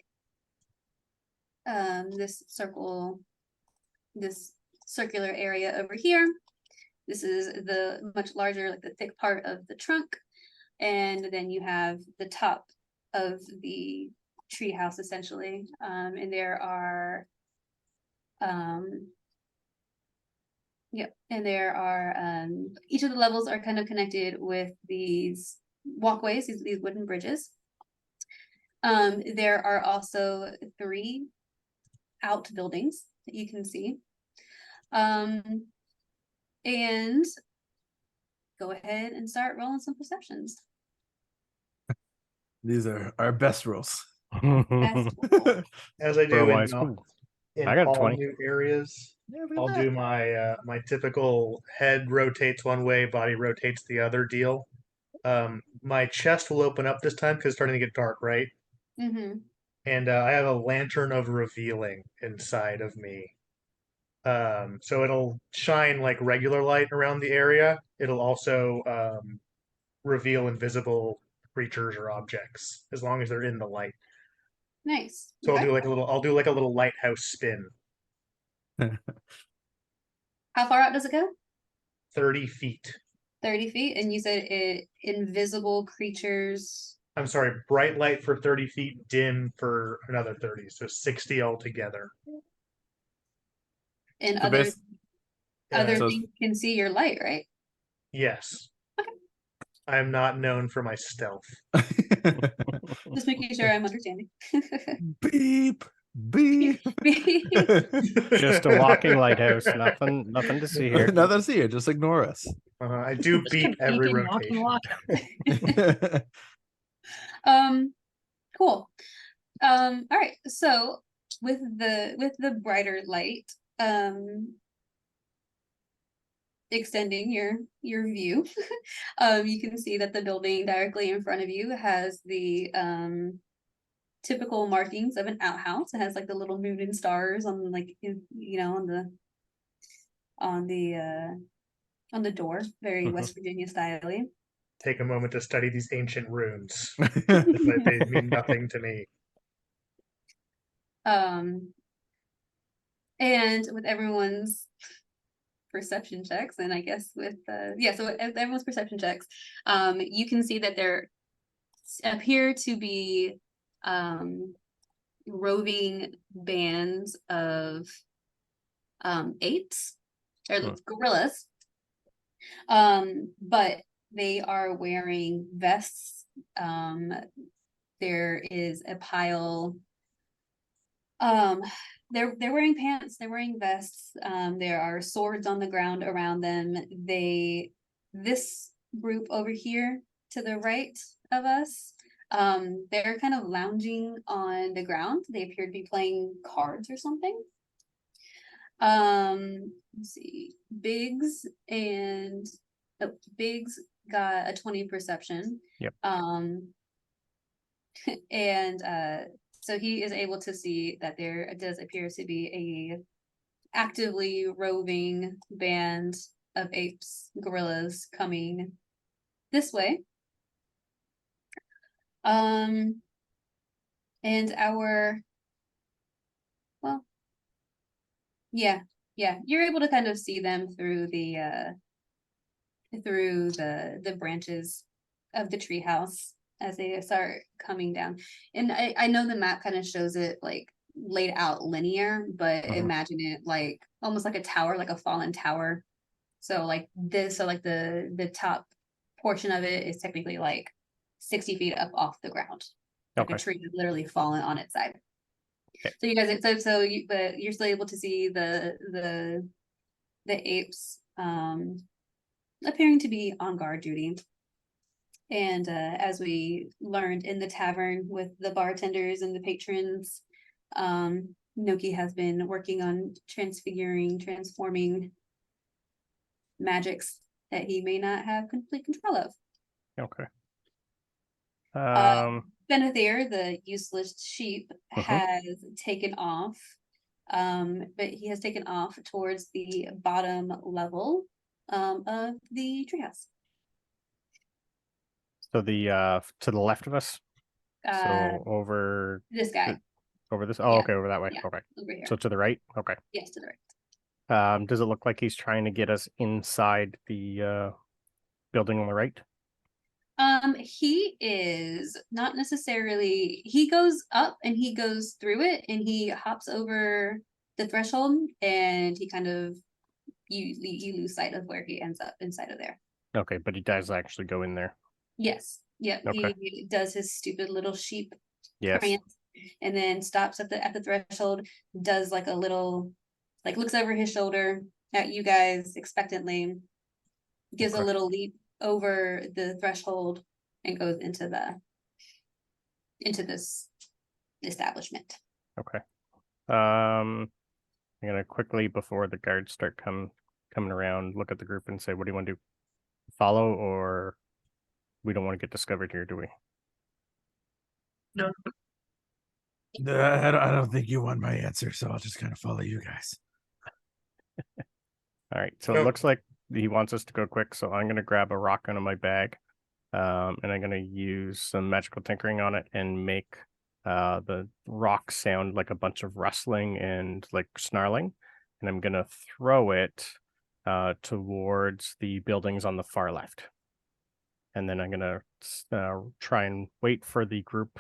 this circular area over here. This is the much larger, like the thick part of the trunk, and then you have the top of the tree house, essentially. And there are each of the levels are kind of connected with these walkways, these wooden bridges. There are also 3 outbuildings that you can see. And go ahead and start rolling some perceptions. These are our best rolls. Best roll. as I do Otherwise, in, cool. in I got a all 20. new areas, Yeah, look at I'll that. do my my typical head rotates one way, body rotates the other deal. My chest will open up this time because it's starting to get dark, right? Mm-hmm. And I have a lantern of revealing inside of me. So it'll shine like regular light around the area. It'll also reveal invisible creatures or objects as long as they're in the light. Nice. So Okay. I'll do like a little lighthouse spin. How far out does it go? 30 feet. 30 feet. And you said invisible creatures. I'm sorry, bright light for 30 feet, dim for another 30, so 60 altogether. And So other bas- other so- things can see your light, right? Yes. I'm not known for my stealth. Just making sure I'm understanding. Beep, beep. Just a walking lighthouse. Nothing to see here. Nothing to see here. Just ignore us. I do Just beat keep every beeping, walking, rotation. walking. Cool. All right. So with the brighter light, extending your view, you can see that the building directly in front of you has the typical markings of an outhouse. It has like the little moon and stars on like on the door, very Mhm. West Virginia style. Take a moment to study these ancient runes, but they mean nothing to me. And with everyone's perception checks, and I guess with so with everyone's perception checks, you can see that there appear to be roving bands of apes or gorillas, but they are wearing vests. There is a pile. They're wearing pants, they're wearing vests, there are swords on the ground around them. This group over here to the right of us, they're kind of lounging on the ground. They appear to be playing cards or something. Let's see, Biggs got a 20 perception. Yep. And so he is able to see that there does appear to be a actively roving band of apes, gorillas coming this way. And you're able to kind of see them through the branches of the treehouse as they start coming down. And I know the map kind of shows it like laid out linear, but imagine it like almost like a tower, like a fallen tower. So like the top portion of it is technically like 60 feet up off the ground. Like a tree has literally fallen on its side. Okay. So you guys, but you're still able to see the apes appearing to be on guard duty. And as we learned in the tavern with the bartenders and the patrons, Noki has been working on transforming magics that he may not have complete control of. Okay. Benethir, the useless sheep, has taken off, but he has taken off towards the bottom level of the treehouse. So the to the left of us. So over This guy. Over this. Oh, Yeah. okay, over that way. Yeah. Okay. Over here. So to the right. Okay. Yes, to the right. Does it look like he's trying to get us inside the building on the right? He is not necessarily, he goes up and he goes through it and he hops over the threshold and he kind of, you lose sight of where he ends up inside of there. Okay, but he does actually go in there. Yes. Yep. Okay. He does his stupid little sheep Yes. prance and then stops at the threshold, does like a little, like looks over his shoulder at you guys expectantly, gives a Okay. little leap over the threshold and goes into this establishment. Okay. I'm gonna quickly, before the guards start coming around, look at the group and say, what do you want to do? Follow, or we don't want to get discovered here, do we? No. I don't think you want my answer, so I'll just kind of follow you guys. All right. So No. it looks like he wants us to go quick. So I'm gonna grab a rock out of my bag, and I'm gonna use some magical tinkering on it and make the rock sound like a bunch of rustling and like snarling, and I'm gonna throw it towards the buildings on the far left, and then I'm gonna try and wait for the group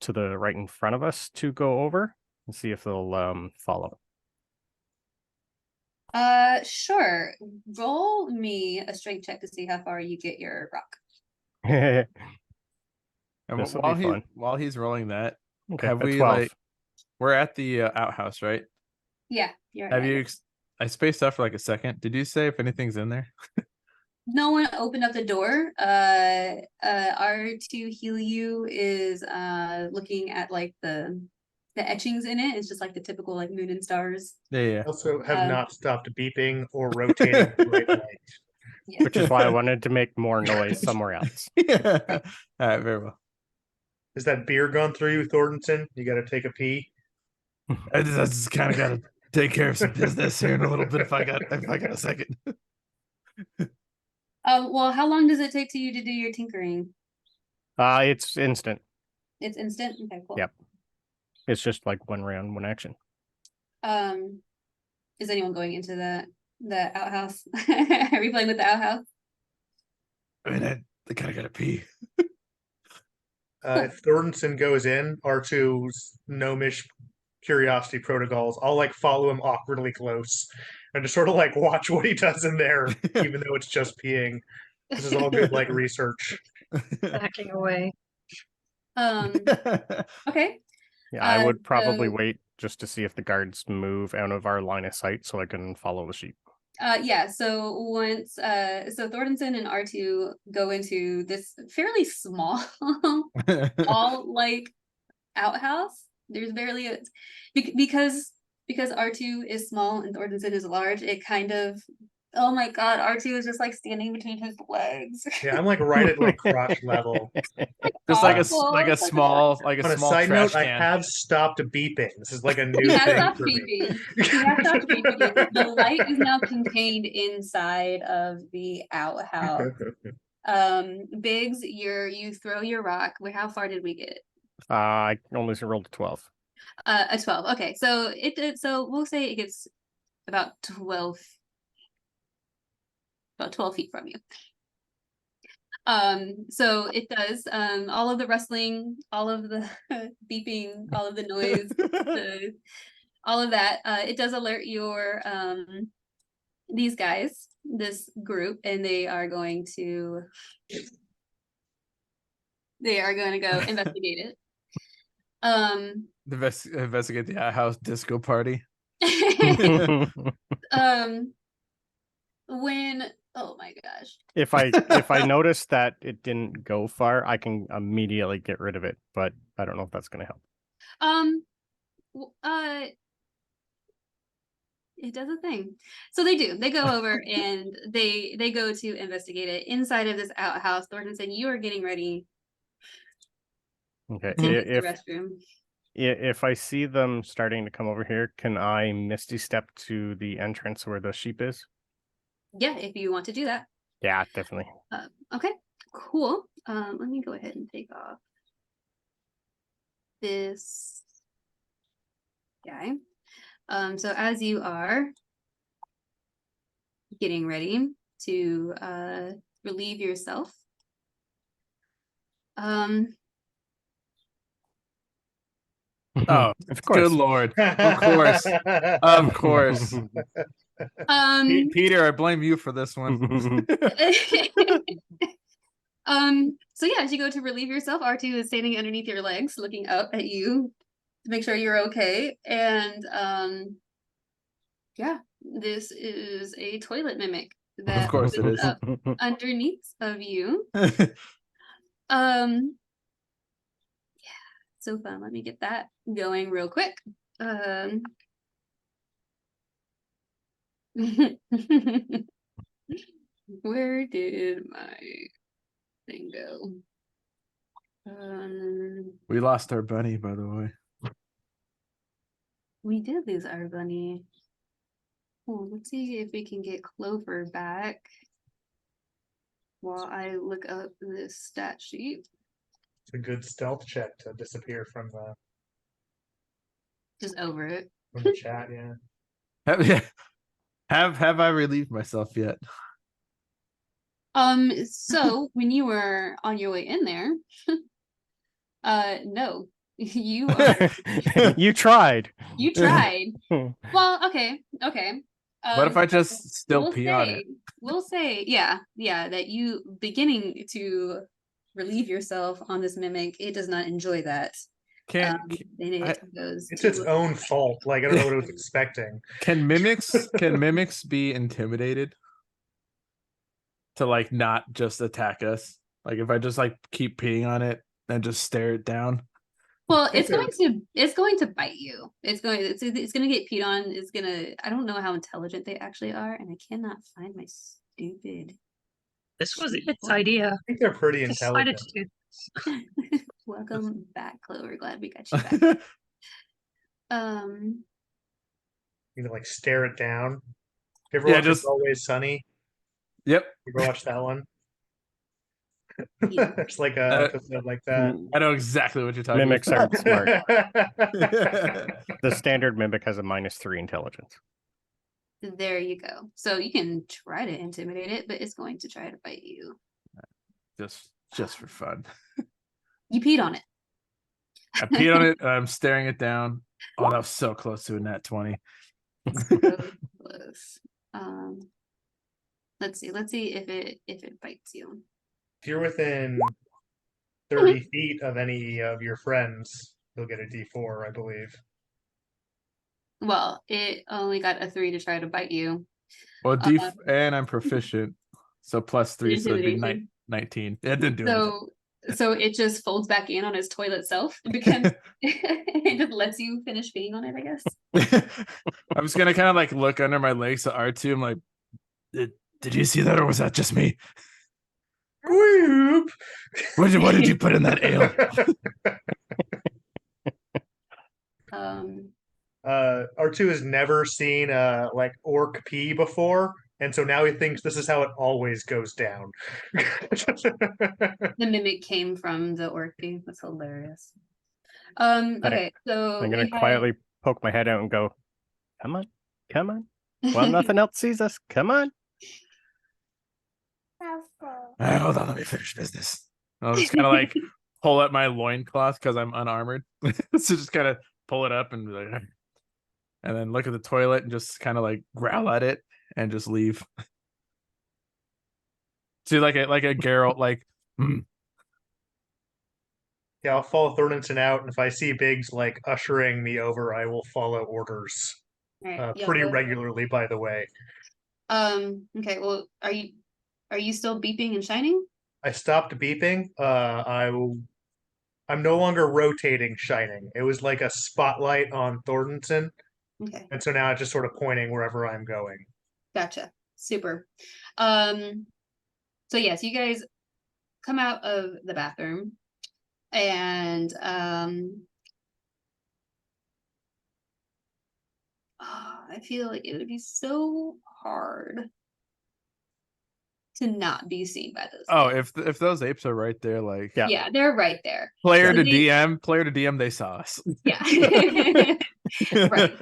to the right in front of us to go over and see if they'll follow. Sure. Roll me a strength check to see how far you get your rock. And This'll be fun. while he's rolling that, Okay, have a we 12. like we're at the outhouse, right? Yeah, you're Have right. you? I spaced out for like a second. Did you say if anything's in there? No one opened up the door. R2 Heliu is looking at like the etchings in it. It's just like the typical like moon and stars. Yeah, Also have Um, not stopped beeping or rotating the right way. Yeah. Which is why I wanted to make more noise somewhere else. yeah. All right, very well. Is that beer gone through you, Thornton? You got to take a pee. I just kind of got to take care of some business here in a little bit if I got a second. Well, how long does it take to you to do your tinkering? It's instant. It's instant. Okay, cool. Yep. It's just like one round, one action. Is anyone going into the outhouse? Are we playing with the outhouse? I mean, I kind of got to pee. If Thornton goes in, R2's gnomish curiosity protocols, I'll like follow him awkwardly close and just sort of like watch what he does in there, even though it's just peeing. This is all good like research. Backing away. Okay. Yeah, I would probably so- wait just to see if the guards move out of our line of sight so I can follow the sheep. Yeah, so once so Thornton and R2 go into this fairly small all like outhouse. There's barely a because R2 is small and Thornton is large, it kind of, oh my god, R2 is just like standing between his legs. Yeah, I'm like right at like crotch level. Just like a Awful. like a It's like small like a On a small side trash note, I can. have stopped beeping. This is like a new He has thing stopped for me. beeping. He has stopped beeping. The light is now contained inside of the outhouse. Biggs, you throw your rock. How far did we get? I only rolled a 12. A 12. Okay, so so we'll say it gets about 12 feet from you. So it does all of the rustling, all of the beeping, all of the noise, all of that. It does alert your these guys, this group, and they are going to go investigate it. Investigate the outhouse disco party. When, oh my gosh. If I notice that it didn't go far, I can immediately get rid of it, but I don't know if that's going to help. It does a thing. So they do. They go over and they go to investigate it inside of this outhouse. Thornton said, "You are getting ready Okay. to use the restroom." If I see them starting to come over here, can I misty step to the entrance where the sheep is? Yeah, if you want to do that. Yeah, definitely. Okay, cool. Let me go ahead and take off this guy. So as you are getting ready to relieve yourself, Oh, Of course. good lord! Of course, of course. Peter, I blame you for this one. So yeah, as you go to relieve yourself, R2 is standing underneath your legs, looking up at you to make sure you're okay. And yeah, this is a toilet mimic that Of course it opens is. up underneath of you. So fun. Let me get that going real quick. Where did my thing go? We lost our bunny, by the way. We did lose our bunny. Oh, let's see if we can get Clover back while I look up this stat sheet. It's a good stealth check to disappear from the Just over it. chat. Yeah. Have I relieved myself yet? So when you were on your way in there, no, you You tried. you tried. Well, okay. What if I So just still pee on it? we'll say, yeah, that you beginning to relieve yourself on this mimic, it does not enjoy that. Can't Then I- it goes It's to its own fault. Like I don't know what it was expecting. can mimics be intimidated to like not just attack us? Like if I just like keep peeing on it and just stare it down. Well, think it's going to bite you. It's going to get peed on. It's gonna, I don't know how intelligent they actually are, and I cannot find my stupid. This was sheet. its idea. I think they're pretty Decided intelligent. to do. Welcome back, Clover. Glad we got you back. You can like stare it down. You ever Yeah, watch just- It's Always Sunny? Yep. You ever watch that one? Yeah. It's like a Uh, episode like that. I know exactly what you're talking Mimics about. are smart. The standard mimic has a -3 intelligence. There you go. So you can try to intimidate it, but it's going to try to bite you. just for fun. You peed on it. I peed on it. I'm staring it down. Oh, that was so close to a nat 20. So close. Let's see if it bites you. If you're within 30 feet of any of your friends, you'll get a D4, I believe. Well, it only got a 3 to try to bite you. Well, and I'm proficient, so +3, so it'd be Intimidation. 19. It didn't do anything. So it just folds back in on its toilet self and becomes it just lets you finish being on it, I guess. I'm just gonna kind of like look under my legs to R2. I'm like, did you see that, or was that just me? Whoop! What did you put in that ale? R2 has never seen like orc pee before, and so now he thinks this is how it always goes down. The mimic came from the orc. That's hilarious. Okay, so I'm gonna we had- quietly poke my head out and go, "Come on, come on." Well, nothing else sees us. Come on. Hold on, let me finish business. I'll just kind of like pull up my loincloth because I'm unarmored. So just kind of pull it up and be like, and then look at the toilet and just kind of like growl at it and just leave. See, like a Geralt, like, Yeah, I'll follow Thornton out, and if I see Biggs like ushering me over, I will follow orders. All right, yeah, Pretty well, regularly, by the way. Okay, well, are you still beeping and shining? I stopped beeping. I'm no longer rotating shining. It was like a spotlight on Thornton, Okay, and so now it's just sort of pointing wherever I'm going. gotcha. Super. So yes, you guys come out of the bathroom and I feel like it would be so hard to not be seen by those. oh, kids. if those apes are right there, like, Yeah. Yeah, they're right there. player So to they- DM, they saw us. Yeah. Right.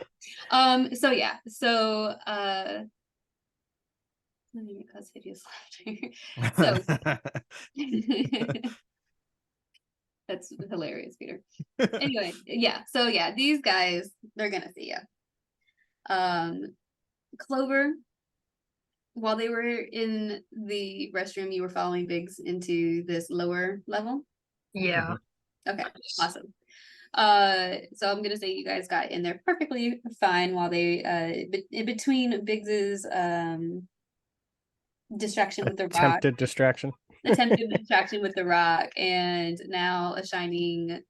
So yeah. So let me cause hideous laughter. So that's hilarious, Peter. Anyway, yeah. So yeah, these guys, they're gonna see you. Clover, while they were in the restroom, you were following Biggs into this lower level. Yeah. Okay, awesome. So I'm gonna say you guys got in there perfectly fine while they in between Biggs's distraction with the rock, Attempted distraction. attempted distraction with the rock, and now a shining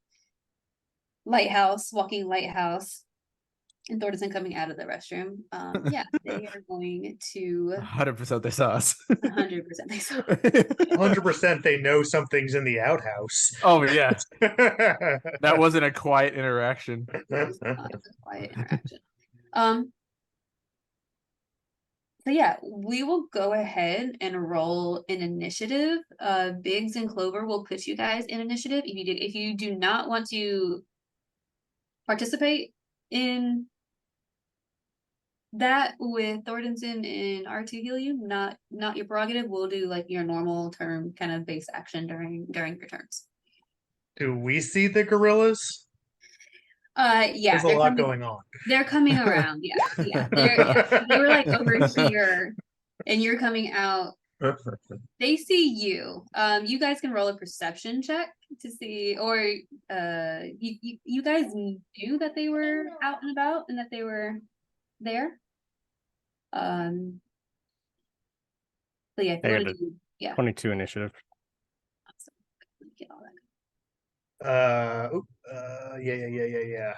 walking lighthouse, and Thornton coming out of the restroom. Yeah, they are going to 100% they saw us. 100% they saw. 100% they know something's in the outhouse. Oh yeah, that wasn't a quiet interaction. It's not a quiet interaction. So yeah, we will go ahead and roll an initiative. Biggs and Clover will put you guys in initiative. If you do not want to participate in that with Thornton and R2 heal you, not your prerogative. We'll do like your normal turn kind of base action during your turns. Do we see the gorillas? Yeah, There's a they're lot coming, going on. they're coming around. Yeah, yeah. They were like over here, and you're coming out. They see you. You guys can roll a perception check to see, or you guys knew that they were out and about and that they were there. But yeah, if you I want got to do, yeah. 22 initiative. Awesome. Get all that. Yeah.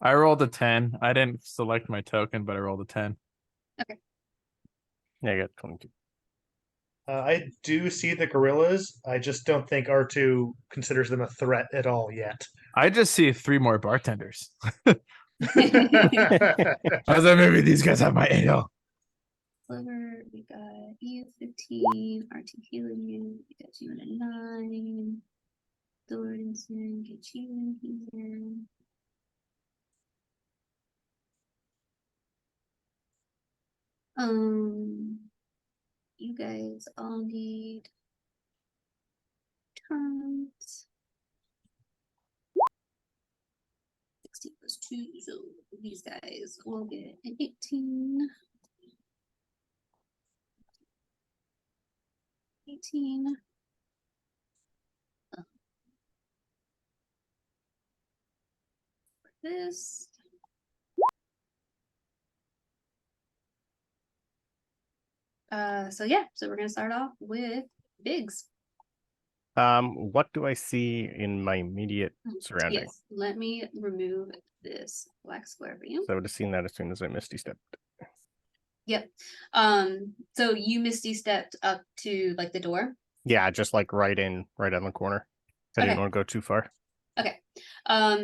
I rolled a 10. I didn't select my token, but I rolled a 10. Yeah, I got 22. I do see the gorillas. I just don't think R2 considers them a threat at all yet. I just see 3 more bartenders. That's I was like, maybe these guys have my ale. Sliver, we got you 15, RT healing you, we got you in a 9. Dordanson, get you in here. You guys all need turns. 16 plus 2, so these guys will get an 18. 18. This. So yeah, so we're gonna start off with Biggs. What do I see in my immediate surrounding? Yes, let me remove this black square for you. So I would have seen that as soon as I misty stepped. Yep. So you misty stepped up to like the door. Yeah, just like right on the corner. I didn't Okay. want to go too far. Okay.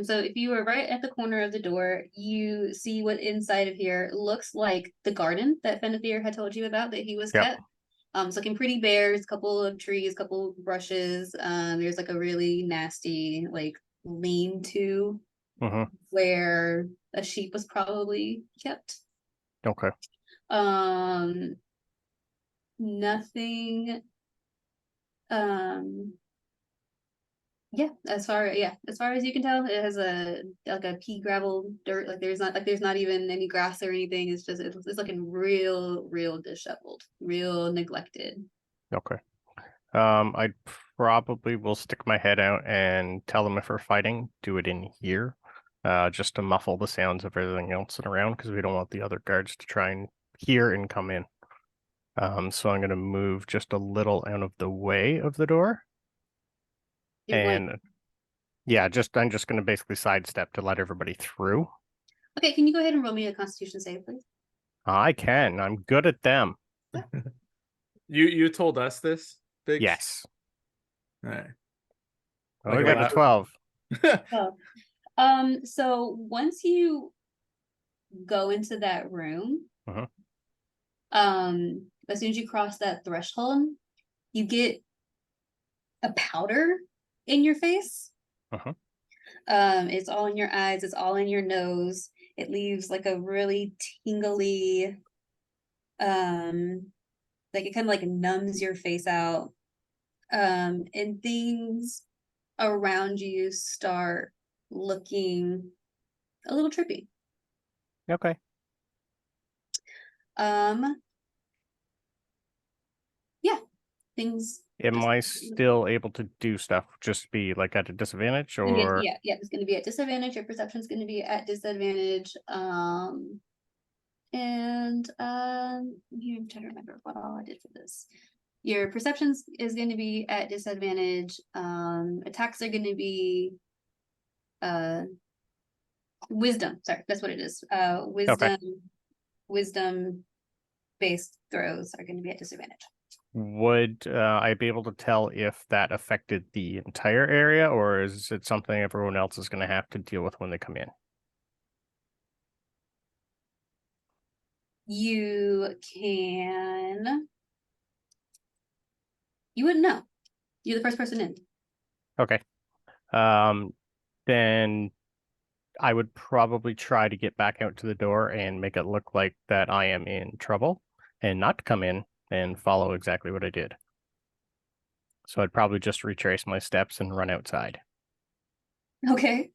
So if you were right at the corner of the door, you see what inside of here looks like the garden that Fenethir had told you about that he was Yep. kept. It's looking pretty bare. There's a couple of trees, couple of brushes. There's like a really nasty like lean-to Mm-hmm. where a sheep was probably kept. Okay. Nothing. Yeah, as far as you can tell, it has a pea gravel dirt. Like there's not even any grass or anything. It's just it's looking real disheveled, real neglected. Okay. I probably will stick my head out and tell them if we're fighting, do it in here, just to muffle the sounds of everything else around because we don't want the other guards to try and hear and come in. So I'm gonna move just a little out of the way of the door. And yeah, I'm just gonna basically sidestep to let everybody through. Okay, can you go ahead and roll me a Constitution save, please? I can. I'm good at them. You told us this, Biggs? Yes. All right. Oh, we Like got a a 12. So once you go into that room, Mhm. as soon as you cross that threshold, you get a powder in your face. Uh-huh. It's all in your eyes, it's all in your nose. It leaves like a really tingly, like it kind of like numbs your face out. And things around you start looking a little trippy. Okay. Yeah, things. Am I still able to do stuff? Just be like at a disadvantage, or Yeah, it's going to be at disadvantage. Your perception's going to be at disadvantage. I'm trying to remember what all I did for this. Your perceptions is going to be at disadvantage. Attacks are going to be wisdom. Sorry, that's what it is. Wisdom based throws are going to be at disadvantage. would I be able to tell if that affected the entire area, or is it something everyone else is going to have to deal with when they come in? You wouldn't know. You're the first person in. Okay. Then I would probably try to get back out to the door and make it look like that I am in trouble and not come in and follow exactly what I did. So I'd probably just retrace my steps and run outside. Okay.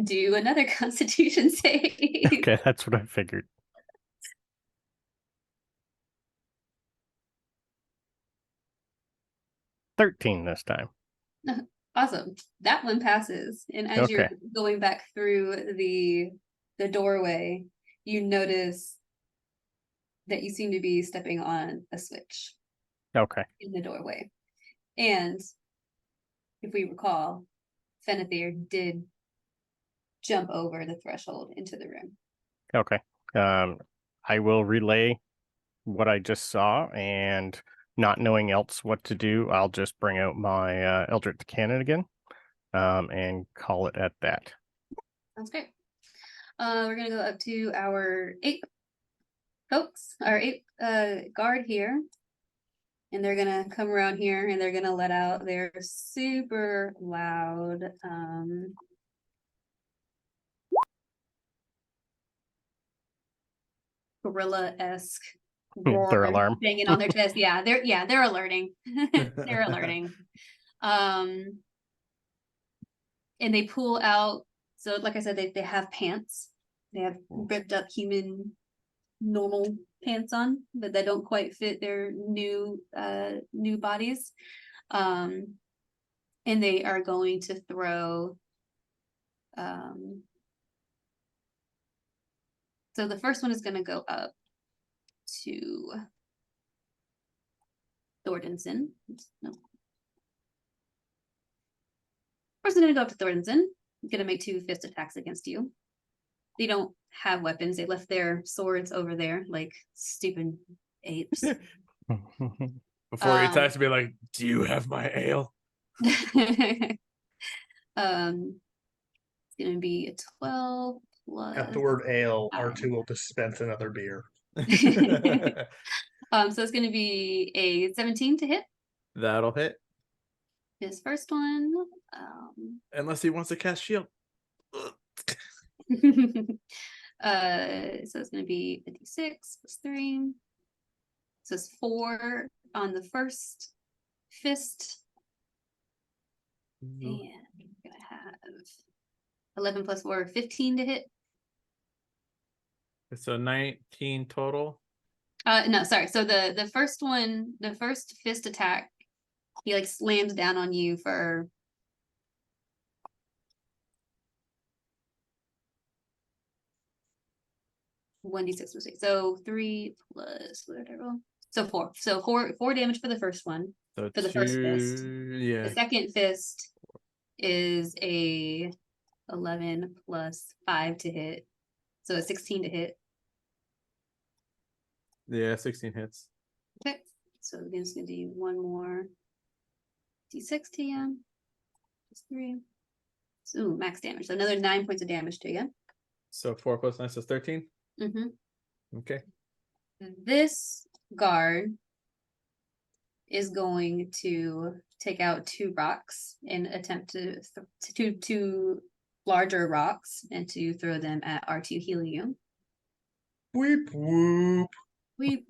Do another Constitution save. Okay, that's what I figured. $13 this time. Awesome. That one passes. And as you're Okay. going back through the doorway, you notice that you seem to be stepping on a switch Okay. in the doorway. And if we recall, Fenethir did jump over the threshold into the room. Okay. I will relay what I just saw, and not knowing else what to do, I'll just bring out my Eldritch Cannon again, and call it at that. Sounds great. We're gonna go up to our 8 folks, our 8 guard here. And they're gonna come around here and they're gonna let out their super loud gorilla-esque roar Their alarm. banging on their chest. Yeah, they're alerting. They're alerting. And they pull out, so like I said, they have pants. They have ripped up human normal pants on, but they don't quite fit their new bodies. And they are going to throw so the first one is going to go up to Thordenson. No. First, I'm going to go up to Thordenson. I'm going to make 2 fist attacks against you. They don't have weapons. They left their swords over there like stupid apes. Before he attacks, be like, "Do you have my ale?" It's going to be a 12 plus. At the word ale, R2 will dispense another beer. So it's going to be a 17 to hit. That'll hit. This first one. Unless he wants to cast shield. So it's going to be 56 plus 3. So it's 4 on the first fist. And we're going to have 11 plus 4, 15 to hit. So 19 total. No, sorry. So the first one, the first fist attack, he like slams down on you for 1d6 plus 8. So 3 plus whatever. So 4. So 4 damage for the first one. So For the first fist. Yeah. The second fist is a 11 plus 5 to hit. So a 16 to hit. Yeah, 16 hits. Okay. So again, it's gonna do 1 more d6 to you. Just 3. So ooh, max damage. So another 9 points of damage to you. So 4 plus 9 is 13. Mm-hmm. Okay. This guard is going to take out 2 rocks and attempt to two larger rocks and to throw them at R2 Helium. Weep whoop. We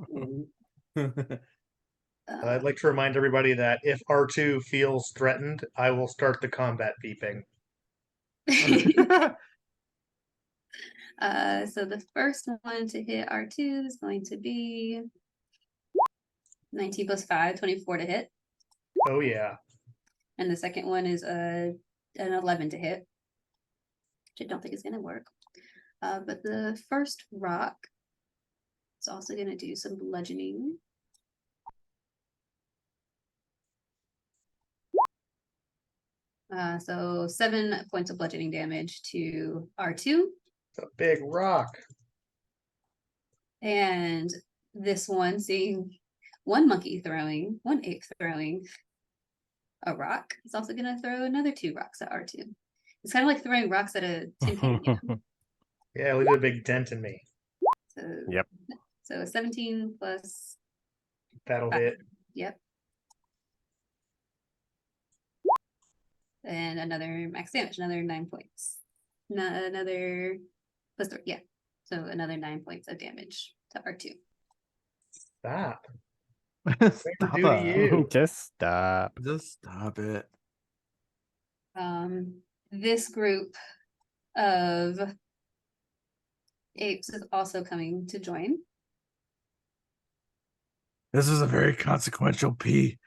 I'd like to remind everybody that if R2 feels threatened, I will start the combat beeping. so the first one to hit R2 is going to be 19 plus 5, 24 to hit. Oh yeah. And the second one is an 11 to hit, which I don't think is going to work. But the first rock is also going to do some bludgeoning. So 7 points of bludgeoning damage to R2. It's a big rock. And this one, seeing one ape throwing a rock, is also going to throw another 2 rocks at R2. It's kind of like throwing rocks at a tin can. You know? Yeah, leave a big dent in me. So, Yep. So 17 plus. That'll 5. hit. Yep. and another max damage, another 9 points. Another plus 3, yeah. So another 9 points of damage to R2. Stop. Stop do to it. you? Just stop. Just stop it. This group of apes is also coming to join. This is a very consequential pee.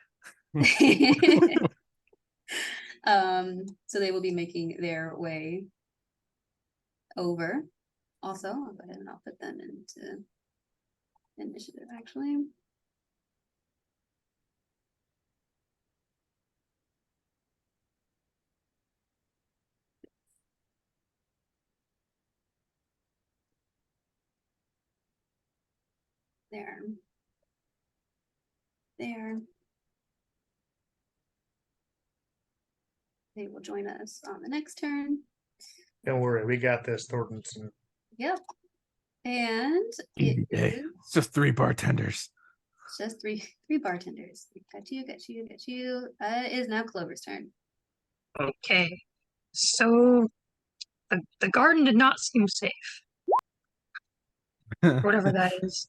So they will be making their way over. Also, I'll go ahead and I'll put them into initiative actually. There. There. They will join us on the next turn. Don't worry, we got this, Thornton. Yep. And Easy it day. is It's just 3 bartenders. just three bartenders. Got you. It is now Clover's turn. Okay. So the garden did not seem safe. Whatever that is.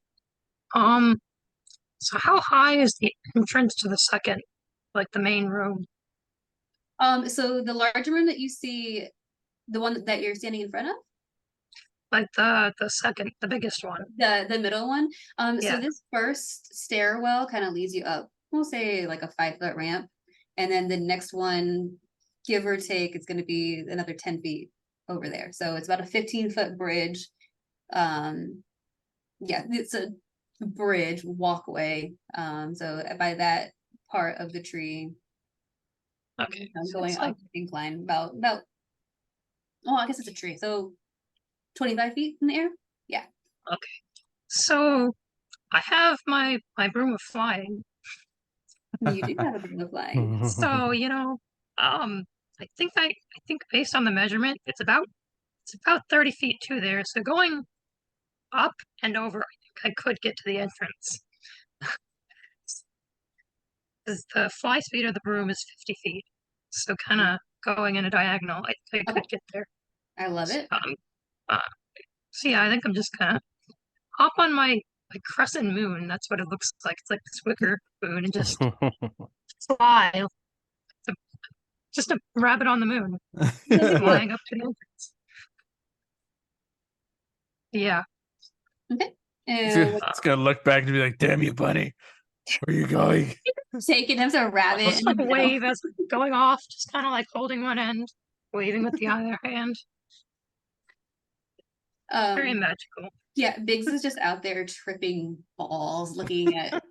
So how high is the entrance to the second, like the main room? So the larger room that you see, the one that you're standing in front of, Like the second, the biggest one. the middle one. Yeah. So this first stairwell kind of leads you up, we'll say like a 5-foot ramp, and then the next one, give or take, it's going to be another 10 feet over there. So it's about a 15-foot bridge. Yeah, it's a bridge walkway. So by that part of the tree, Okay. So going it's up like, the incline about. Oh, I guess it's a tree. So 25 feet in the air. Yeah. so I have my broom of flying. You do have a bit of flying. So, I think based on the measurement, it's about 30 feet to there. So going up and over, I think I could get to the entrance. Because the fly speed of the broom is 50 feet. So kind of going in a diagonal, I think I Okay. could get there. I love it. So yeah, I think I'm just gonna hop on my crescent moon. That's what it looks like. It's like this wicker moon and just fly. Just a rabbit on the moon, flying up to the entrance. Yeah. Okay. It's And gonna, it's gonna look back and be like, damn you, buddy. Where are you going? taking him to a rabbit. Just in the like middle. wave as going off, just kind of like holding one end, waving with the other hand. Very magical. Yeah, Biggs is just out there tripping balls, looking at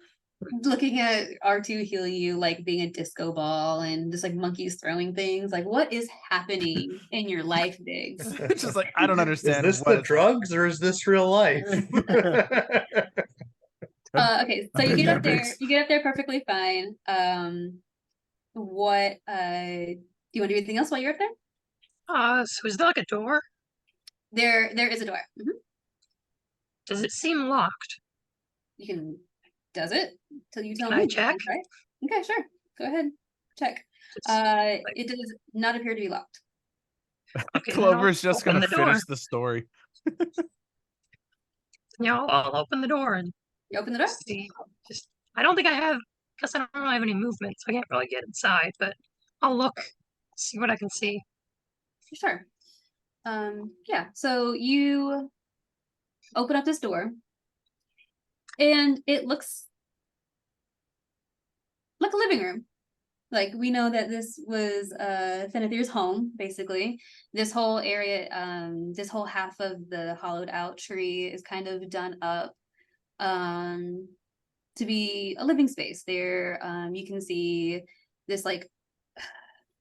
R2 heal you like being a disco ball and just like monkeys throwing things. Like, what is happening in your life, Biggs? It's just like, I don't Is understand. this what the is drugs or is this real life? Okay, so I've you been get there, up there, Biggs. you get up there perfectly fine. What do you want to do anything else while you're up there? So is there like a door? There is a door. Does it seem locked? You can, does it? Till you tell Can I me. check? Right? Okay, sure. Go ahead. Check. Just, It does not appear to be locked. okay, then I'll Clover's just open gonna the door. finish the story. Yeah, I'll open the door and You open the door? see. Just I don't think I have. Guess I don't really have any movement, so I can't really get inside. But I'll look, see what I can see. Sure. Yeah, so you open up this door and it looks like a living room. Like, we know that this was Fenethir's home, basically. This whole area, this whole half of the hollowed out tree is kind of done up to be a living space. There, you can see this, like,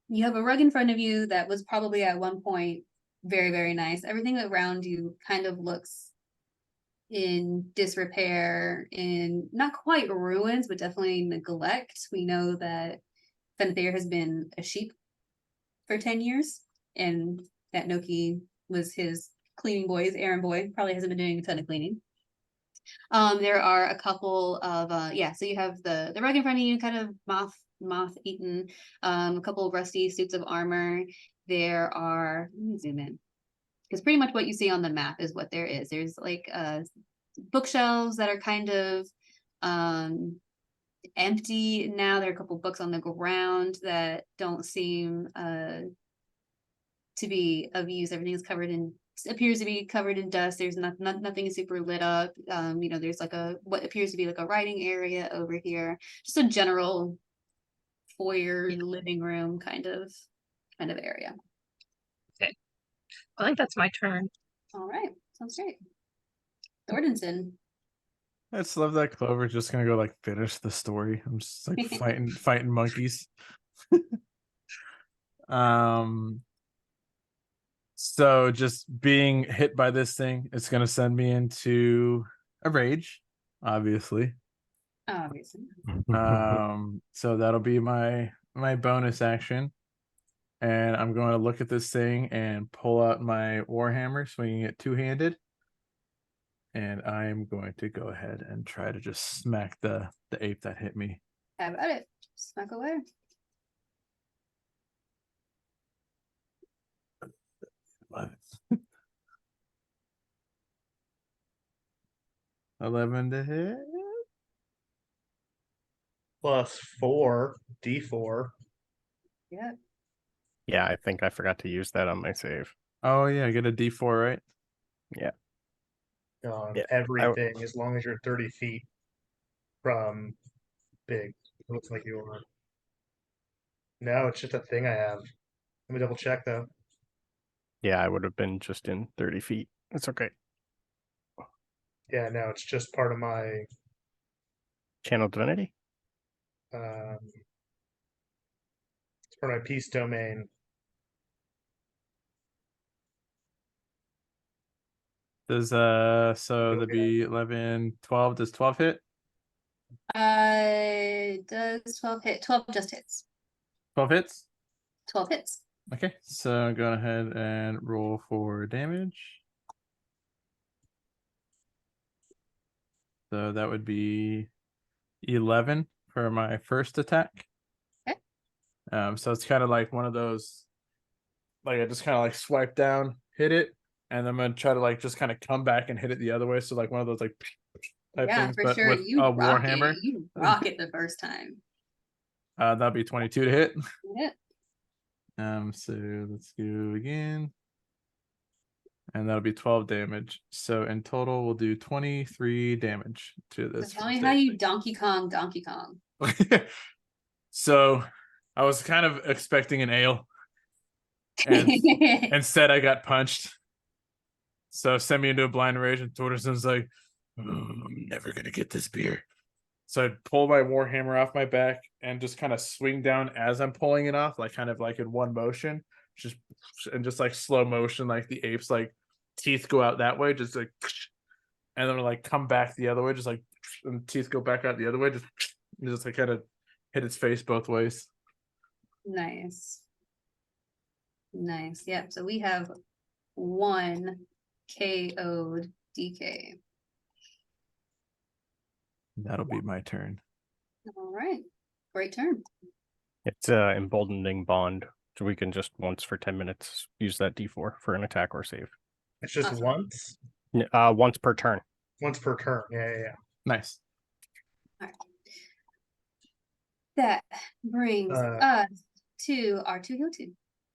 you have a rug in front of you that was probably at one point very, very nice. Everything around you kind of looks in disrepair, in not quite ruins, but definitely neglect. We know that Fenethir has been a sheep for 10 years, and that Noki was his cleaning boy, his errand boy. Probably hasn't been doing a ton of cleaning. There are a couple of so you have the rug in front of you, kind of moth eaten, a couple of rusty suits of armor. There are, let me zoom in, because pretty much what you see on the map is what there is. There's like bookshelves that are kind of empty now. There are a couple books on the ground that don't seem to be of use. Everything is covered in, appears to be covered in dust. There's nothing is super lit up. There's like what appears to be like a writing area over here. Just a general foyer living room kind of area. I think that's my turn. All right, sounds great. Thordenson. I just love that Clover's just gonna go like finish the story. I'm just like fighting monkeys. So just being hit by this thing, it's gonna send me into a rage, obviously. Obviously. So that'll be my bonus action. And I'm going to look at this thing and pull out my Warhammer, swinging it two-handed. And I am going to go ahead and try to just smack the ape that hit me. How about it? Smack away. $11 to hit. Plus 4, D4. Yeah. Yeah, I think I forgot to use that on my save. Oh yeah, I get a D4, right? On Yeah, everything, as long as you're 30 feet from big. It looks like you are. No, it's just a thing I have. Let me double check though. Yeah, I would have been just in 30 feet. It's okay. Yeah, no, it's just part of my Channel Divinity? it's part of my peace domain. Does so there'd be 11, 12. Does 12 hit? Does 12 hit? 12 just hits. 12 hits? 12 hits. Okay, so go ahead and roll for damage. So that would be 11 for my first attack. Okay. So it's kind of like one of those, like I just kind of like swipe down, hit it, and I'm gonna try to like just kind of come back and hit it the other way. So like one of those like type Yeah, things, for but sure. with You a rock Warhammer. it. You rock it the first time. That'd be 22 to hit. Yeah. So let's go again. And that'll be 12 damage. So in total, we'll do 23 damage to this. So tell me how you Donkey Kong. So I was kind of expecting an ale. And instead I got punched. So sent me into a blind rage, and Torderson's like, I'm never gonna get this beer. So I pull my Warhammer off my back and just kind of swing down as I'm pulling it off, like kind of like in one motion, just like slow motion, like the ape's like teeth go out that way, just like, and then like come back the other way, just like, and teeth go back out the other way, just like kind of hit its face both ways. Nice. Yep. So we have 1 KO'd DK. That'll be my turn. All right. Great turn. It's emboldening bond. So we can just once for 10 minutes use that D4 for an attack or save. It's just Awesome. once? Once per turn. Once per turn. Yeah. Nice. That brings us to our 2 heal 2.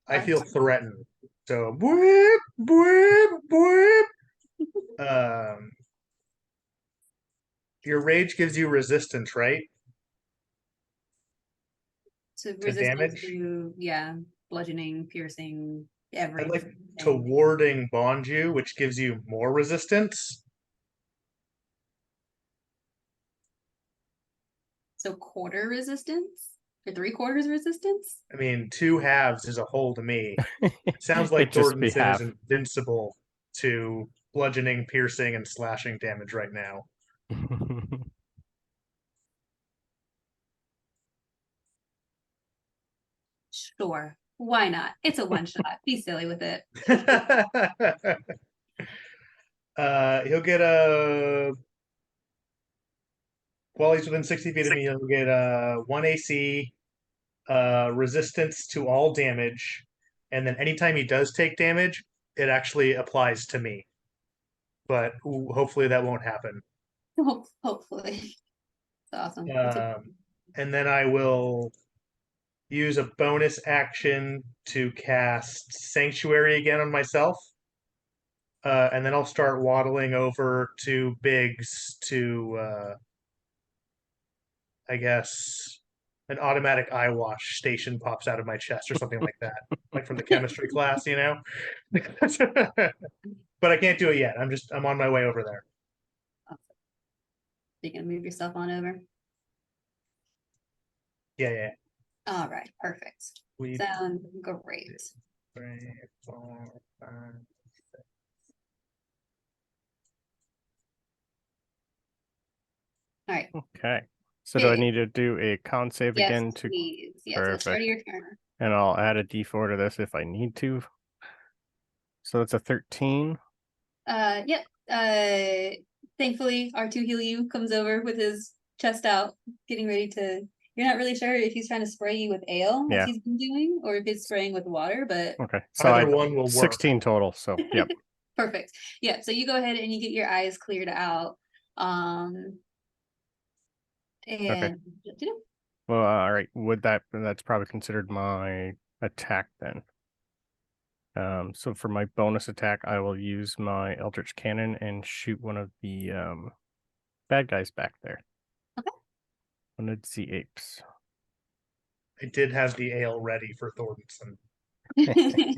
I feel threatened. So boop, boop, boop. Your rage gives you resistance, right? So To resistance damage? to, bludgeoning, piercing, I'd everything. like to warding bond you, which gives you more resistance. So quarter resistance? Or 3/4 resistance? I mean, 2 halves is a whole to me. Sounds like It'd just be Thordenson half. is invincible to bludgeoning, piercing, and slashing damage right now. Sure. Why not? It's a one shot. Be silly with it. He'll get a while he's within 60 feet of me, he'll get 1 AC, resistance to all damage, and then anytime he does take damage, it actually applies to me. But hopefully that won't happen. Hopefully. It's awesome. That's a- And then I will use a bonus action to cast Sanctuary again on myself. And then I'll start waddling over to Biggs to, I guess, an automatic eye wash station pops out of my chest or something like that, like from the chemistry class, you know. But I can't do it yet. I'm on my way over there. You can move yourself on over. Yeah. All right, perfect. We Sound great. 3, 4, 5. All right. Okay. So do I Okay. need to do a con save Yes, again to, please. Yes, at the start of your turn. and I'll add a D4 to this if I need to. So that's a 13. Yep. Thankfully, R2 Heal You comes over with his chest out, getting ready to. You're not really sure if he's trying to spray you with ale, Yeah. as he's been doing, or if it's spraying with water, but Okay. So I Either one will work. 16 total. So yep. perfect. Yeah, so you go ahead and you get your eyes cleared out. And Well, all right. That's probably considered my attack then. So for my bonus attack, I will use my Eldritch Cannon and shoot one of the bad guys back there. Okay. One of the apes. I did have the ale ready for Thornton.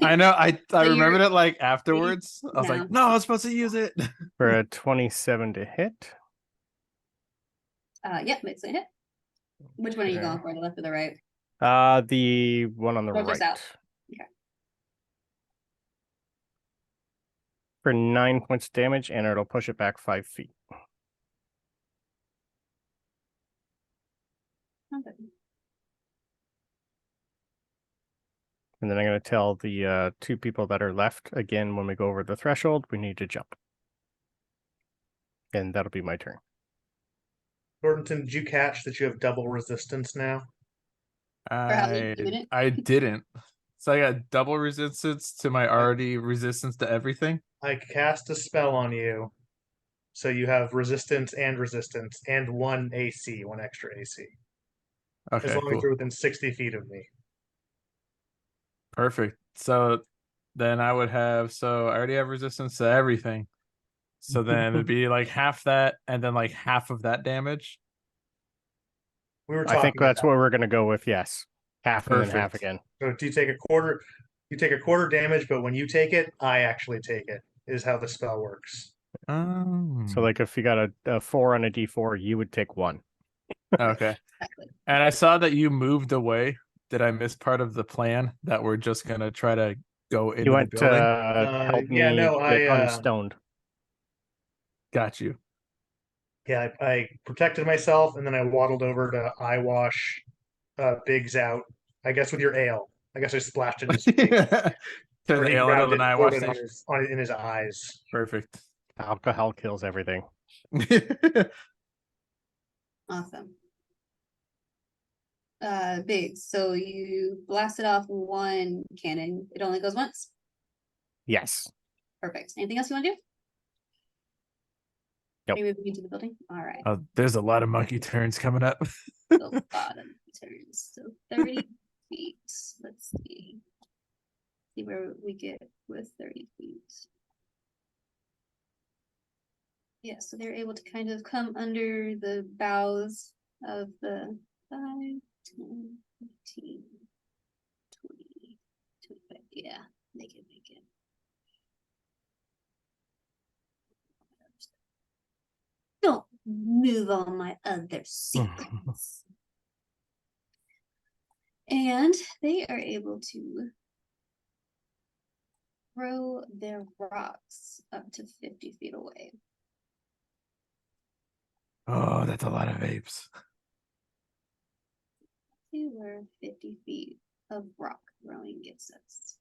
I know. I you're- remembered it like afterwards. I was No. like, no, I was supposed to use it. For a 27 to hit. Yep, makes a hit. Which one are you Okay. going for, the left or the right? The one on the North or right. south? Okay. For 9 points of damage, and it'll push it back 5 feet. Okay. And then I'm going to tell the 2 people that are left again when we go over the threshold, we need to jump. And that'll be my turn. Thornton, did you catch that you have double resistance now? how many? 2 minutes? I didn't. So I got double resistance to my already resistance to everything. I cast a spell on you, so you have resistance and 1 AC, 1 extra AC. Okay, As long cool. as you're within 60 feet of me. Perfect. So then I would have, so I already have resistance to everything. So then it'd be like half that and then like half of that damage. We were I talking think that's about. what we're going to go with. Yes. Half and then half Perfect. again. So do you take a quarter? You take a quarter damage, but when you take it, I actually take it. Is how the spell works. So like if you got a 4 on a D4, you would take 1. Okay. Exactly. And I saw that you moved away. Did I miss part of the plan that we're just gonna try to go into You the went to building? help me yeah, no, get I, unstoned. Got you. Yeah, I protected myself, and then I waddled over to eye wash Biggs out. I guess with your ale. I guess I splashed it in his face. Turn Or the he ale into grabbed the it night and wash poured it station. in his eyes. Perfect. Alcohol kills everything. Awesome. Big. So you blasted off 1 cannon. It only goes once. Yes. Perfect. Anything else you want to do? Nope. Are you moving into the building? All right. There's a lot of monkey turns coming up. The bottom turns. So 30 feet. Let's see. See where we get with 30 feet. Yeah, so they're able to kind of come under the boughs of the 5, 10, 15, 20, 25. Yeah, make it. Don't move on my other secrets. And they are able to throw their rocks up to 50 feet away. Oh, that's a lot of apes. See where 50 feet of rock throwing gets us.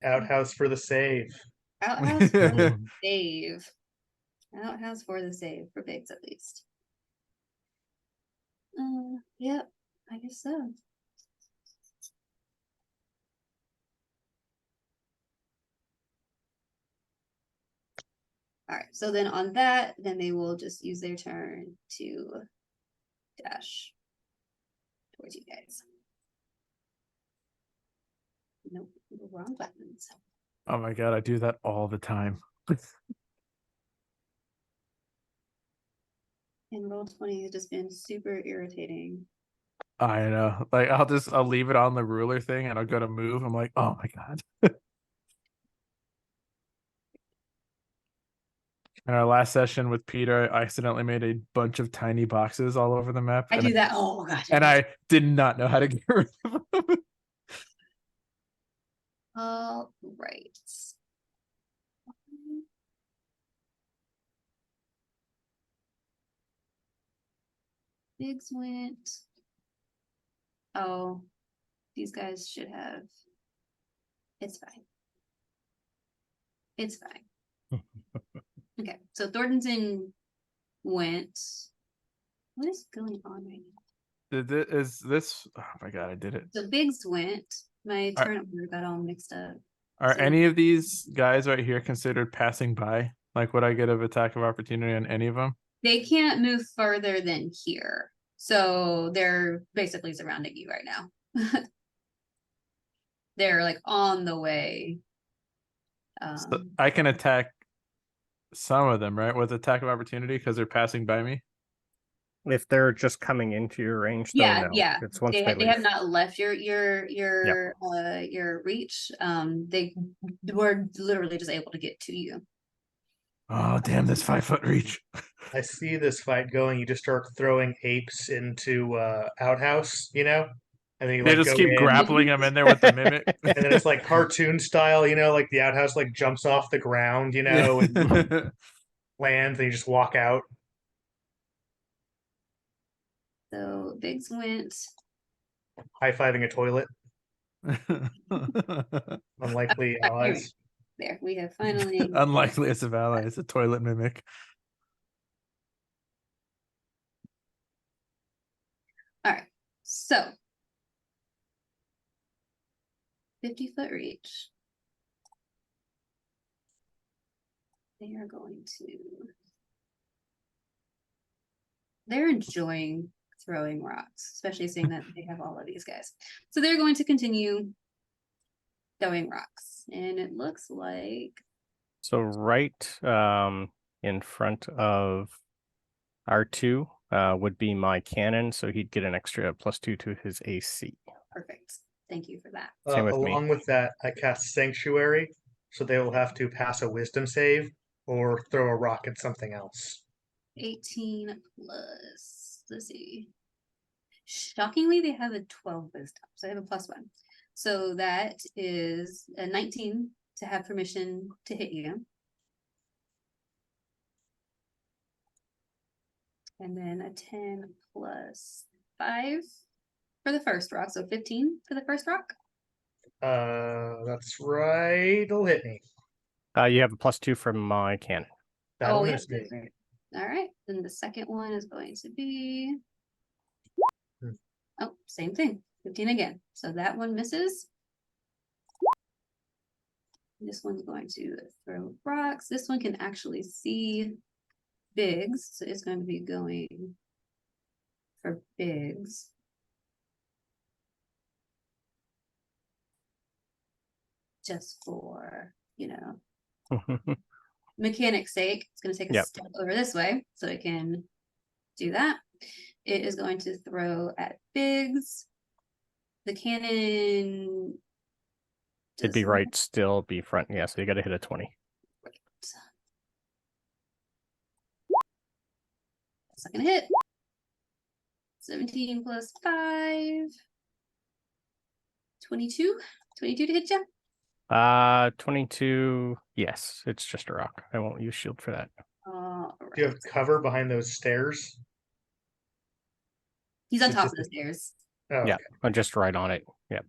Outhouse for the save. Outhouse for the save. Outhouse for the save for Biggs at least. Yep, I guess so. All right, so then on that, then they will just use their turn to dash towards you guys. Nope, wrong buttons. Oh my god, I do that all the time. And Roll20 has just been super irritating. I know. Like I'll leave it on the ruler thing and I'll go to move. I'm like, oh my god. In our last session with Peter, I accidentally made a bunch of tiny boxes all over the map. I and do that. Oh my gosh. And I did not know how to get rid of them. All right. Biggs went. Oh, these guys should have. It's fine. It's fine. Okay, so Thornton went. What is going on right now? Is this? Oh my god, I did it. So Biggs went. My Are- turn order got all mixed up. Are So- any of these guys right here considered passing by? Like, would I get an attack of opportunity on any of them? They can't move further than here. So they're basically surrounding you right now. They're like on the way. So I can attack some of them, right? With attack of opportunity because they're passing by me. If they're just coming into your range, though, Yeah, no. yeah. It's once They they have leave. not left your reach. They were literally just able to get to you. Oh damn! This 5-foot reach. I see this fight going. You just start throwing apes into outhouse, you know, and then you They like just go keep in, grappling them in there with the mimic. and then it's like cartoon style, you know, like the outhouse like jumps off the ground, you know, and lands, and you just walk out. So Biggs went. High fiving a toilet. Unlikely allies. There, we have finally. Unlikely as a ally. It's a toilet mimic. All right, so 50-foot reach. They are going to. They're enjoying throwing rocks, especially seeing that they have all of these guys. So they're going to continue throwing rocks, and it looks like So right in front of R2 would be my cannon, so he'd get an extra +2 to his AC. perfect. Thank you for that. Same with me. Along with that, I cast Sanctuary, so they will have to pass a Wisdom save or throw a rock at something else. 18 plus. Let's see. Shockingly, they have a 12 wisdom, so I have a +1. So that is a 19 to have permission to hit you. And then a 10 plus 5 for the first rock. So 15 for the first rock. That's right. It'll hit me. You have a +2 from my cannon. That'll yeah, miss me. that's right. All right. Then the second one is going to be. Oh, same thing. 15 again. So that one misses. This one's going to throw rocks. This one can actually see Biggs, so it's going to be going for Biggs. Just for, mechanic's sake, it's going to take a Yep. step over this way, so it can do that. It is going to throw at Biggs. The cannon. It'd be does right still, be front. Yeah, so you got to hit a 20. Second hit. 17 plus 5. 22. 22 to hit you. 22. Yes, it's just a rock. I won't use shield for that. All Do you have right. cover behind those stairs? He's on It's top just- of the stairs. Oh, Yeah. okay. I'm just right on it. Yeah.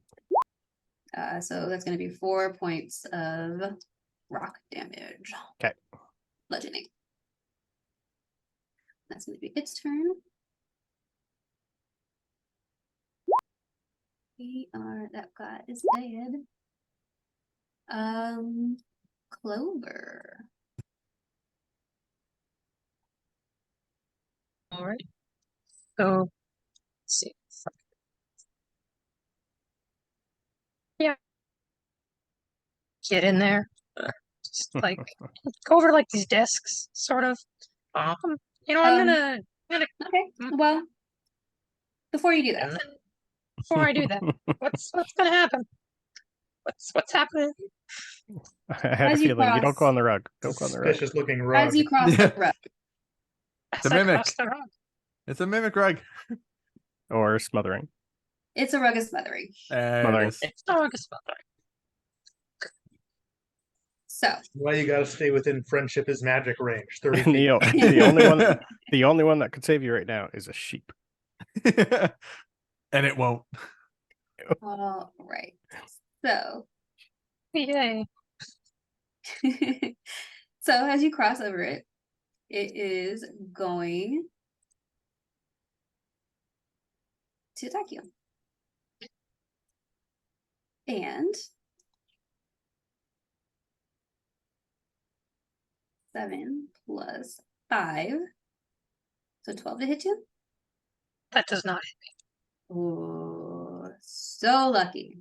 So that's going to be 4 points of rock damage. 'Kay. Bludgeoning. That's going to be its turn. That guy is dead. Clover. All right. So, let's see. Yeah. Get in there. Just like go over like these desks, sort of. I'm Um, gonna Okay. Mm. Well, before you do that, and then before I do that, what's gonna happen? What's happening? I had a As you feeling you don't go cross- on the rug. Don't go on the rug. Suspicious looking rug. as you cross Yeah. the rug, As The I mimic. cross the rug. It's a mimic rug. Or smothering. it's a rug of smothering. There Smothering. it is. It's not a smothering. So Why you gotta stay within friendship is magic range. 30 And feet. the only one that could save you right now is a sheep. And it won't. all right. So Yay. so as you cross over it, it is going to attack you. And 7 plus 5. So 12 to hit you. That does not. Oh, so lucky.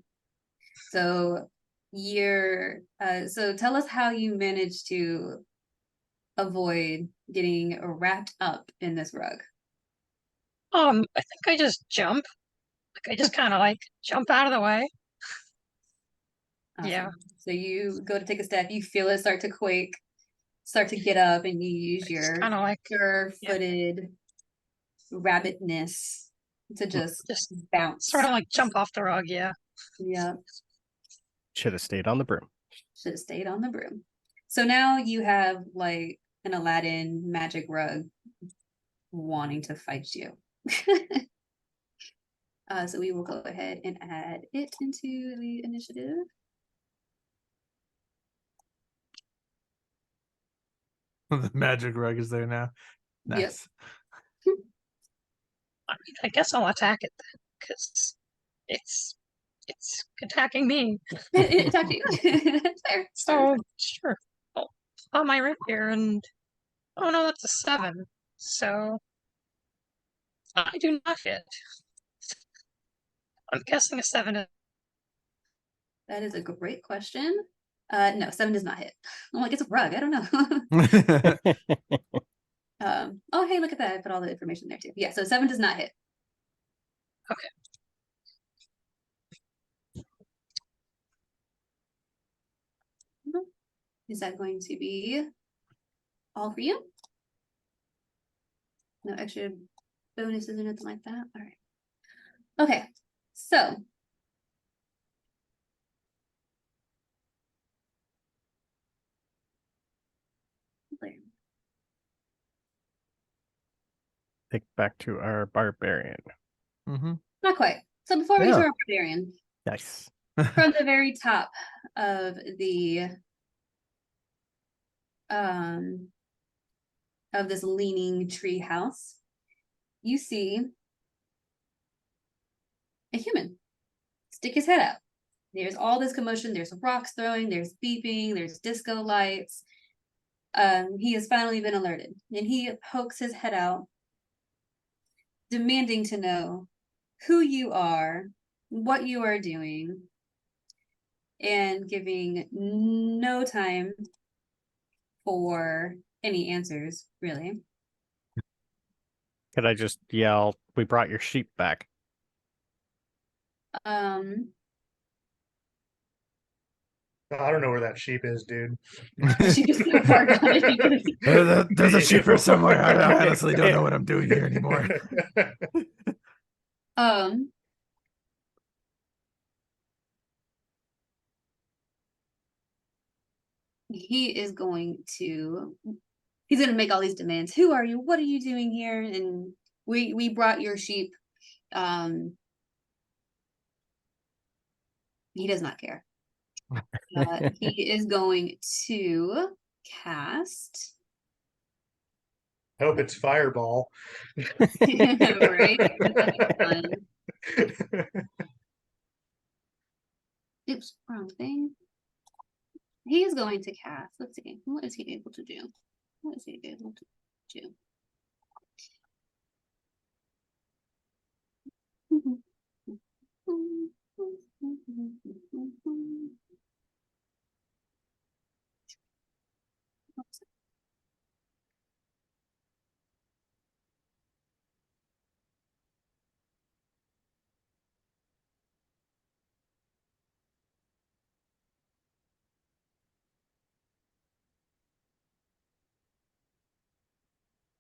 So so tell us how you managed to avoid getting wrapped up in this rug. I think I just jump. Like I just kind of like jump out of the way. Yeah. Awesome. So you go to take a step, you feel it start to quake, start to get up, and you use your Kind of like sure-footed rabbitness to just just bounce. sort of like jump off the rug. Yeah. Yeah, Should have stayed on the broom. should have stayed on the broom. So now you have like an Aladdin magic rug wanting to fight you. So we will go ahead and add it into the initiative. The magic rug is there now. Yep. Nice. I mean, I guess I'll attack it then, because it's attacking me. It attacked you. Fair. So sure. I'll pop my rapier and oh no, that's a 7. So I do not hit. I'm guessing a 7 is That is a great question. No, 7 does not hit. I'm like, it's a rug. I don't know. Oh, hey, look at that. I put all the information there too. Yeah, so 7 does not hit. Okay. Is that going to be all for you? No extra bonuses or anything like that? All right. Okay, so Take back to our barbarian. Mm-hmm. not quite. So before we get to Yeah. our barbarian, Nice. from the very top of the of this leaning tree house, you see a human stick his head out. There's all this commotion, there's rocks throwing, there's beeping, there's disco lights. He has finally been alerted, and he pokes his head out, demanding to know who you are, what you are doing, and giving no time for any answers, really. Could I just yell, "We brought your sheep back"? Um, I don't know where that sheep is, dude. she just so far gone that she couldn't- There's a sheeper somewhere. I honestly don't know what I'm doing here anymore. Um, he's going to make all these demands. Who are you? What are you doing here? And we brought your sheep. He does not care. He is going to cast. I hope it's Fireball. Right? That'd be fun. Oops, wrong thing. He is going to cast. Let's see. What is he able to do? What is he able to do?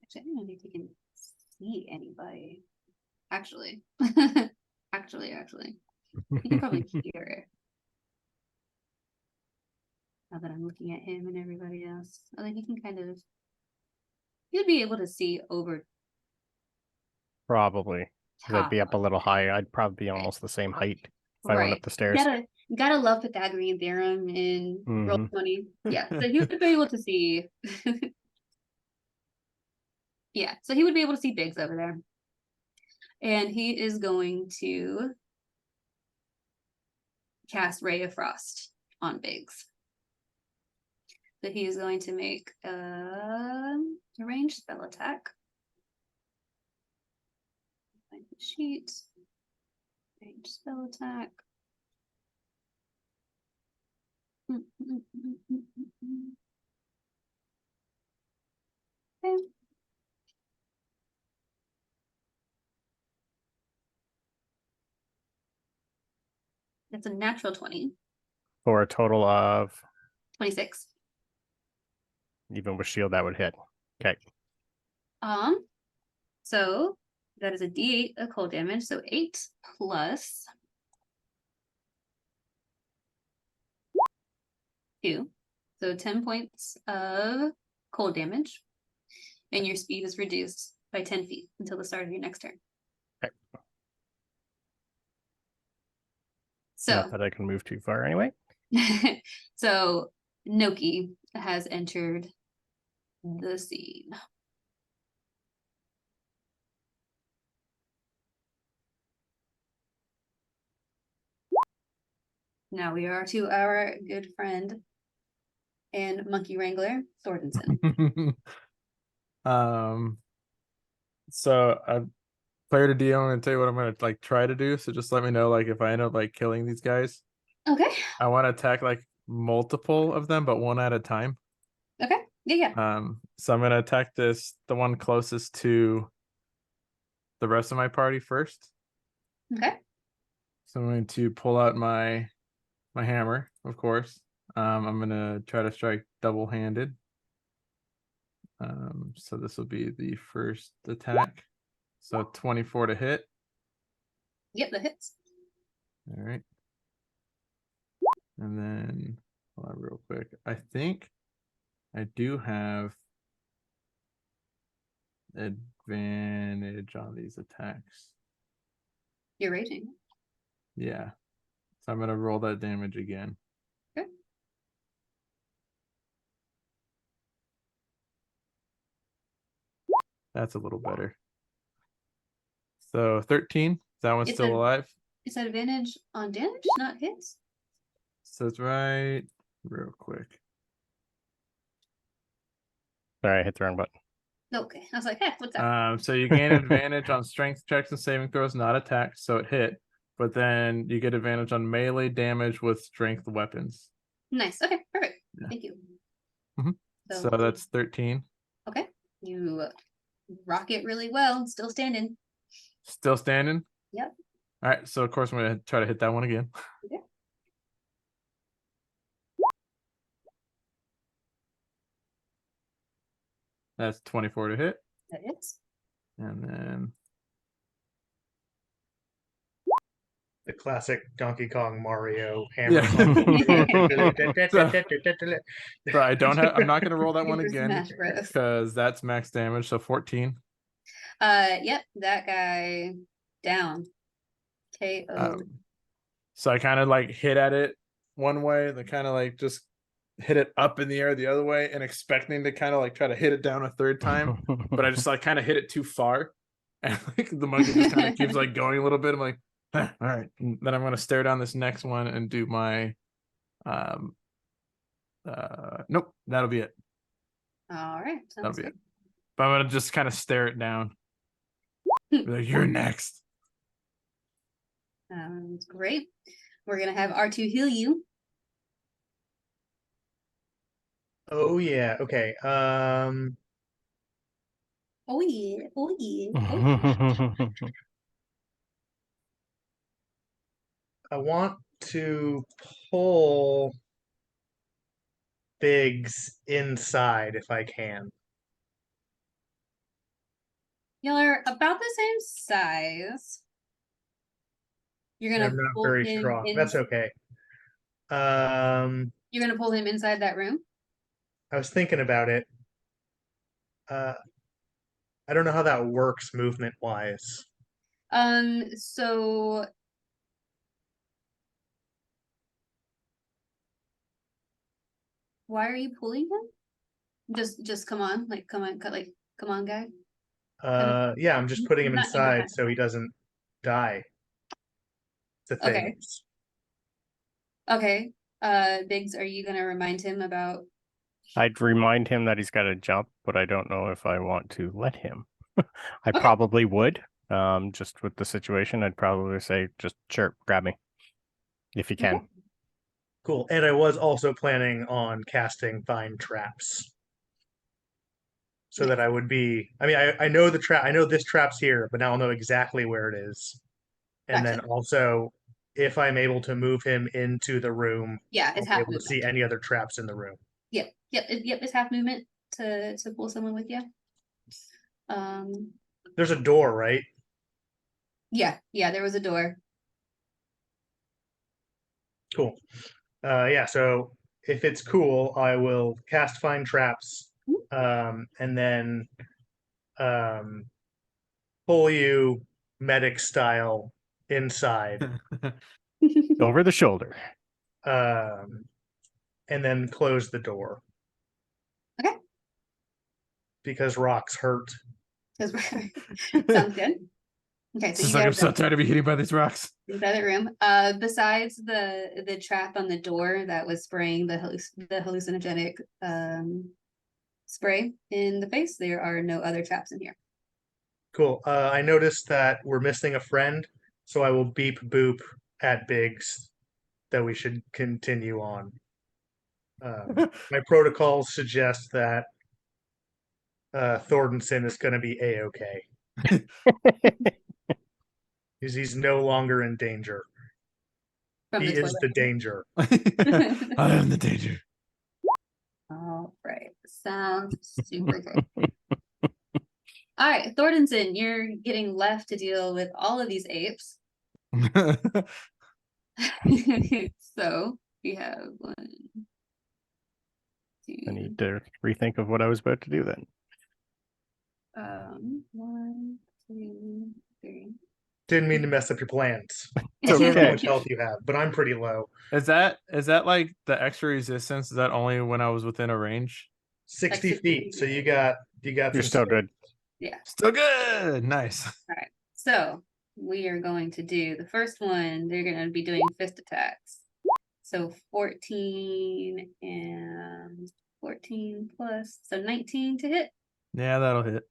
Actually, I don't know if he can see anybody. Actually, actually, he can probably hear it. Now that I'm looking at him and everybody else, although he can kind of, he'd be able to see over Probably. 'Cause I'd top. be up a of little it. higher. I'd probably be almost the same height if I went Right. up the stairs. Gotta love Pythagorean theorem in roll Mhm. 20. Yeah, so he would be able to see. Yeah, so he would be able to see Biggs over there. And he is going to cast Ray of Frost on Biggs. So he is going to make a ranged spell attack. Find the sheet. Ranged spell attack. Okay. It's a natural 20, For a total of 26. even with shield that would hit. Okay. So that is a D8 of cold damage. So 8 plus 2. So 10 points of cold damage. And your speed is reduced by 10 feet until the start of your next turn. Okay. So Not that I can move too far anyway. so Noki has entered the scene. Now we are to our good friend and monkey wrangler, Thordenson. So I player to deal. I'm gonna tell you what I'm gonna like try to do. So just let me know like if I end up like killing these guys. Okay. I want to attack like multiple of them, but one at a time. Okay. Yeah. So I'm gonna attack the one closest to the rest of my party first. Okay. So I'm going to pull out my hammer, of course. I'm gonna try to strike double-handed. So this will be the first attack. So 24 to hit. Yep, that hits. All right. And then hold on real quick. I think I do have advantage on these attacks. You're raging. Yeah. So I'm gonna roll that damage again. Okay. That's a little better. So 13. That one's It's still a- alive. It's advantage on damage, not hits. So it's right real quick. Sorry, I hit the wrong button. Okay. I was like, hey, what's up? So you gain advantage on strength checks and saving throws, not attacks, so it hit. But then you get advantage on melee damage with strength weapons. Nice. Okay, perfect. Yeah. Thank you. Mhm. So that's 13. Okay. You rock it really well. Still standing. Still standing? Yep. All right, so of course I'm gonna try to hit that one again. Okay. That's 24 to hit. That hits. And then The classic Donkey Kong Mario hammer. so I don't have I'm not gonna roll that one Super again Smash Bros. because that's max damage, so 14. Yep, that guy down. KO. So I kind of like hit at it one way, then kind of like just hit it up in the air the other way, and expecting to kind of like try to hit it down a third time, but I just like kind of hit it too far, and like the monkey just kind of keeps like going a little bit. I'm like, all right. And then I'm gonna stare down this next one and do my nope, that'll be it. All right. That'll Sounds be good. it. But I'm gonna just kind of stare it down. Be like, you're next. Great. We're gonna have R2 heal you. Oh yeah. Okay. Oh yeah. Oh yeah. Oh yeah. I want to pull Biggs inside if I can. Y'all are about the same size. You're And gonna I'm not pull very him strong. in. That's okay. You're gonna pull him inside that room. I was thinking about it. I don't know how that works movement wise. So why are you pulling him? Just come on, like come on, come on, guy. Yeah, I'm just putting him Not inside behind. so he doesn't die. It's a thing. Okay. Biggs, are you gonna remind him about? I'd remind him that he's got to jump, but I don't know if I want to let him. I Okay. probably would. Just with the situation, I'd probably say, just chirp, grab me, if you can. Cool. And I was also planning on casting Find Traps. So that I would be, I mean, I know the trap, I know this trap's here, but now I'll know exactly where it is. And then Gotcha. also, if I'm able to move him into the room, Yeah, I'll it's be half able to movement. see any other traps in the room. Yep. It's half movement to pull someone with you. There's a door, right? Yeah, there was a door. Cool. Yeah, so if it's cool, I will cast Find Traps, and then pull you medic style inside, Over the shoulder. and then close the door. Okay. Because rocks hurt. Sounds good. Okay, It's so just you like I'm guys so are tired of being hitting by these rocks. inside the room. Besides the trap on the door that was spraying the hallucinogenic spray in the face, there are no other traps in here. Cool. I noticed that we're missing a friend, so I will beep boop at Biggs that we should continue on. My protocols suggest that Thordenson is going to be a-okay. Because he's no longer in danger. From He the is the danger. I am the danger. All right, sounds super good. All right, Thordenson, you're getting left to deal with all of these apes. So we have 1, 2, I need to rethink of what I was about to do then. 1, 2, 3. Didn't mean to mess up your plans. It's I don't know how okay. much health you have, but I'm pretty low. Is that like the extra resistance? Is that only when I was within a range? 60 60 feet. So you got You're some still good. Yeah. Still good. Nice. All right. So we are going to do the first one. They're going to be doing fist attacks. So 14 and 14 plus, so 19 to hit. Yeah, that'll hit.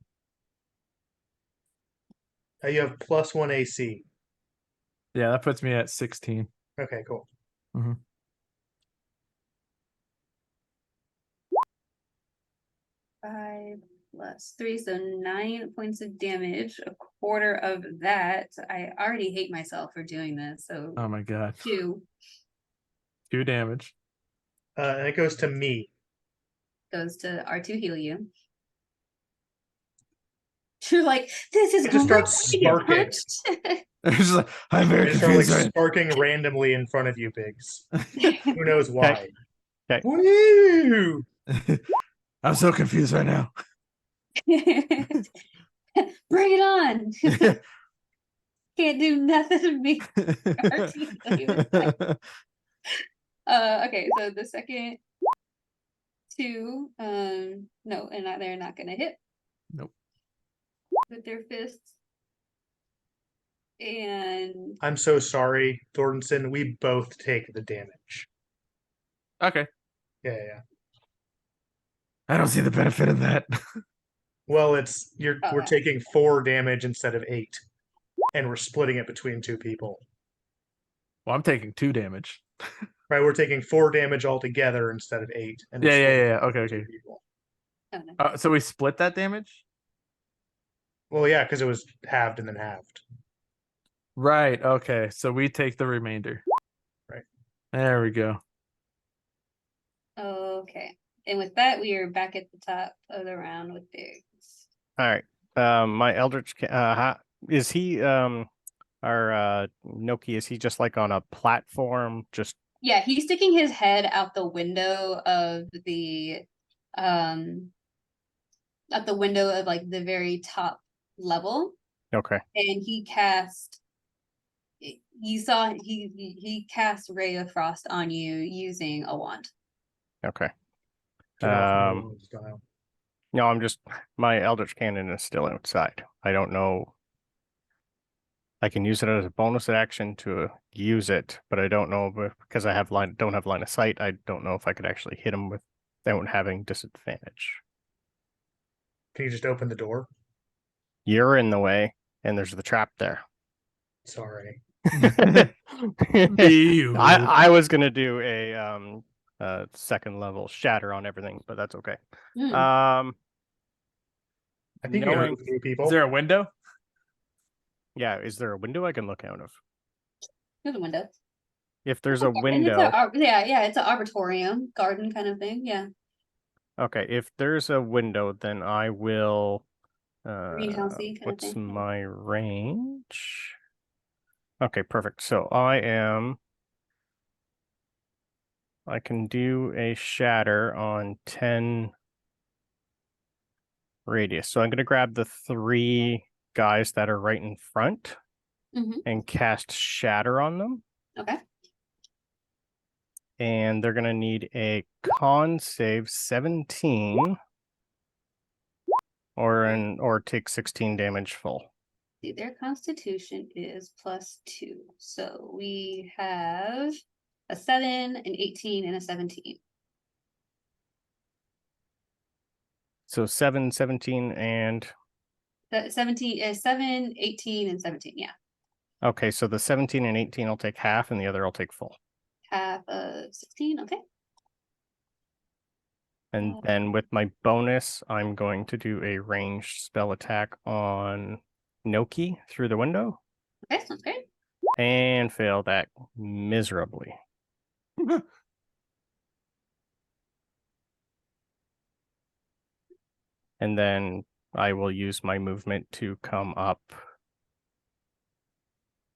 You have +1 AC. Yeah, that puts me at 16. Okay, cool. 5 plus 3, so 9 points of damage. A quarter of that. I already hate myself for doing this. So Oh my god. 2 damage. And it goes to me. goes to R2 heal you. You're like, this is It just great. starts I get sparking. It's punched. just like, I'm very They start like confused. sparking randomly in front of you, Biggs. Who knows why? Okay. Woo! I'm so confused right now. Bring it on. Can't do nothing to me. Okay, so the second two, no, and they're not gonna hit Nope. with their fists. And I'm so sorry, Thornton. We both take the damage. Okay. Yeah. I don't see the benefit of that. Well, we're yeah. taking 4 damage instead of 8, and we're splitting it between 2 people. Well, I'm taking 2 damage. Right, we're taking 4 damage altogether instead of 8. And we're Yeah. splitting it Okay. between 2 Okay. people. oh, no. So we split that damage. Well, yeah, because it was halved and then halved. Right. Okay. So we take the remainder. Right. There we go. Okay. And with that, we are back at the top of the round with Biggs. All right. My Eldritch, is he our Noki? Is he just like on a platform? Just Yeah, he's sticking his head out the window of the out the window of like the very top level, okay. and he cast. You saw he cast Ray of Frost on you using a wand. Okay. Do you know if anyone's gonna- No, I'm just my Eldritch Cannon is still outside. I don't know. I can use it as a bonus action to use it, but I don't know because I don't have line of sight. I don't know if I could actually hit him without having disadvantage. Can you just open the door? You're in the way, and there's the trap there. Sorry. Ew. I was gonna do a second level shatter on everything, but that's okay. Hmm. I think you can knowing- move through people. Is there a window? Yeah, is there a window I can look out of? There's a window. If there's a And window, it's an arboretum, garden kind of thing. Yeah. okay. If there's a window, then I will. Greenhousey kind of What's thing. my range? Okay, perfect. So I can do a shatter on 10 radius. So I'm going to grab the 3 guys that are right in front Mhm. and cast shatter on them. Okay. And they're going to need a con save 17 or take 16 damage full. See, their constitution is +2. So we have a 7, an 18, and a 17. So 7, 17, and 17 is 7, 18, and 17. Yeah. okay, so the 17 and 18 I'll take half and the other I'll take full. Half of 16. Okay. And then with my bonus, I'm going to do a ranged spell attack on Noki through the window Okay. Sounds great. and fail that miserably. And then I will use my movement to come up.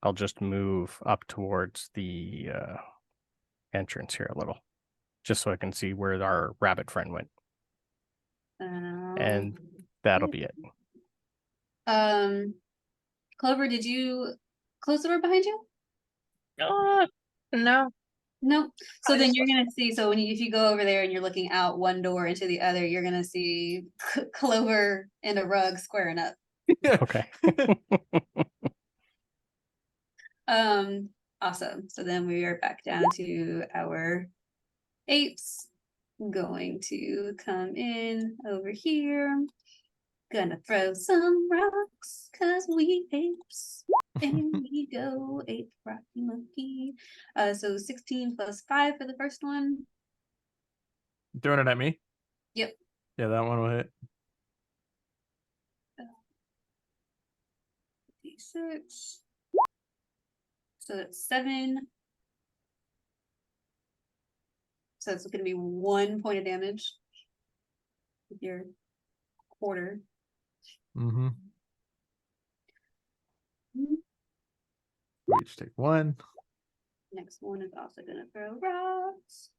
I'll just move up towards the entrance here a little, just so I can see where our rabbit friend went. And that'll be it. Clover, did you close the door behind you? No. No. So I then just- you're gonna see. So if you go over there and you're looking out one door into the other, you're gonna see Clover and a rug squaring up. Okay. Awesome. So then we are back down to our apes. Going to come in over here. Gonna throw some rocks, cause we apes. And we go ape rocky monkey. So 16 plus 5 for the first one. Throwing it at me? Yep. Yeah, that one will hit. D6. So that's 7. So it's gonna be 1 point of damage with your quarter. Mm-hmm. We each take 1. Next one is also gonna throw rocks.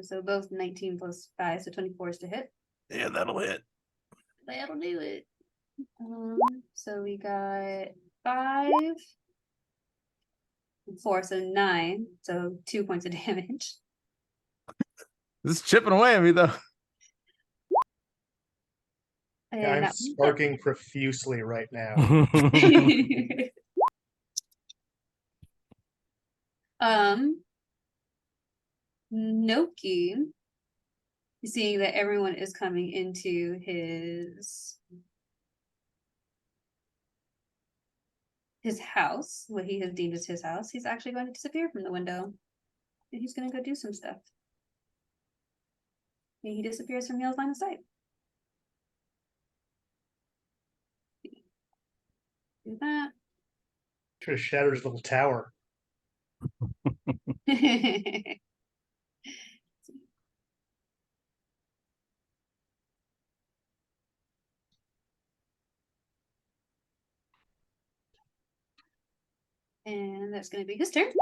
So both 19 plus 5, so 24 is to hit. Yeah, that'll hit. That'll do it. So we got 5, and 4, so 9. So 2 points of damage. This is chipping away at me though. And Yeah, I'm that sparking profusely right now. Noki, seeing that everyone is coming into his house, what he has deemed as his house, he's actually going to disappear from the window. And he's gonna go do some stuff. And he disappears from Neil's line of sight. Do that. Try to shatter his little tower. And that's gonna be his turn.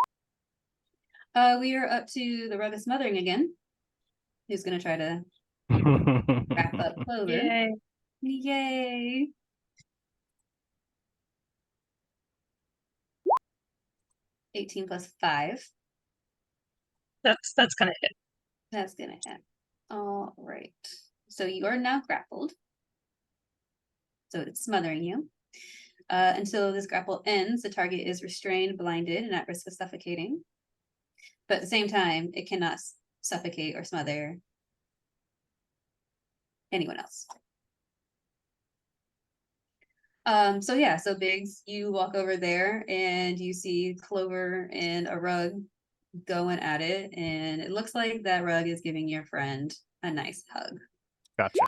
We are up to the Rug Smothering again. Who's gonna try to wrap up Clover? Yay. Yay! +18 +5. That's gonna hit. That's gonna hit. All right. So you are now grappled. So it's smothering you. Until this grapple ends, the target is restrained, blinded, and at risk of suffocating. But at the same time, it cannot suffocate or smother anyone else. So Biggs, you walk over there and you see Clover and a Rug going at it, and it looks like that Rug is giving your friend a nice hug. Gotcha.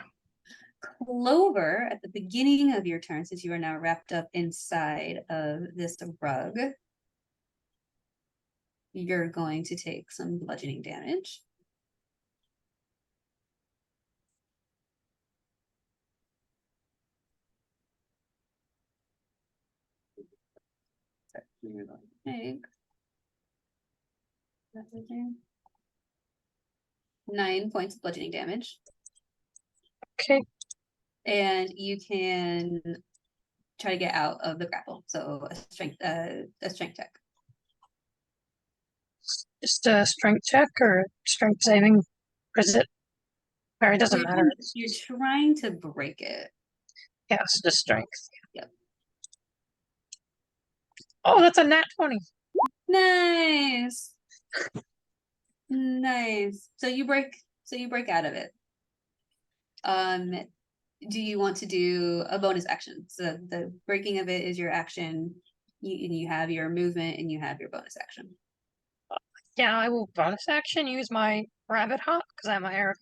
Clover, at the beginning of your turn, since you are now wrapped up inside of this Rug, you're going to take some bludgeoning damage. So you're going to take 9 points of bludgeoning damage. Okay. And you can try to get out of the grapple. So a strength check. Just a strength check or strength saving? Or is it? Or it doesn't matter. You're trying to break it. Yeah, it's just strength. Yep. Oh, that's a nat 20. Nice. Nice. So you break out of it. Do you want to do a bonus action? So the breaking of it is your action. You have your movement and you have your bonus action. Yeah, I will bonus action use my rabbit hop because I'm a air,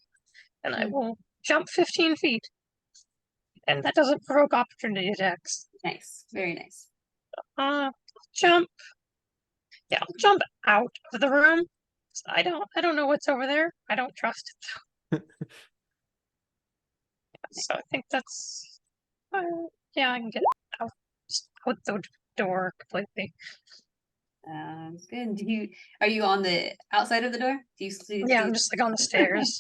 and I will jump 15 feet. And that doesn't provoke opportunity attacks. Nice. Very nice. Jump. Yeah, I'll jump out of the room. I don't know what's over there. I don't trust it. So I think that's yeah, I can get out the door completely. Sounds good. Are you on the outside of the door? Do you see? Yeah, I'm just like on the stairs.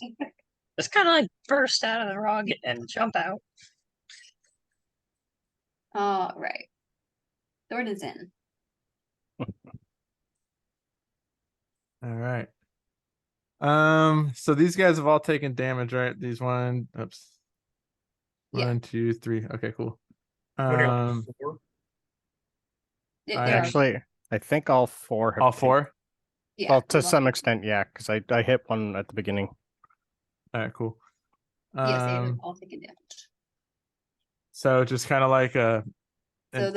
Just kind of like burst out of the rug and jump out. All right. Thornton's in. All right. So these guys have all taken damage, right? These one, oops. Yeah. 1, 2, 3. Okay, cool. What are you on, 4? Actually, I think all 4 have all taken- 4. Yeah. Well, to some extent, yeah, because I hit one at the beginning. All right, cool. Yes, they have all taken damage. So just kind of like So an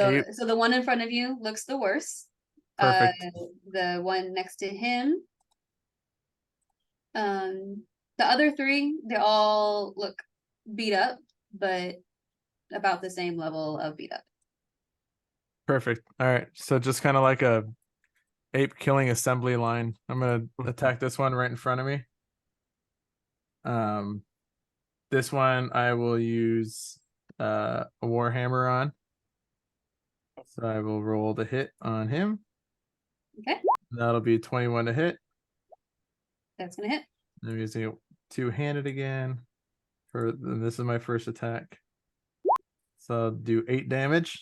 the one in front of you looks the worst. Perfect. The one next to him. The other 3, they all look beat up, but about the same level of beat up. Perfect. All right. So just kind of like a ape killing assembly line. I'm gonna attack this one right in front of me. This one I will use a warhammer on. So I will roll the hit on him. Okay, That'll be 21 to hit. that's gonna hit. I'm using it two-handed again. This is my first attack. So I'll do 8 damage.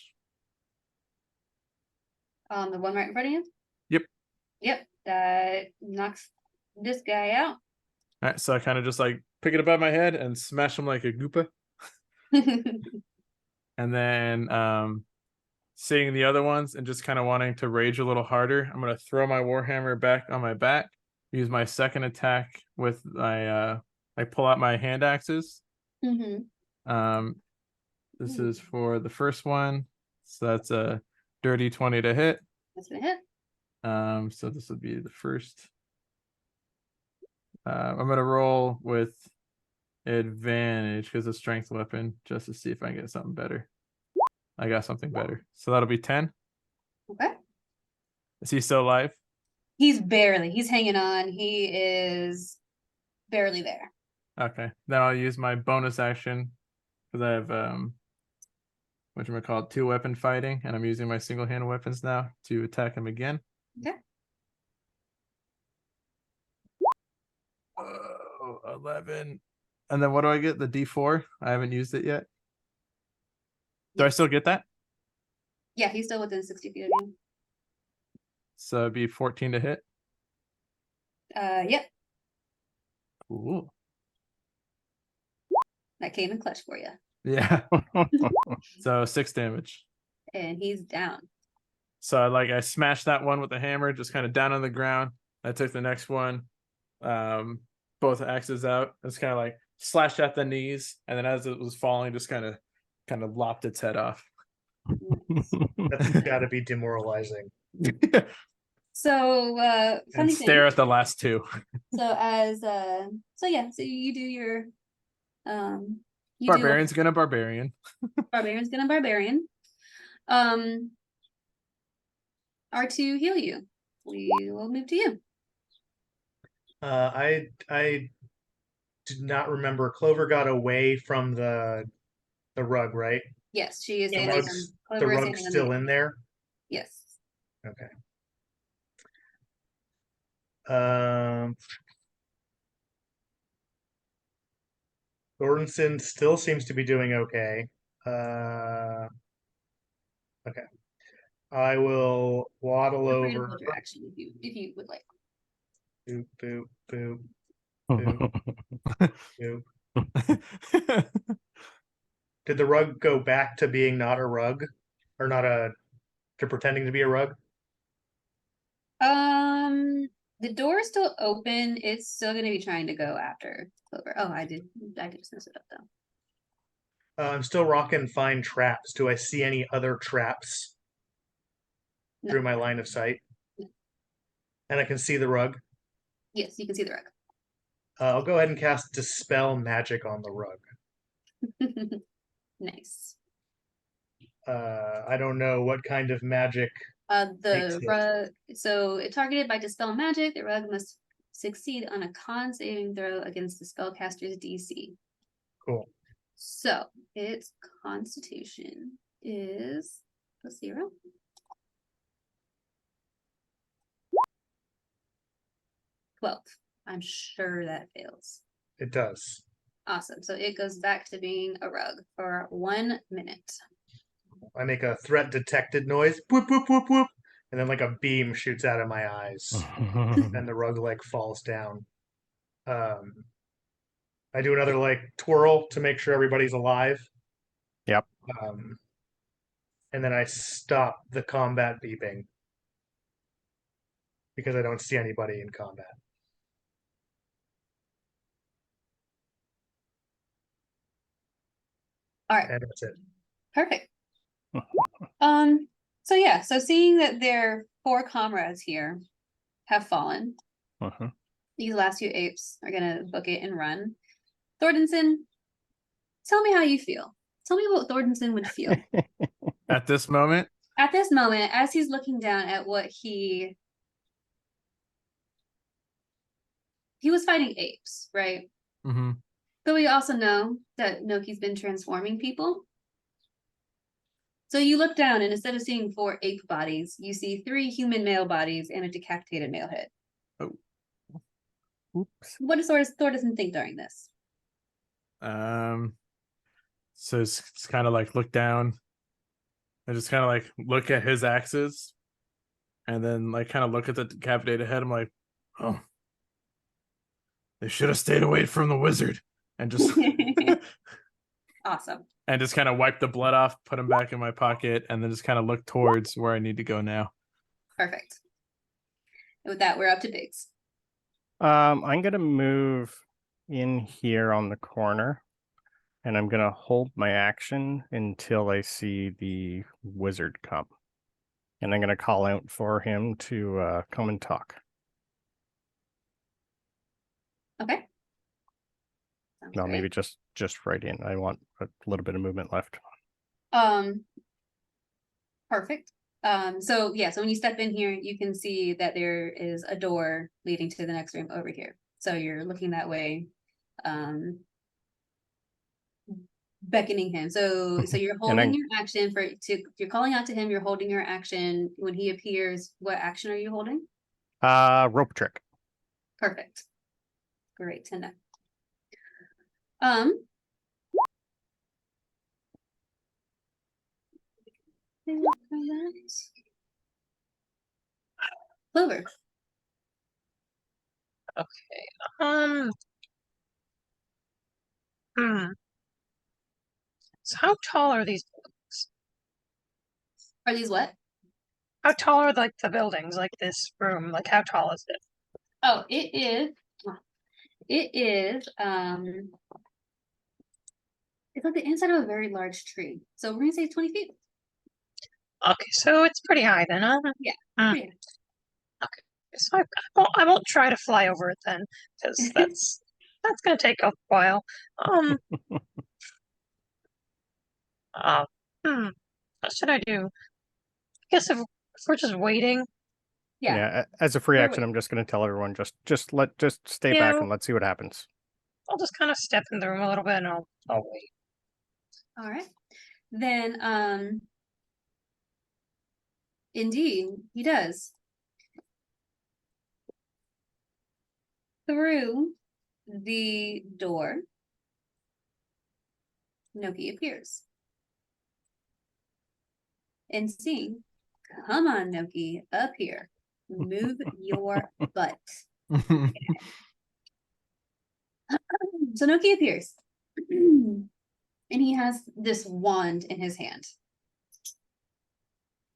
The one right in front of you? Yep. Yep, that knocks this guy out. All right, so I kind of just like pick it above my head and smash him like a Goopa. And then seeing the other ones and just kind of wanting to rage a little harder, I'm gonna throw my Warhammer back on my back, use my second attack with my I pull out my hand axes. hmm This Ooh. is for the first one. So that's a dirty 20 to hit. That's gonna hit. So this would be the first. I'm gonna roll with advantage because it's a strength weapon just to see if I can get something better. I got something better. So that'll be 10. Okay. Is he still alive? He's hanging on. He is barely there. Okay. Then I'll use my bonus action because I have whatchamacallit, 2-weapon fighting, and I'm using my single-handed weapons now to attack him again. Okay. 11. And then what do I get? The D4? I haven't used it yet. Do I still get that? Yeah, he's still within 60 feet of you. So it'd be 14 to hit. Yep, Cool. that came in clutch for you. Yeah. So 6 damage. And he's down. So I smashed that one with the hammer, just kind of down on the ground. I took the next one, both axes out. It's kind of like slashed at the knees, and then as it was falling, just kind of lopped its head off. That's got to be demoralizing. So And funny stare thing. at the last 2. So you do your you Barbarian's gonna barbarian. Barbarian's gonna barbarian. R2 heal you. We will move to you. I did not remember. Clover got away from the rug, right? Yes, she is The standing rug's, on the Clover is rug's standing on still the- in there. Yes. Okay. Gordonson still seems to be doing okay. Okay. I will waddle Feel free to over. hold your action if you would like. Boop, boop, boop, boop. Did the rug go back to being not a rug? Or to pretending to be a rug? The door is still open. It's still gonna be trying to go after Clover. Oh, I did snooze it up though. I'm still rocking fine traps. Do I see any other traps No. through my line of sight? No. And I can see the rug. Yes, you can see the rug. I'll go ahead and cast Dispel Magic on the rug. Nice. I don't know what kind of magic. The Makes it. rug. So, targeted by Dispel Magic, the rug must succeed on a con saving throw against the spellcaster's DC. Cool. So, its Constitution is +0. +12. I'm sure that fails. It does. Awesome. So it goes back to being a rug for 1 minute. I make a threat detected noise. Whoop, whoop, whoop, whoop. And then like a beam shoots out of my eyes. And the rug like falls down. I do another like twirl to make sure everybody's alive. Yep. And then I stop the combat beeping because I don't see anybody in combat. All right. And that's it. Perfect. So seeing that their 4 comrades here have fallen, these last 2 apes are gonna book it and run. Thordenson, tell me how you feel. Tell me what Thordenson would feel At this moment, at this moment as he's looking down at what he was fighting apes, right? mhm. But we also know that Noki's been transforming people. So you look down and instead of seeing 4 ape bodies, you see 3 human male bodies and a decapitated male head. Oops. What does Thordenson think during this? So it's kind of like look down and just kind of like look at his axes and then like kind of look at the decapitated head. I'm like, oh, they should have stayed away from the wizard and just Awesome. and just kind of wipe the blood off, put him back in my pocket, and then just kind of look towards where I need to go now. Perfect. And with that, we're up to Biggs. I'm gonna move in here on the corner, and I'm gonna hold my action until I see the wizard come, and I'm gonna call out for him to come and talk. Okay. Sounds No, great. maybe just right in. I want a little bit of movement left. Perfect. So yeah, so when you step in here, you can see that there is a door leading to the next room over here. So you're looking that way, beckoning him. So you're holding your action you're calling out to him, you're holding your action. When he appears, what action are you holding? Rope trick. Perfect. Great to know. Clover. Okay. So how tall are these buildings? Are these what? How tall are like the buildings, like this room? Like how tall is it? Oh, it is it's at the inside of a very large tree. So we're gonna say 20 feet. Okay, so it's pretty high then, huh? Yeah. Mm. Pretty So I won't try to fly over it then, because that's gonna take a while. What should I do? I guess if we're just waiting. Yeah. As a free We're action, I'm just gonna tell everyone just stay Yeah. back and let's see what happens. I'll just kind of step in the room a little bit and I'll wait. All right. Then indeed, he does. Through the door, Noki appears. And seeing, come on, Noki, up here. Move your butt. So Noki appears. And he has this wand in his hand.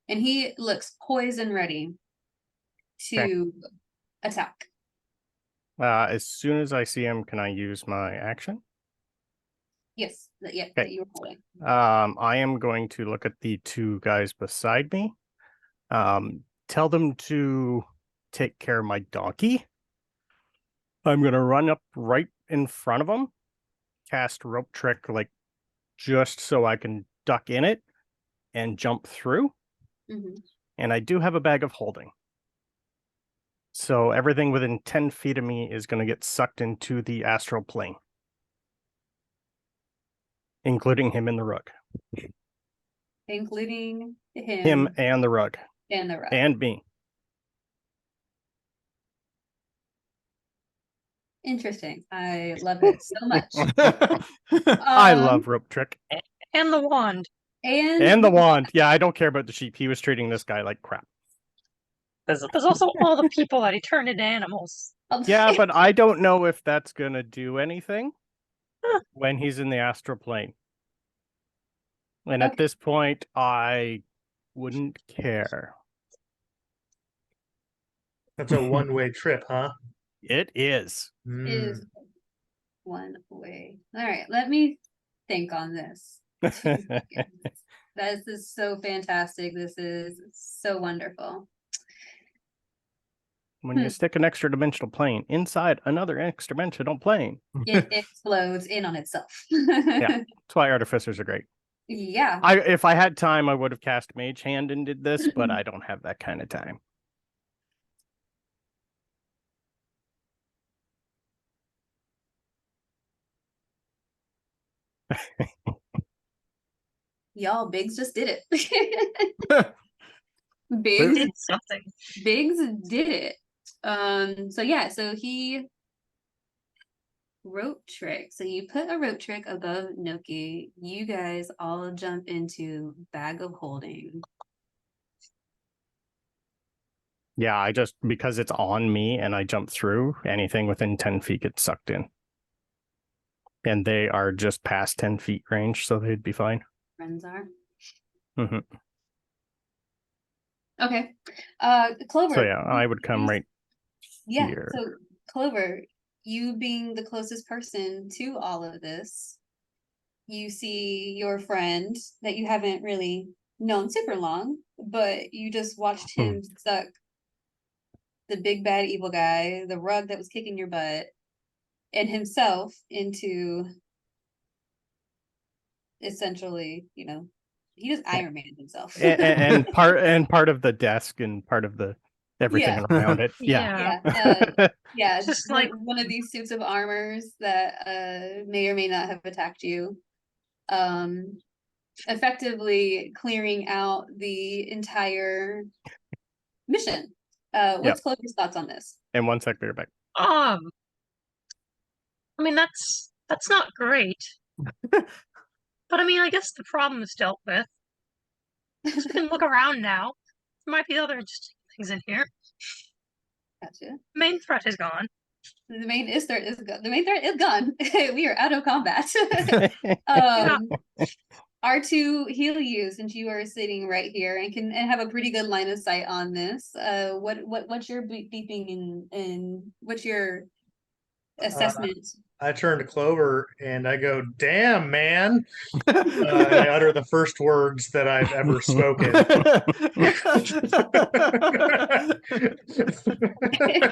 And he looks poised and ready to attack. As soon as I see him, can I use my action? Yes, that Okay. you were holding. I am going to look at the two guys beside me. Tell them to take care of my donkey. I'm gonna run up right in front of them, cast rope trick, like just so I can duck in it and jump through. Mm-hmm. And I do have a bag of holding. So everything within 10 feet of me is going to get sucked into the astral plane, including him and the rug. Including Him and the rug. and the rug. And me. Interesting. I love it so much. I love rope trick. And the wand. And the wand. Yeah, I don't care about the sheep. He was treating this guy like crap. There's also all the people that he turned into animals. Yeah, but I don't know if that's going to do anything when he's in the astral plane. And at this point, I wouldn't care. That's a one-way trip, huh? It is. Is one way. All right, let me think on this. This is so fantastic. This is so wonderful. When you stick an extra dimensional plane inside another extra dimensional plane. It explodes in on itself. Yeah, that's why artificers are great. Yeah. If I had time, I would have cast Mage Hand and did this, but I don't have that kind of time. Y'all, Biggs just did it. Did Biggs something. Biggs did it. So yeah, so he rope trick. So you put a rope trick above Noki. You guys all jump into bag of holding. Yeah, I just, because it's on me and I jump through, anything within 10 feet gets sucked in. And they are just past 10 feet range, so they'd be fine. Friends are. hmm Okay. Clover. So yeah, I would come right Yeah. here. So Clover, you being the closest person to all of this, you see your friend that you haven't really known super long, but you just watched him suck the big bad evil guy, the rug that was kicking your butt, and himself into essentially, he just Iron Man himself. and part of the desk and part of the everything Yeah. around it. Yeah. Yeah, Just one- like- one of these suits of armors that may or may not have attacked you. Effectively clearing out the entire mission. What's Clover's thoughts on this? And 1 sec, back. I mean, that's not great. But I mean, I guess the problem is dealt with. So we can look around now. There might be other interesting things in here. Gotcha. Main threat is gone. The main threat is gone. We are out of combat. Yeah. R2 heal you since you are sitting right here and have a pretty good line of sight on this. What's your beeping and what's your assessment? I turn to Clover and I go, "Damn, man!" And I utter the first words that I've ever spoken.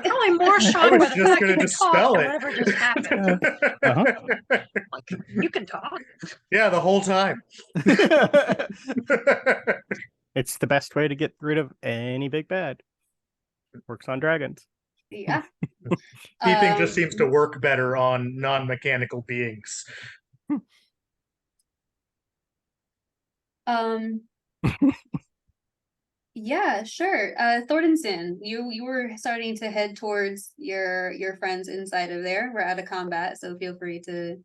Probably more I shocked was by the just fact gonna you can dispel talk than it. whatever just happened. Like, you can talk. Yeah, the whole time. It's the best way to get rid of any big bad. Works on dragons. Yeah. Keeping just seems to work better on non-mechanical beings. Yeah, sure. Thordenson, you were starting to head towards your friends inside of there. We're out of combat, so feel free to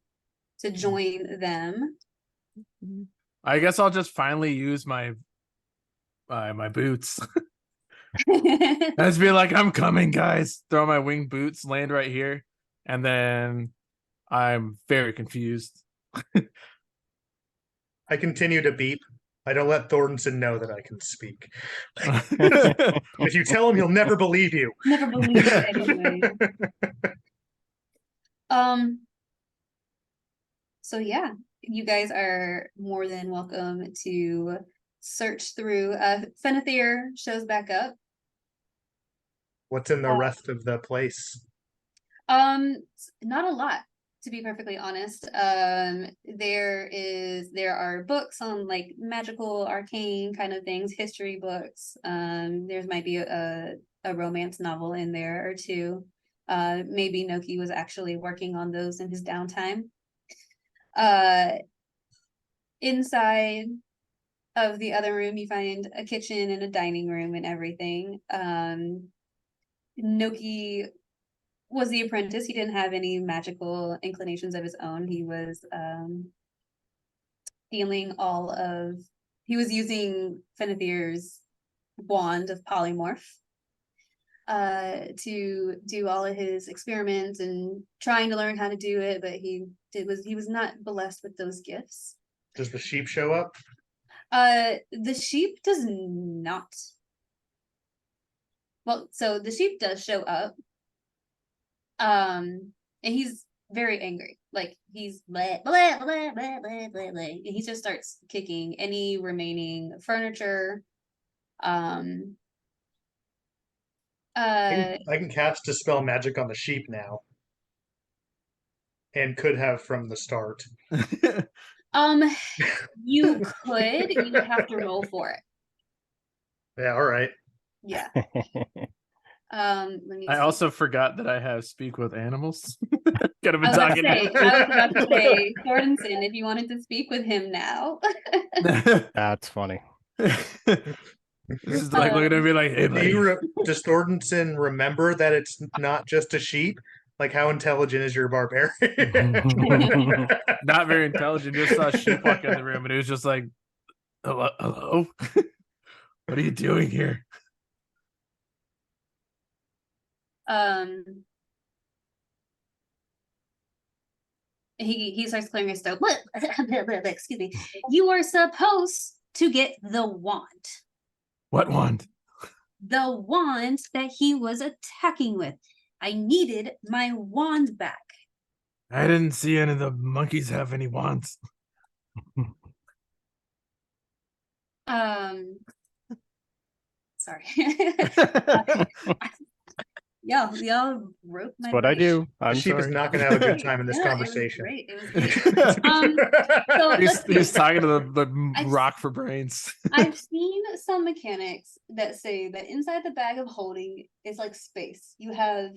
join them. I guess I'll just finally use my my boots. I just be like, I'm coming, guys. Throw my winged boots, land right here, and then I'm very confused. I continue to beep. I don't let Thornton know that I can speak. If you tell him, he'll never believe you. Never believe it anyway. So yeah, you guys are more than welcome to search through. Fenethir shows back up. What's in the rest of the place? Not a lot, to be perfectly honest. There are books on like magical, arcane kind of things, history books. There might be a romance novel in there or two. Maybe Noki was actually working on those in his downtime. Inside of the other room, you find a kitchen and a dining room and everything. Noki was the apprentice. He didn't have any magical inclinations of his own. He was he was using Fenethir's wand of polymorph to do all of his experiments and trying to learn how to do it, but he was not blessed with those gifts. Does the sheep show up? The sheep does not. Well, so the sheep does show up. And he's very angry. Like he's blah blah blah blah blah blah blah. And he just starts kicking any remaining furniture. I can cast Dispel Magic on the sheep now. And could have from the start. You could. You would have to roll for it. Yeah, all right. Yeah. Let me I see. also forgot that I have speak with animals. Could have I been was about to talking. say, Thordenson, if you wanted to speak with him now. That's funny. This is like looking at me like, hey, buddy. Does Thordenson remember that it's not just a sheep? Like, how intelligent is your barbarian? Not very intelligent. Just saw Sheep walk in the room, and it was just like, "Hello, hello? What are you doing here?" He starts clearing his throat. Excuse me. You are supposed to get the wand. What wand? The wand that he was attacking with. I needed my wand back. I didn't see any of the monkeys have any wands. Sorry. Y'all broke my That's what I brain. do. The I'm sheep is sorry. not going to have a good time in this Yeah, conversation. It was great. It was great. So He's talking to the I've- rock for brains. I've seen some mechanics that say that inside the bag of holding is like space. You have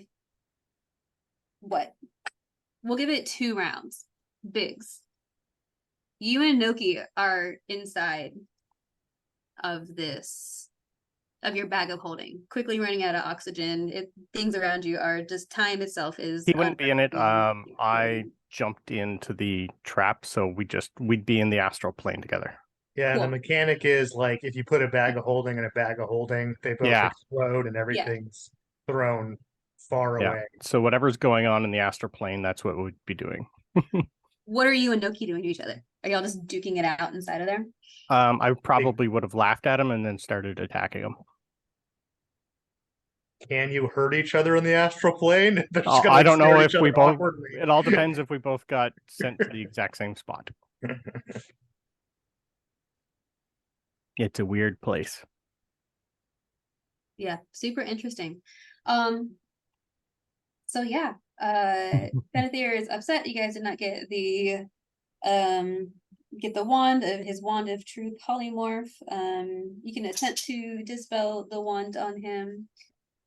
what? We'll give it 2 rounds. Biggs. You and Noki are inside of your bag of holding, quickly running out of oxygen. Things around you are just time itself is. He wouldn't be in it. unreal. I jumped into the trap, so we'd be in the astral plane together. Yeah, and the Cool. mechanic is like, if you put a bag of holding in a bag of holding, they both Yeah. explode and everything's thrown far Yeah. away. So whatever's going on in the astral plane, that's what we'd be doing. What are you and Noki doing to each other? Are y'all just duking it out inside of there? I probably would have laughed at him and then started attacking him. Can you hurt each other in the astral plane? They're just Oh, gonna, I like, don't stare know at if each we other both. awkwardly. It all depends if we both got sent to the exact same spot. It's a weird place. Yeah, super interesting. So yeah, Benethir is upset you guys did not get the wand of his wand of true polymorph. You can attempt to dispel the wand on him.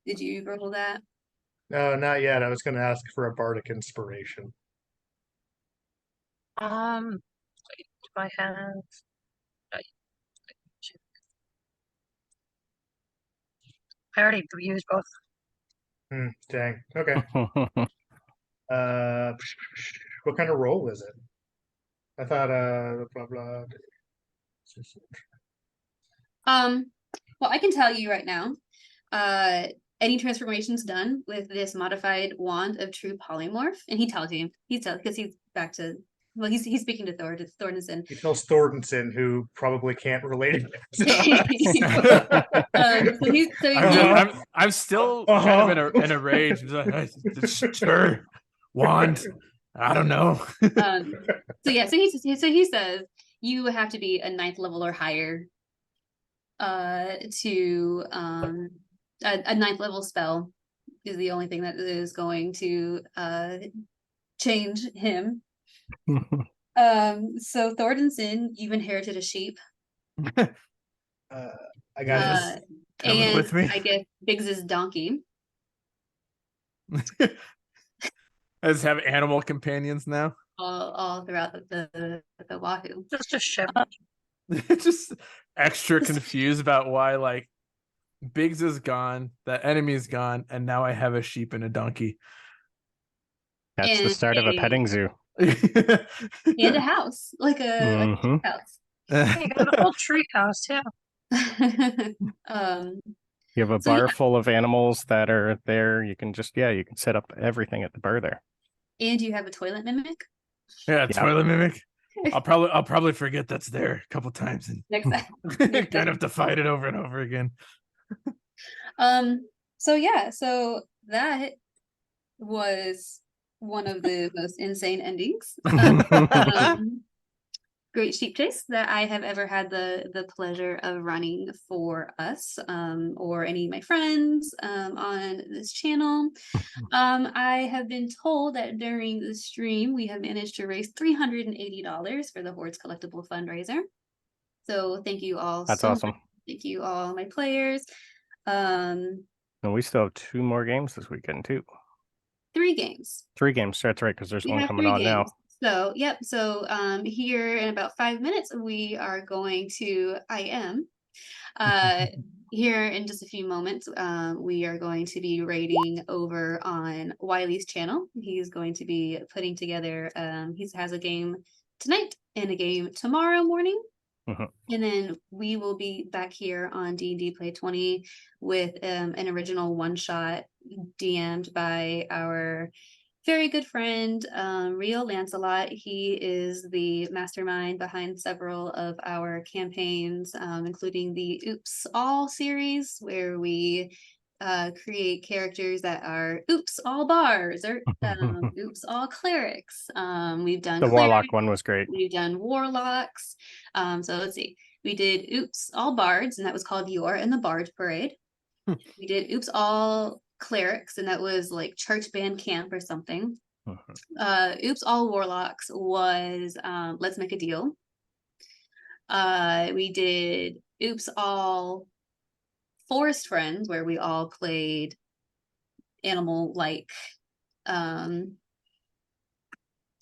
Did you roll that? No, not yet. I was going to ask for a bardic inspiration. Wait, do I have? I already used both. Dang. Okay. What kind of roll is it? I thought blah blah. Well, I can tell you right now, any transformations done with this modified wand of true polymorph, and he tells you, because he's back to, well, he's speaking to Thordenson. He tells Thordenson, who probably can't relate. I'm still kind of in a rage. Sure, wand. I don't know. So he says you have to be a 9th level or higher to a 9th level spell is the only thing that is going to change him. So Thordenson, you've inherited a sheep. I got this. Coming And with me? I guess Biggs's donkey. I just have animal companions now. All throughout the Wahoo. Just a ship. Just extra confused about why, like, Biggs is gone, the enemy's gone, and now I have a sheep and a donkey. That's the And start of a petting zoo. And a house, like a Mhm. house. You got a whole tree house, yeah. You have a So, bar yeah. full of animals that are there. You can set up everything at the bar there. And you have a toilet mimic Yeah, Yeah. toilet mimic. I'll probably forget that's there a couple times and next time. gonna have to fight it over and over again. So yeah, so that was one of the most insane endings. Great sheep chase that I have ever had the pleasure of running for us, or any of my friends on this channel. I have been told that during the stream we have managed to raise $380 for the Hordes Collectible fundraiser. So thank you all. That's so awesome. much. Thank you all my players. And we still have 2 more games this weekend too. 3 games. 3 games. That's right, because there's We one have coming 3 on now. games. So, yep. So, here in about 5 minutes, we are going to here in just a few moments, we are going to be raiding over on Wiley's channel. He's going to be putting together, he has a game tonight and a game tomorrow morning. Mhm. And then we will be back here on D&D Play 20 with an original one-shot DM'd by our very good friend, Rio Lancelot. He is the mastermind behind several of our campaigns, including the Oops All series, where we create characters that are Oops All Bars or Oops All Clerics. We've done The clerics, Warlock one was great. we've done warlocks. So let's see. We did Oops All Bards, and that was called Yor and the Bard Parade. We did Oops All Clerics, and that was like church band camp or something. Mhm. Oops All Warlocks was Let's Make a Deal. We did Oops All Forest Friends, where we all played animal like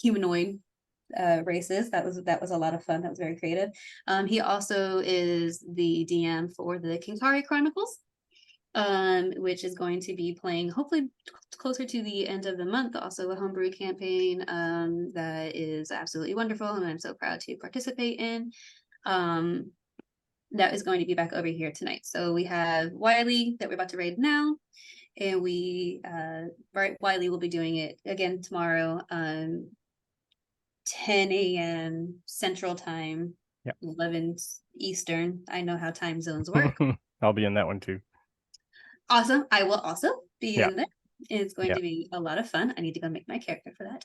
humanoid races. That was a lot of fun. That was very creative. He also is the DM for the Kinkari Chronicles, which is going to be playing hopefully closer to the end of the month. Also a homebrew campaign that is absolutely wonderful, and I'm so proud to participate in. That is going to be back over here tonight. So we have Wiley that we're about to raid now, and Wiley will be doing it again tomorrow, 10 a.m. Central Time, Yep. 11 Eastern. I know how time zones work. I'll be in that one too. Awesome. I will also be Yeah. in there. It's going Yeah. to be a lot of fun. I need to go make my character for that.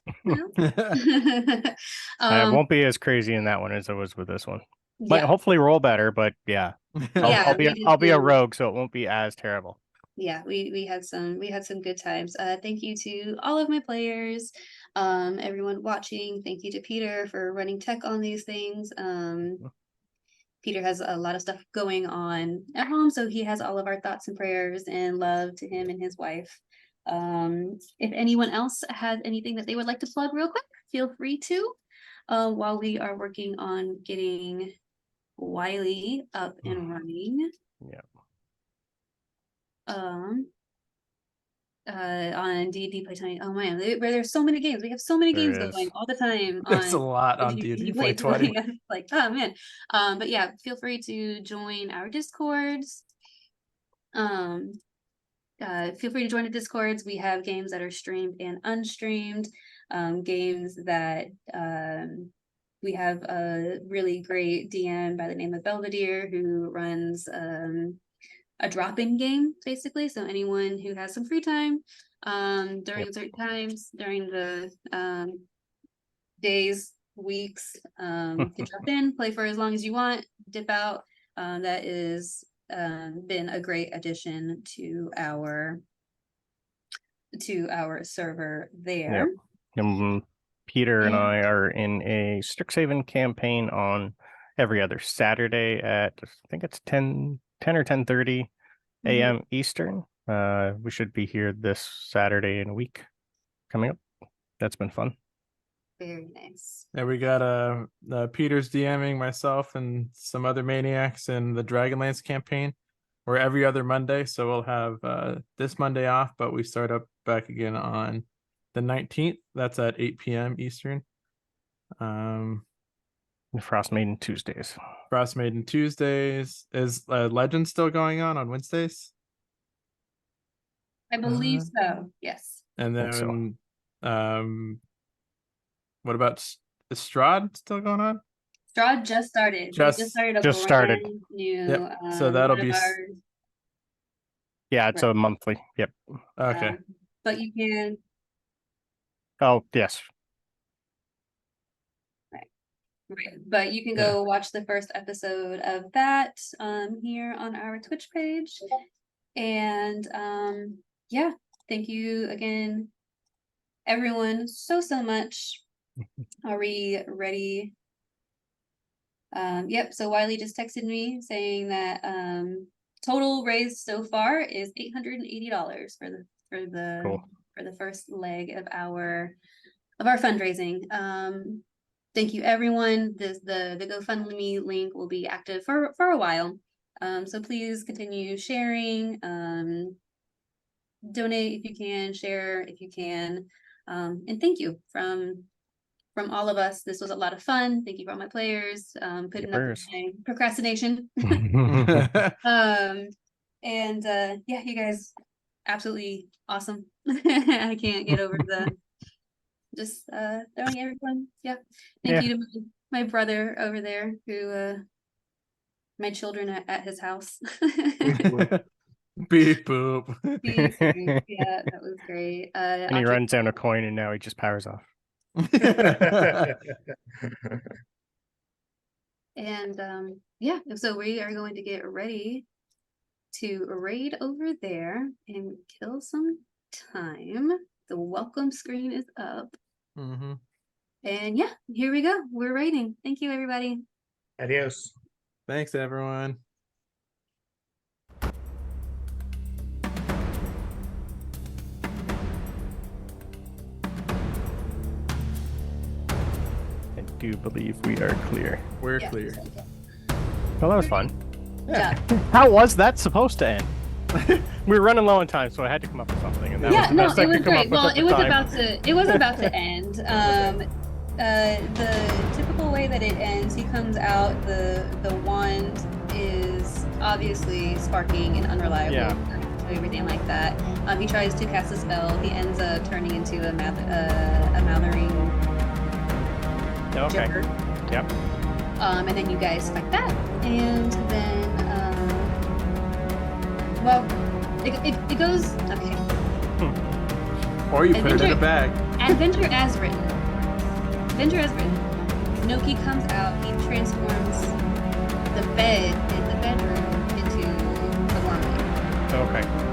I Um, won't be as crazy in that one as I was with this one. Might yeah, hopefully roll better, but yeah. Yeah, we did I'll be a some- rogue, so it won't be as terrible. yeah, we had some good times. Thank you to all of my players, everyone watching. Thank you to Peter for running tech on these things. Peter has a lot of stuff going on at home, so he has all of our thoughts and prayers and love to him and his wife. If anyone else has anything that they would like to plug real quick, feel free to, while we are working on getting Wiley up and running. Yeah. On D&D Play 20. Oh man, there's so many games. We have so many There games is. going all the time There's a on lot on D&D Play 20. Like, oh man. But yeah, feel free to join our Discords. Feel free to join the Discords. We have games that are streamed and unstreamed. Games that we have a really great DM by the name of Belvedere who runs a drop-in game, basically. So anyone who has some free time during certain times, during the days, weeks, can drop in, play for as long as you want, dip out. That is been a great addition to our server there. Peter and And- I are in a Strixhaven campaign on every other Saturday at I think it's 10 or 10:30 a.m. Eastern. We should be here this Saturday in a week coming up. That's been fun. Very nice. Yeah, we got Peter's DMing myself and some other maniacs in the Dragonlance campaign. We're every other Monday, so we'll have this Monday off, but we start up back again on the 19th. That's at 8 p.m. Eastern. Frost Maiden Tuesdays. Frost Maiden Tuesdays. Is Legend still going on Wednesdays? I believe so. Yes. And think so. then what about Strahd still going on? Strahd just started. We Just started a just started. brand new. Yep. So that'll one of be our- Yeah, it's Right. a monthly. Yep. Okay. But you can. Oh, yes. Right. But you can Yeah. go watch the first episode of that here on our Twitch page. And yeah, thank you again, everyone, so much. Are we ready? Yep, so Wiley just texted me saying that total raised so far is $880 for the Cool. for the first leg of our fundraising. Thank you everyone. The GoFundMe link will be active for a while. So please continue sharing, donate if you can, share if you can. And thank you from all of us. This was a lot of fun. Thank you for all my players, putting up with Yippers. my procrastination. Yeah, you guys absolutely awesome. I can't get over the just throwing everyone. Yeah. Thank Yeah. you to my brother over there who my children at his house. Beep boop. Beep, beep. Yeah, that was great. And he Audrey- runs down a coin and now he just powers off. And yeah, so we are going to get ready to raid over there and kill some time. The welcome screen is up. Mm-hmm. And yeah, here we go. We're raiding. Thank you, everybody. Adios. Thanks, everyone. I do believe we are clear. We're Yeah. clear. Well, that was fun. Yeah. How was that supposed to end? We were running low on time, so I had to come up with something. And that Yeah, was the no, best I it was could come great. up with Well, at the it was time. about to end. The typical way that it ends, he comes out, the wand is obviously sparking and unreliable. Yeah. Everything like that. He tries to cast a spell. He ends up turning into a Mallory Okay. Joker. Yep. And then you guys fight that, and then well, it goes okay. Or you put it in a Adventure- bag. Adventure as written. Adventure as written. Noki comes out. He transforms the bed in the bedroom into the wand. Okay.